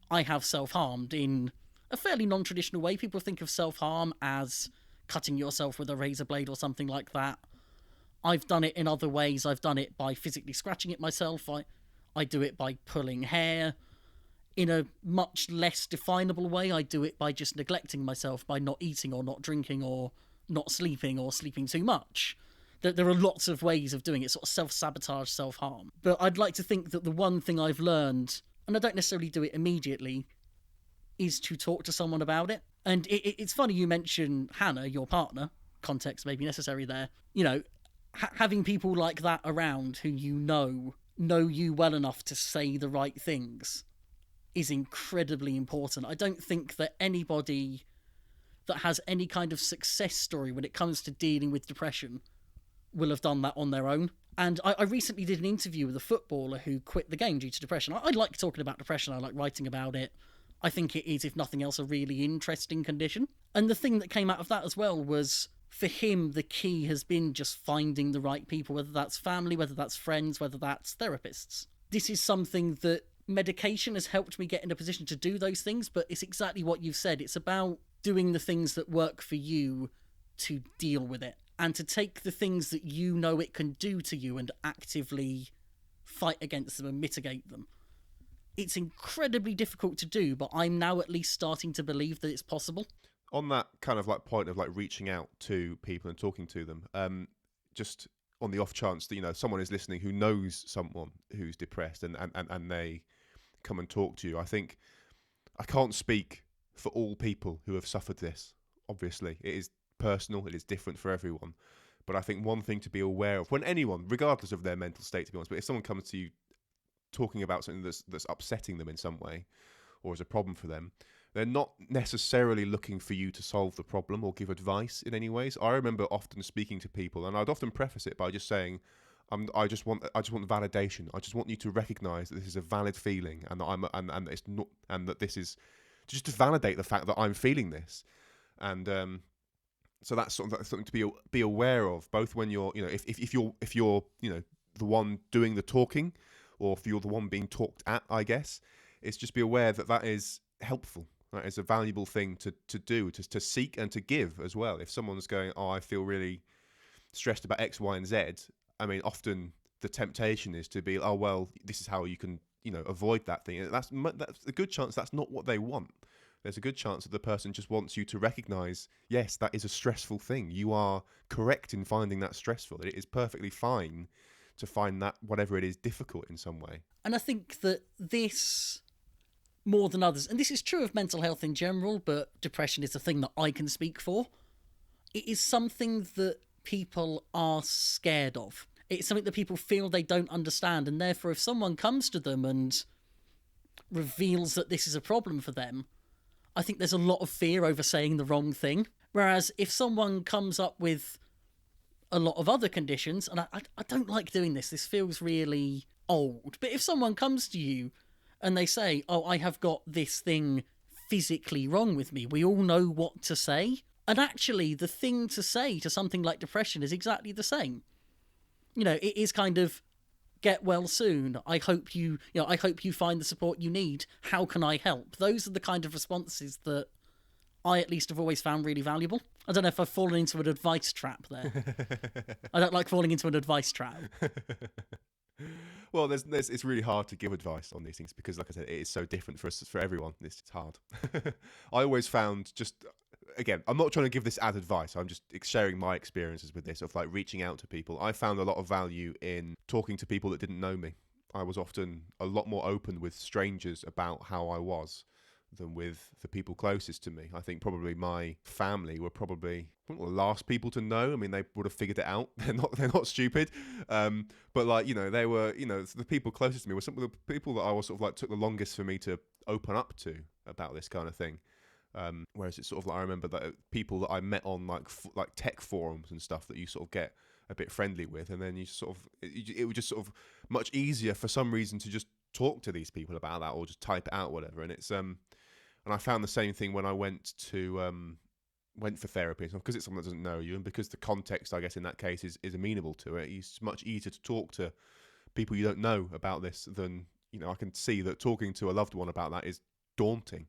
I have self-harmed in a fairly non-traditional way. People think of self-harm as cutting yourself with a razor blade or something like that. I've done it in other ways. I've done it by physically scratching it myself. I do it by pulling hair. In a much less definable way, I do it by just neglecting myself, by not eating or not drinking or not sleeping or sleeping too much. There are lots of ways of doing it, sort of self-sabotage, self-harm. But I'd like to think that the one thing I've learned, and I don't necessarily do it immediately, is to talk to someone about it. And it's funny you mention Hannah, your partner. Context may be necessary there. You know, having people like that around who you know know you well enough to say the right things is incredibly important. I don't think that anybody that has any kind of success story when it comes to dealing with depression will have done that on their own. And I recently did an interview with a footballer who quit the game due to depression. I like talking about depression. I like writing about it. I think it is, if nothing else, a really interesting condition. And the thing that came out of that as well was, for him, the key has been just finding the right people, whether that's family, whether that's friends, whether that's therapists. This is something that medication has helped me get in a position to do those things, but it's exactly what you've said. It's about doing the things that work for you to deal with it, and to take the things that you know it can do to you and actively fight against them and mitigate them. It's incredibly difficult to do, but I'm now at least starting to believe that it's possible. On that kind of like point of like reaching out to people and talking to them, just on the off chance that, you know, someone is listening who knows someone who's depressed and they come and talk to you, I think I can't speak for all people who have suffered this. Obviously, it is personal, it is different for everyone. But I think one thing to be aware of when anyone, regardless of their mental state, to be honest, but if someone comes to you talking about something that's upsetting them in some way or is a problem for them, they're not necessarily looking for you to solve the problem or give advice in any ways. I remember often speaking to people, and I'd often preface it by just saying, I just want validation. I just want you to recognise that this is a valid feeling, and that and it's not, and that this is just to validate the fact that I'm feeling this, and so that's something to be aware of, both when you're, you know, if you're you know, the one doing the talking, or if you're the one being talked at, I guess, it's just be aware that is helpful. That is a valuable thing to do, to seek and to give as well. If someone's going, oh, I feel really stressed about X, Y, and Z, I mean, often the temptation is to be, oh, well, this is how you can, you know, avoid that thing. And that's a good chance that's not what they want. There's a good chance that the person just wants you to recognise, yes, that is a stressful thing. You are correct in finding that stressful. It is perfectly fine to find that, whatever it is, difficult in some way. And I think that this, more than others, and this is true of mental health in general, but depression is a thing that I can speak for, it is something that people are scared of. It's something that people feel they don't understand, and therefore if someone comes to them and reveals that this is a problem for them, I think there's a lot of fear over saying the wrong thing. Whereas if someone comes up with a lot of other conditions, and I don't like doing this feels really old, but if someone comes to you and they say, oh, I have got this thing physically wrong with me, we all know what to say. And actually, the thing to say to something like depression is exactly the same. You know, it is kind of, get well soon. I hope you find the support you need. How can I help? Those are the kind of responses that I at least have always found really valuable. I don't know if I've fallen into an advice trap there. I don't like falling into an advice trap. Well, it's really hard to give advice on these things because, like I said, it is so different for everyone. It's hard. I always found, just again, I'm not trying to give this as advice. I'm just sharing my experiences with this of like reaching out to people. I found a lot of value in talking to people that didn't know me. I was often a lot more open with strangers about how I was than with the people closest to me. I think probably my family were probably the last people to know. I mean, they would have figured it out. They're not stupid. But like, you know, they were, you know, the people closest to me were some of the people that I was sort of like took the longest for me to open up to about this kind of thing. Whereas it's sort of like, I remember that people that I met on like tech forums and stuff that you sort of get a bit friendly with, and then you sort of, it was just sort of much easier for some reason to just talk to these people about that or just type it out, whatever. And it's and I found the same thing when I went for therapy, because it's someone that doesn't know you, and because the context, I guess, in that case is amenable to it. It's much easier to talk to people you don't know about this than, you know, I can see that talking to a loved one about that is daunting.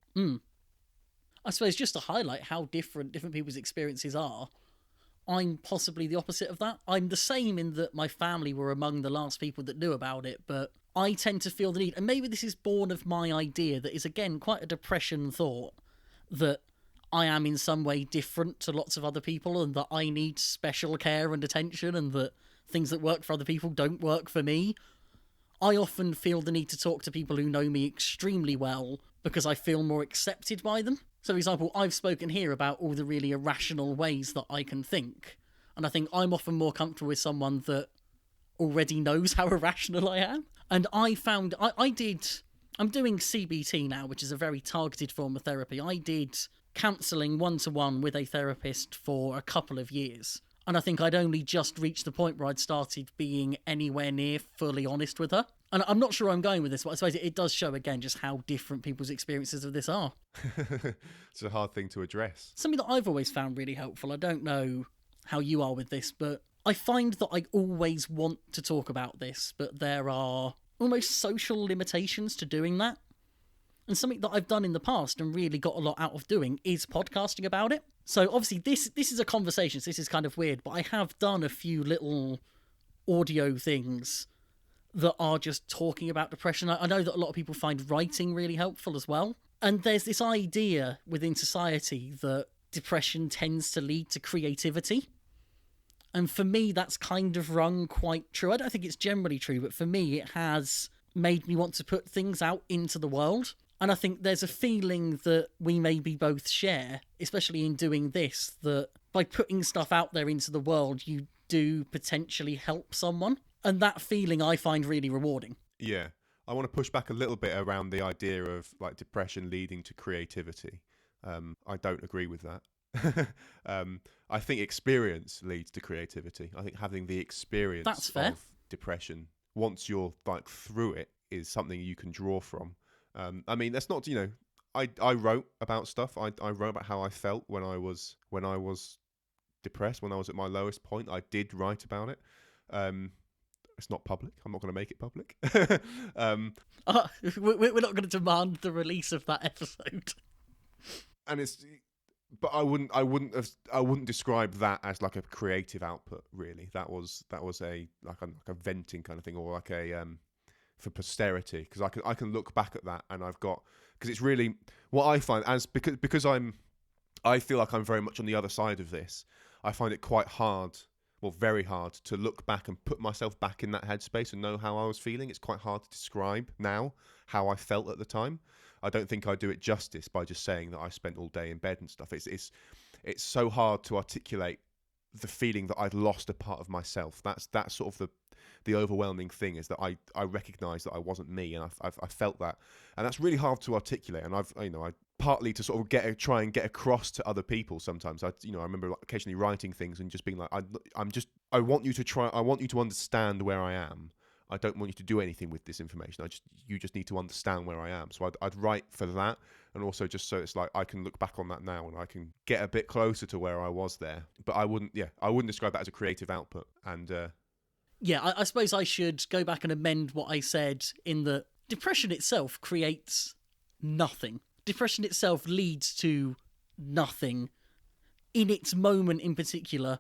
I suppose just to highlight how different people's experiences are, I'm possibly the opposite of that. I'm the same in that my family were among the last people that knew about it, but I tend to feel the need, and maybe this is born of my idea that is, again, quite a depression thought, that I am in some way different to lots of other people and that I need special care and attention and that things that work for other people don't work for me. I often feel the need to talk to people who know me extremely well because I feel more accepted by them. So, for example, I've spoken here about all the really irrational ways that I can think, and I think I'm often more comfortable with someone that already knows how irrational I am. And I'm doing CBT now, which is a very targeted form of therapy. I did counselling one-to-one with a therapist for a couple of years. And I think I'd only just reached the point where I'd started being anywhere near fully honest with her. And I'm not sure where I'm going with this, but I suppose it does show again just how different people's experiences of this are. It's a hard thing to address. Something that I've always found really helpful, I don't know how you are with this, but I find that I always want to talk about this, but there are almost social limitations to doing that. And something that I've done in the past and really got a lot out of doing is podcasting about it. So obviously this is a conversation, so this is kind of weird, but I have done a few little audio things that are just talking about depression. I know that a lot of people find writing really helpful as well. And there's this idea within society that depression tends to lead to creativity. And for me, that's kind of rung quite true. I don't think it's generally true, but for me, it has made me want to put things out into the world. And I think there's a feeling that we maybe both share, especially in doing this, that by putting stuff out there into the world, you do potentially help someone. And that feeling I find really rewarding. Yeah. I want to push back a little bit around the idea of like depression leading to creativity. I don't agree with that. I think experience leads to creativity. I think having the experience of depression, once you're like through it, is something you can draw from. I mean, that's not, I wrote about stuff. I wrote about how I felt when I was depressed, when I was at my lowest point. I did write about it. It's not public. I'm not going to make it public. We're not going to demand the release of that episode. And but I wouldn't describe that as like a creative output. Really, that was a venting kind of thing, or like a for posterity, because I can look back at that and because it's really what I find because I feel like I'm very much on the other side of this. I find it quite hard. Well, very hard to look back and put myself back in that headspace and know how I was feeling. It's quite hard to describe now how I felt at the time. I don't think I do it justice by just saying that I spent all day in bed and stuff. It's so hard to articulate the feeling that I'd lost a part of myself. That's sort of the overwhelming thing, is that I recognise that I wasn't me, and I felt that, and that's really hard to articulate. And I partly to sort of try and get across to other people. Sometimes I remember occasionally writing things and just being like, I want you to understand where I am. I don't want you to do anything with this information. You just need to understand where I am. So I'd write for that, and also just so it's like I can look back on that now and I can get a bit closer to where I was there. But I wouldn't describe that as a creative output. And I suppose I should go back and amend what I said in that depression itself creates nothing. Depression itself leads to nothing. In its moment in particular,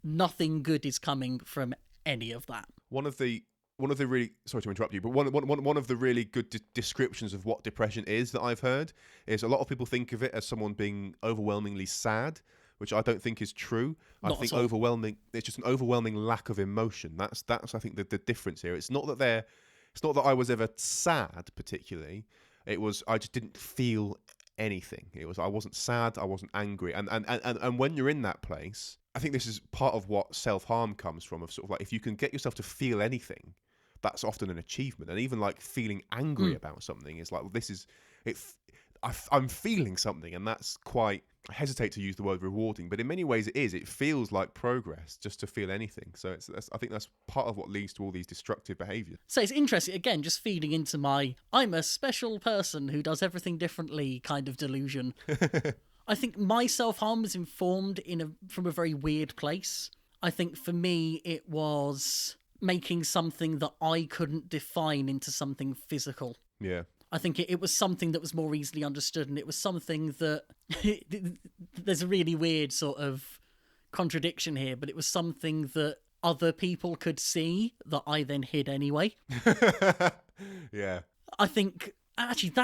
nothing good is coming from any of that. One of the really, sorry to interrupt you, but one of the really good descriptions of what depression is that I've heard is a lot of people think of it as someone being overwhelmingly sad, which I don't think is true. I think it's just an overwhelming lack of emotion. That's I think the difference here. It's not that I was ever sad particularly. It was I just didn't feel anything. I wasn't sad, I wasn't angry. And when you're in that place, I think this is part of what self-harm comes from, of sort of like, if you can get yourself to feel anything, that's often an achievement. And even like feeling angry about something is like, well, this is it. I'm feeling something, and that's quite. I hesitate to use the word rewarding, but in many ways it is. It feels like progress just to feel anything. So I think that's part of what leads to all these destructive behaviours. So it's interesting, again, just feeding into my I'm a special person who does everything differently kind of delusion. I think my self-harm was informed from a very weird place. I think for me it was making something that I couldn't define into something physical. Yeah. I think it was something that was more easily understood, and it was something that there's a really weird sort of contradiction here, but it was something that other people could see that I then hid anyway. Yeah. I think actually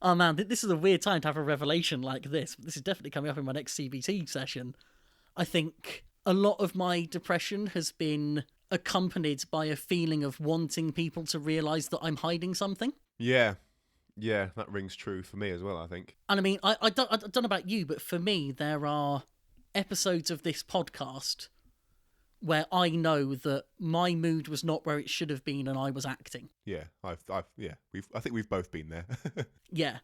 oh man, this is a weird time to have a revelation like this. This is definitely coming up in my next CBT session. I think a lot of my depression has been accompanied by a feeling of wanting people to realise that I'm hiding something. Yeah, that rings true for me as well, I think. And I mean, I don't know about you, but for me, there are episodes of this podcast where I know that my mood was not where it should have been and I was acting. Yeah, I think we've both been there. Yeah.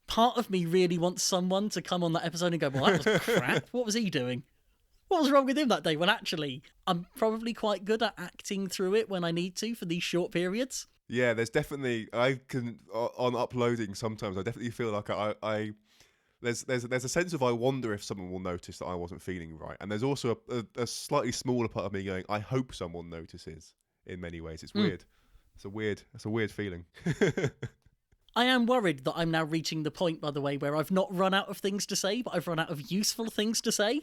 Part of me really wants someone to come on that episode and go, well, that was crap. What was he doing? What was wrong with him that day? When actually, I'm probably quite good at acting through it when I need to for these short periods. Yeah, there's definitely, I can, on uploading sometimes, I definitely feel like there's a sense of I wonder if someone will notice that I wasn't feeling right. And there's also a slightly smaller part of me going, I hope someone notices in many ways. It's weird. It's a weird feeling. I am worried that I'm now reaching the point, by the way, where I've not run out of things to say, but I've run out of useful things to say.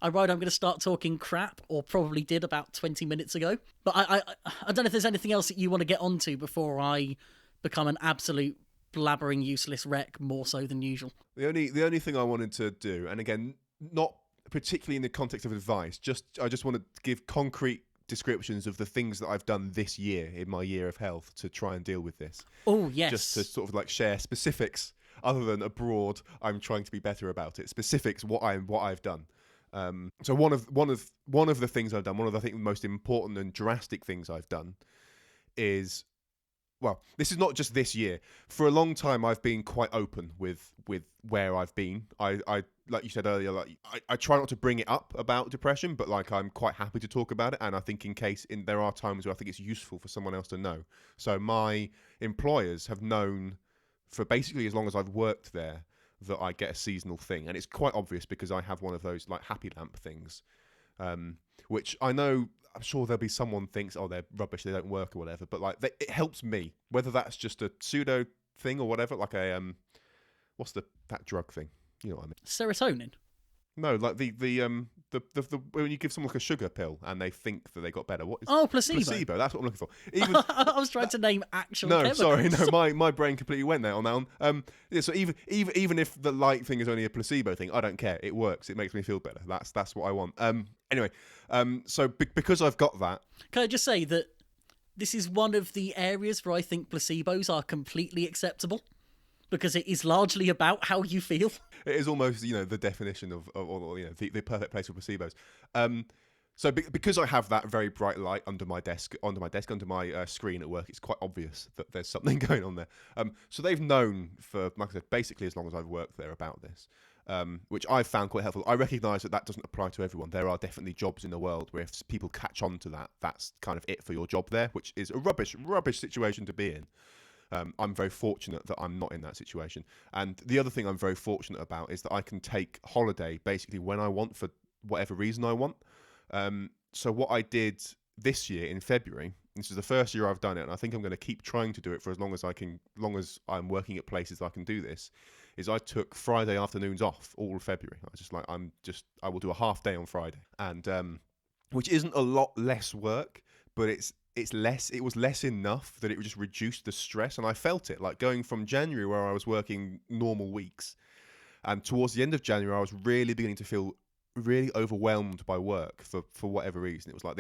I'm worried I'm going to start talking crap, or probably did about 20 minutes ago. But I don't know if there's anything else that you want to get onto before I become an absolute blabbering useless wreck, more so than usual. The only thing I wanted to do, and again, not particularly in the context of advice, I just want to give concrete descriptions of the things that I've done this year in my year of health to try and deal with this. Oh, yes. Just to sort of like share specifics other than abroad. I'm trying to be better about it. Specifics, what I've done. So one of the things I've done, one of the, I think the most important and drastic things I've done is, well, this is not just this year. For a long time, I've been quite open with where I've been. I like you said earlier, like I try not to bring it up about depression, but like I'm quite happy to talk about it. And I think there are times where I think it's useful for someone else to know. So my employers have known for basically as long as I've worked there that I get a seasonal thing, and it's quite obvious because I have one of those like happy lamp things, which I know. I'm sure there'll be someone thinks, oh, they're rubbish, they don't work or whatever. But like, it helps me, whether that's just a pseudo thing or whatever. Like what's that drug thing? You know what I mean? Serotonin. No, like the when you give someone like a sugar pill and they think that they got better. What is Placebo. Placebo. That's what I'm looking for. Even I was trying to name actual. No, chemicals. sorry, no. My brain completely went there on that one. Yeah, so even if the light thing is only a placebo thing, I don't care. It works. It makes me feel better. That's what I want. Anyway, so because I've got that. Can I just say that this is one of the areas where I think placebos are completely acceptable, because it is largely about how you feel. It is almost, the definition of the perfect place for placebos. So because I have that very bright light under my desk, under my screen at work, it's quite obvious that there's something going on there. So they've known for, like I said, basically as long as I've worked there about this, which I've found quite helpful. I recognise that doesn't apply to everyone. There are definitely jobs in the world where if people catch on to that, that's kind of it for your job there, which is a rubbish situation to be in. I'm very fortunate that I'm not in that situation. And the other thing I'm very fortunate about is that I can take holiday basically when I want for whatever reason I want. So what I did this year in February, this is the first year I've done it, and I think I'm going to keep trying to do it for as long as long as I'm working at places I can do this, is I took Friday afternoons off all of February. I will do a half day on Friday, and which isn't a lot less work, but it was less enough that it just reduced the stress. And I felt it, like going from January where I was working normal weeks, and towards the end of January I was really beginning to feel really overwhelmed by work for whatever reason. It was like,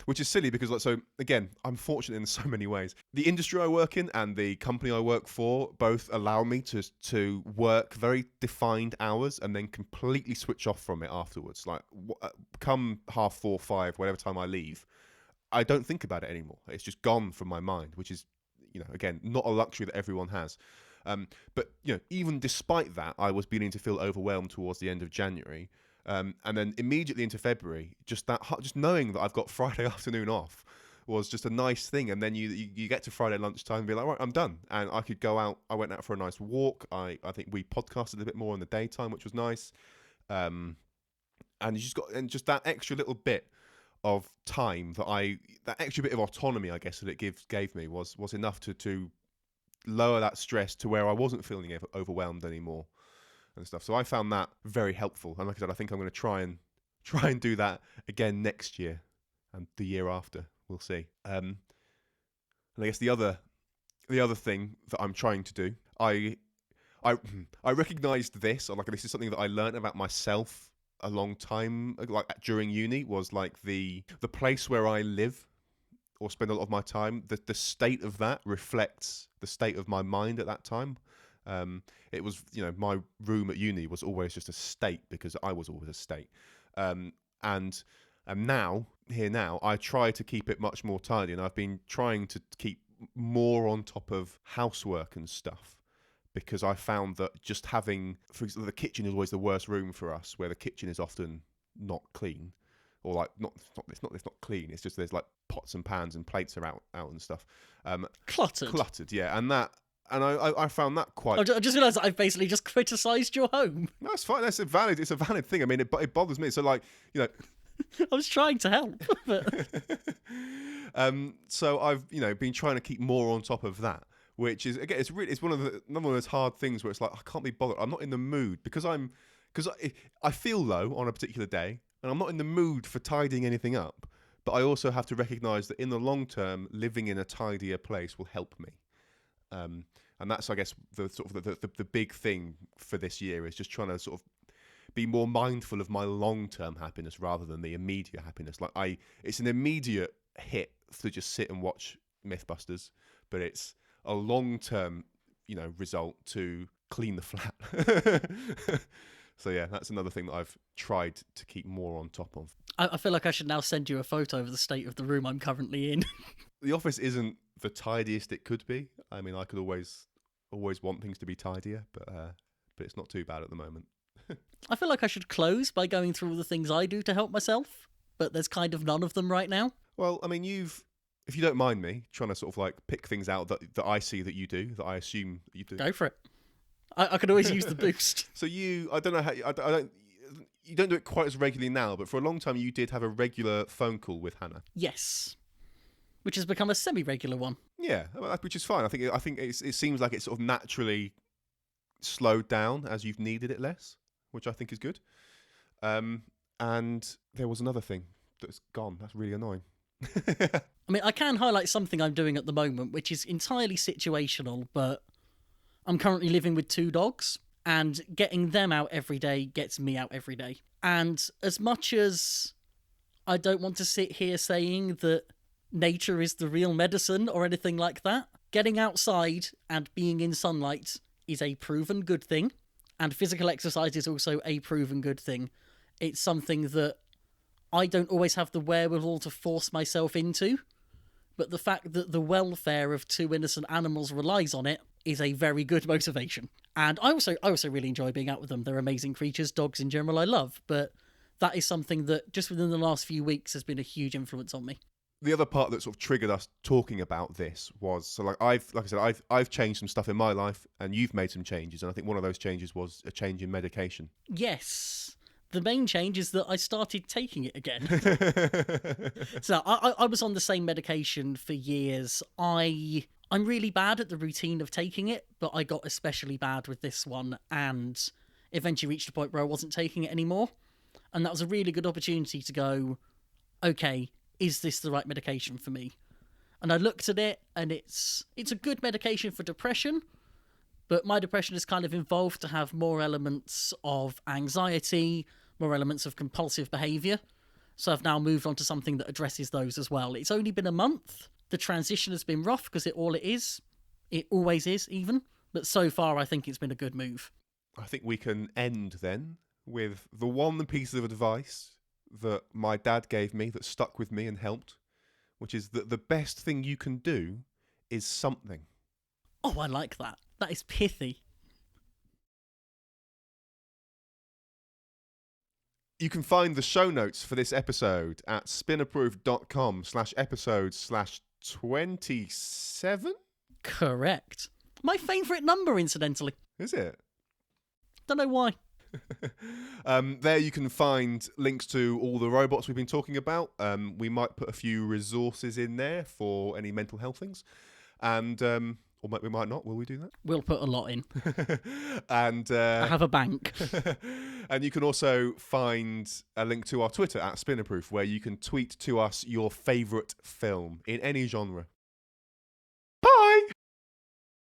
which is silly because, like, so again, I'm fortunate in so many ways. The industry I work in and the company I work for both allow me to work very defined hours and then completely switch off from it afterwards. Like come 4:30, 5, whatever time I leave, I don't think about it anymore. It's just gone from my mind, which is, again, not a luxury that everyone has. But even despite that, I was beginning to feel overwhelmed towards the end of January. And then immediately into February, just knowing that I've got Friday afternoon off was just a nice thing. And then you get to Friday lunchtime and be like, right, I'm done. And I could go out. I went out for a nice walk. I think we podcasted a bit more in the daytime, which was nice. And just that extra little bit of time that extra bit of autonomy, I guess, that it gave me was enough to lower that stress to where I wasn't feeling overwhelmed anymore and stuff. So I found that very helpful. And like I said, I think I'm going to try and do that again next year and the year after. We'll see. And I guess the other thing that I'm trying to do, I recognized this, or like this is something that I learned about myself a long time, like during uni, was like the place where I live or spend a lot of my time, the state of that reflects the state of my mind at that time. It was, my room at uni was always just a state because I was always a state. And And now, I try to keep it much more tidy, and I've been trying to keep more on top of housework and stuff. Because I found that just having, for example, the kitchen is always the worst room for us, where the kitchen is often not clean, or like it's not clean. It's just there's like pots and pans and plates are out and stuff. Cluttered, yeah, and I found that quite. I just realised that I've basically just criticised your home. No, it's fine. It's a valid thing. I mean, it bothers me. So like, you know, I was trying to help, but so I've been trying to keep more on top of that. Which is, again, it's another one of those hard things where it's like, I can't be bothered. I'm not in the mood because I feel low on a particular day, and I'm not in the mood for tidying anything up. But I also have to recognise that in the long term, living in a tidier place will help me. And that's, I guess, the sort of the big thing for this year is just trying to sort of be more mindful of my long-term happiness rather than the immediate happiness. Like it's an immediate hit to just sit and watch Mythbusters, but it's a long-term, result to clean the flat. So yeah, that's another thing that I've tried to keep more on top of. I feel like I should now send you a photo of the state of the room I'm currently in. The office isn't the tidiest it could be. I mean, I could always want things to be tidier, but it's not too bad at the moment. I feel like I should close by going through all the things I do to help myself, but there's kind of none of them right now. Well, I mean, if you don't mind me trying to sort of like pick things out that I see that you do, that I assume that you do. Go for it. I could always use the boost. So I don't know how, you don't do it quite as regularly now, but for a long time you did have a regular phone call with Hannah. Yes. Which has become a semi-regular one. Yeah, which is fine. I think it seems like it's sort of naturally slowed down as you've needed it less, which I think is good. And there was another thing that's gone. That's really annoying. I mean, I can highlight something I'm doing at the moment, which is entirely situational, but I'm currently living with 2 dogs, and getting them out every day gets me out every day. And as much as I don't want to sit here saying that nature is the real medicine or anything like that, getting outside and being in sunlight is a proven good thing, and physical exercise is also a proven good thing. It's something that I don't always have the wherewithal to force myself into, but the fact that the welfare of 2 innocent animals relies on it is a very good motivation. And I also really enjoy being out with them. They're amazing creatures. Dogs in general I love, but that is something that just within the last few weeks has been a huge influence on me. The other part that sort of triggered us talking about this was, I've changed some stuff in my life, and you've made some changes, and I think one of those changes was a change in medication. Yes. The main change is that I started taking it again. So I was on the same medication for years. I'm really bad at the routine of taking it, but I got especially bad with this one and eventually reached a point where I wasn't taking it anymore. And that was a really good opportunity to go, okay, is this the right medication for me? And I looked at it, and it's a good medication for depression, but my depression has kind of evolved to have more elements of anxiety, more elements of compulsive behaviour. So I've now moved on to something that addresses those as well. It's only been a month. The transition has been rough because it always is even. But so far, I think it's been a good move. I think we can end then with the one piece of advice that my dad gave me that stuck with me and helped, which is that the best thing you can do is something. Oh, I like that. That is pithy. You can find the show notes for this episode at spinnerproof.com/episode/27. Correct. My favourite number, incidentally. Is it? Don't know why. There you can find links to all the robots we've been talking about. We might put a few resources in there for any mental health things. And... or we might not. Will we do that? We'll put a lot in. And I have a bank. And you can also find a link to our Twitter at Spinnerproof, where you can tweet to us your favourite film in any genre.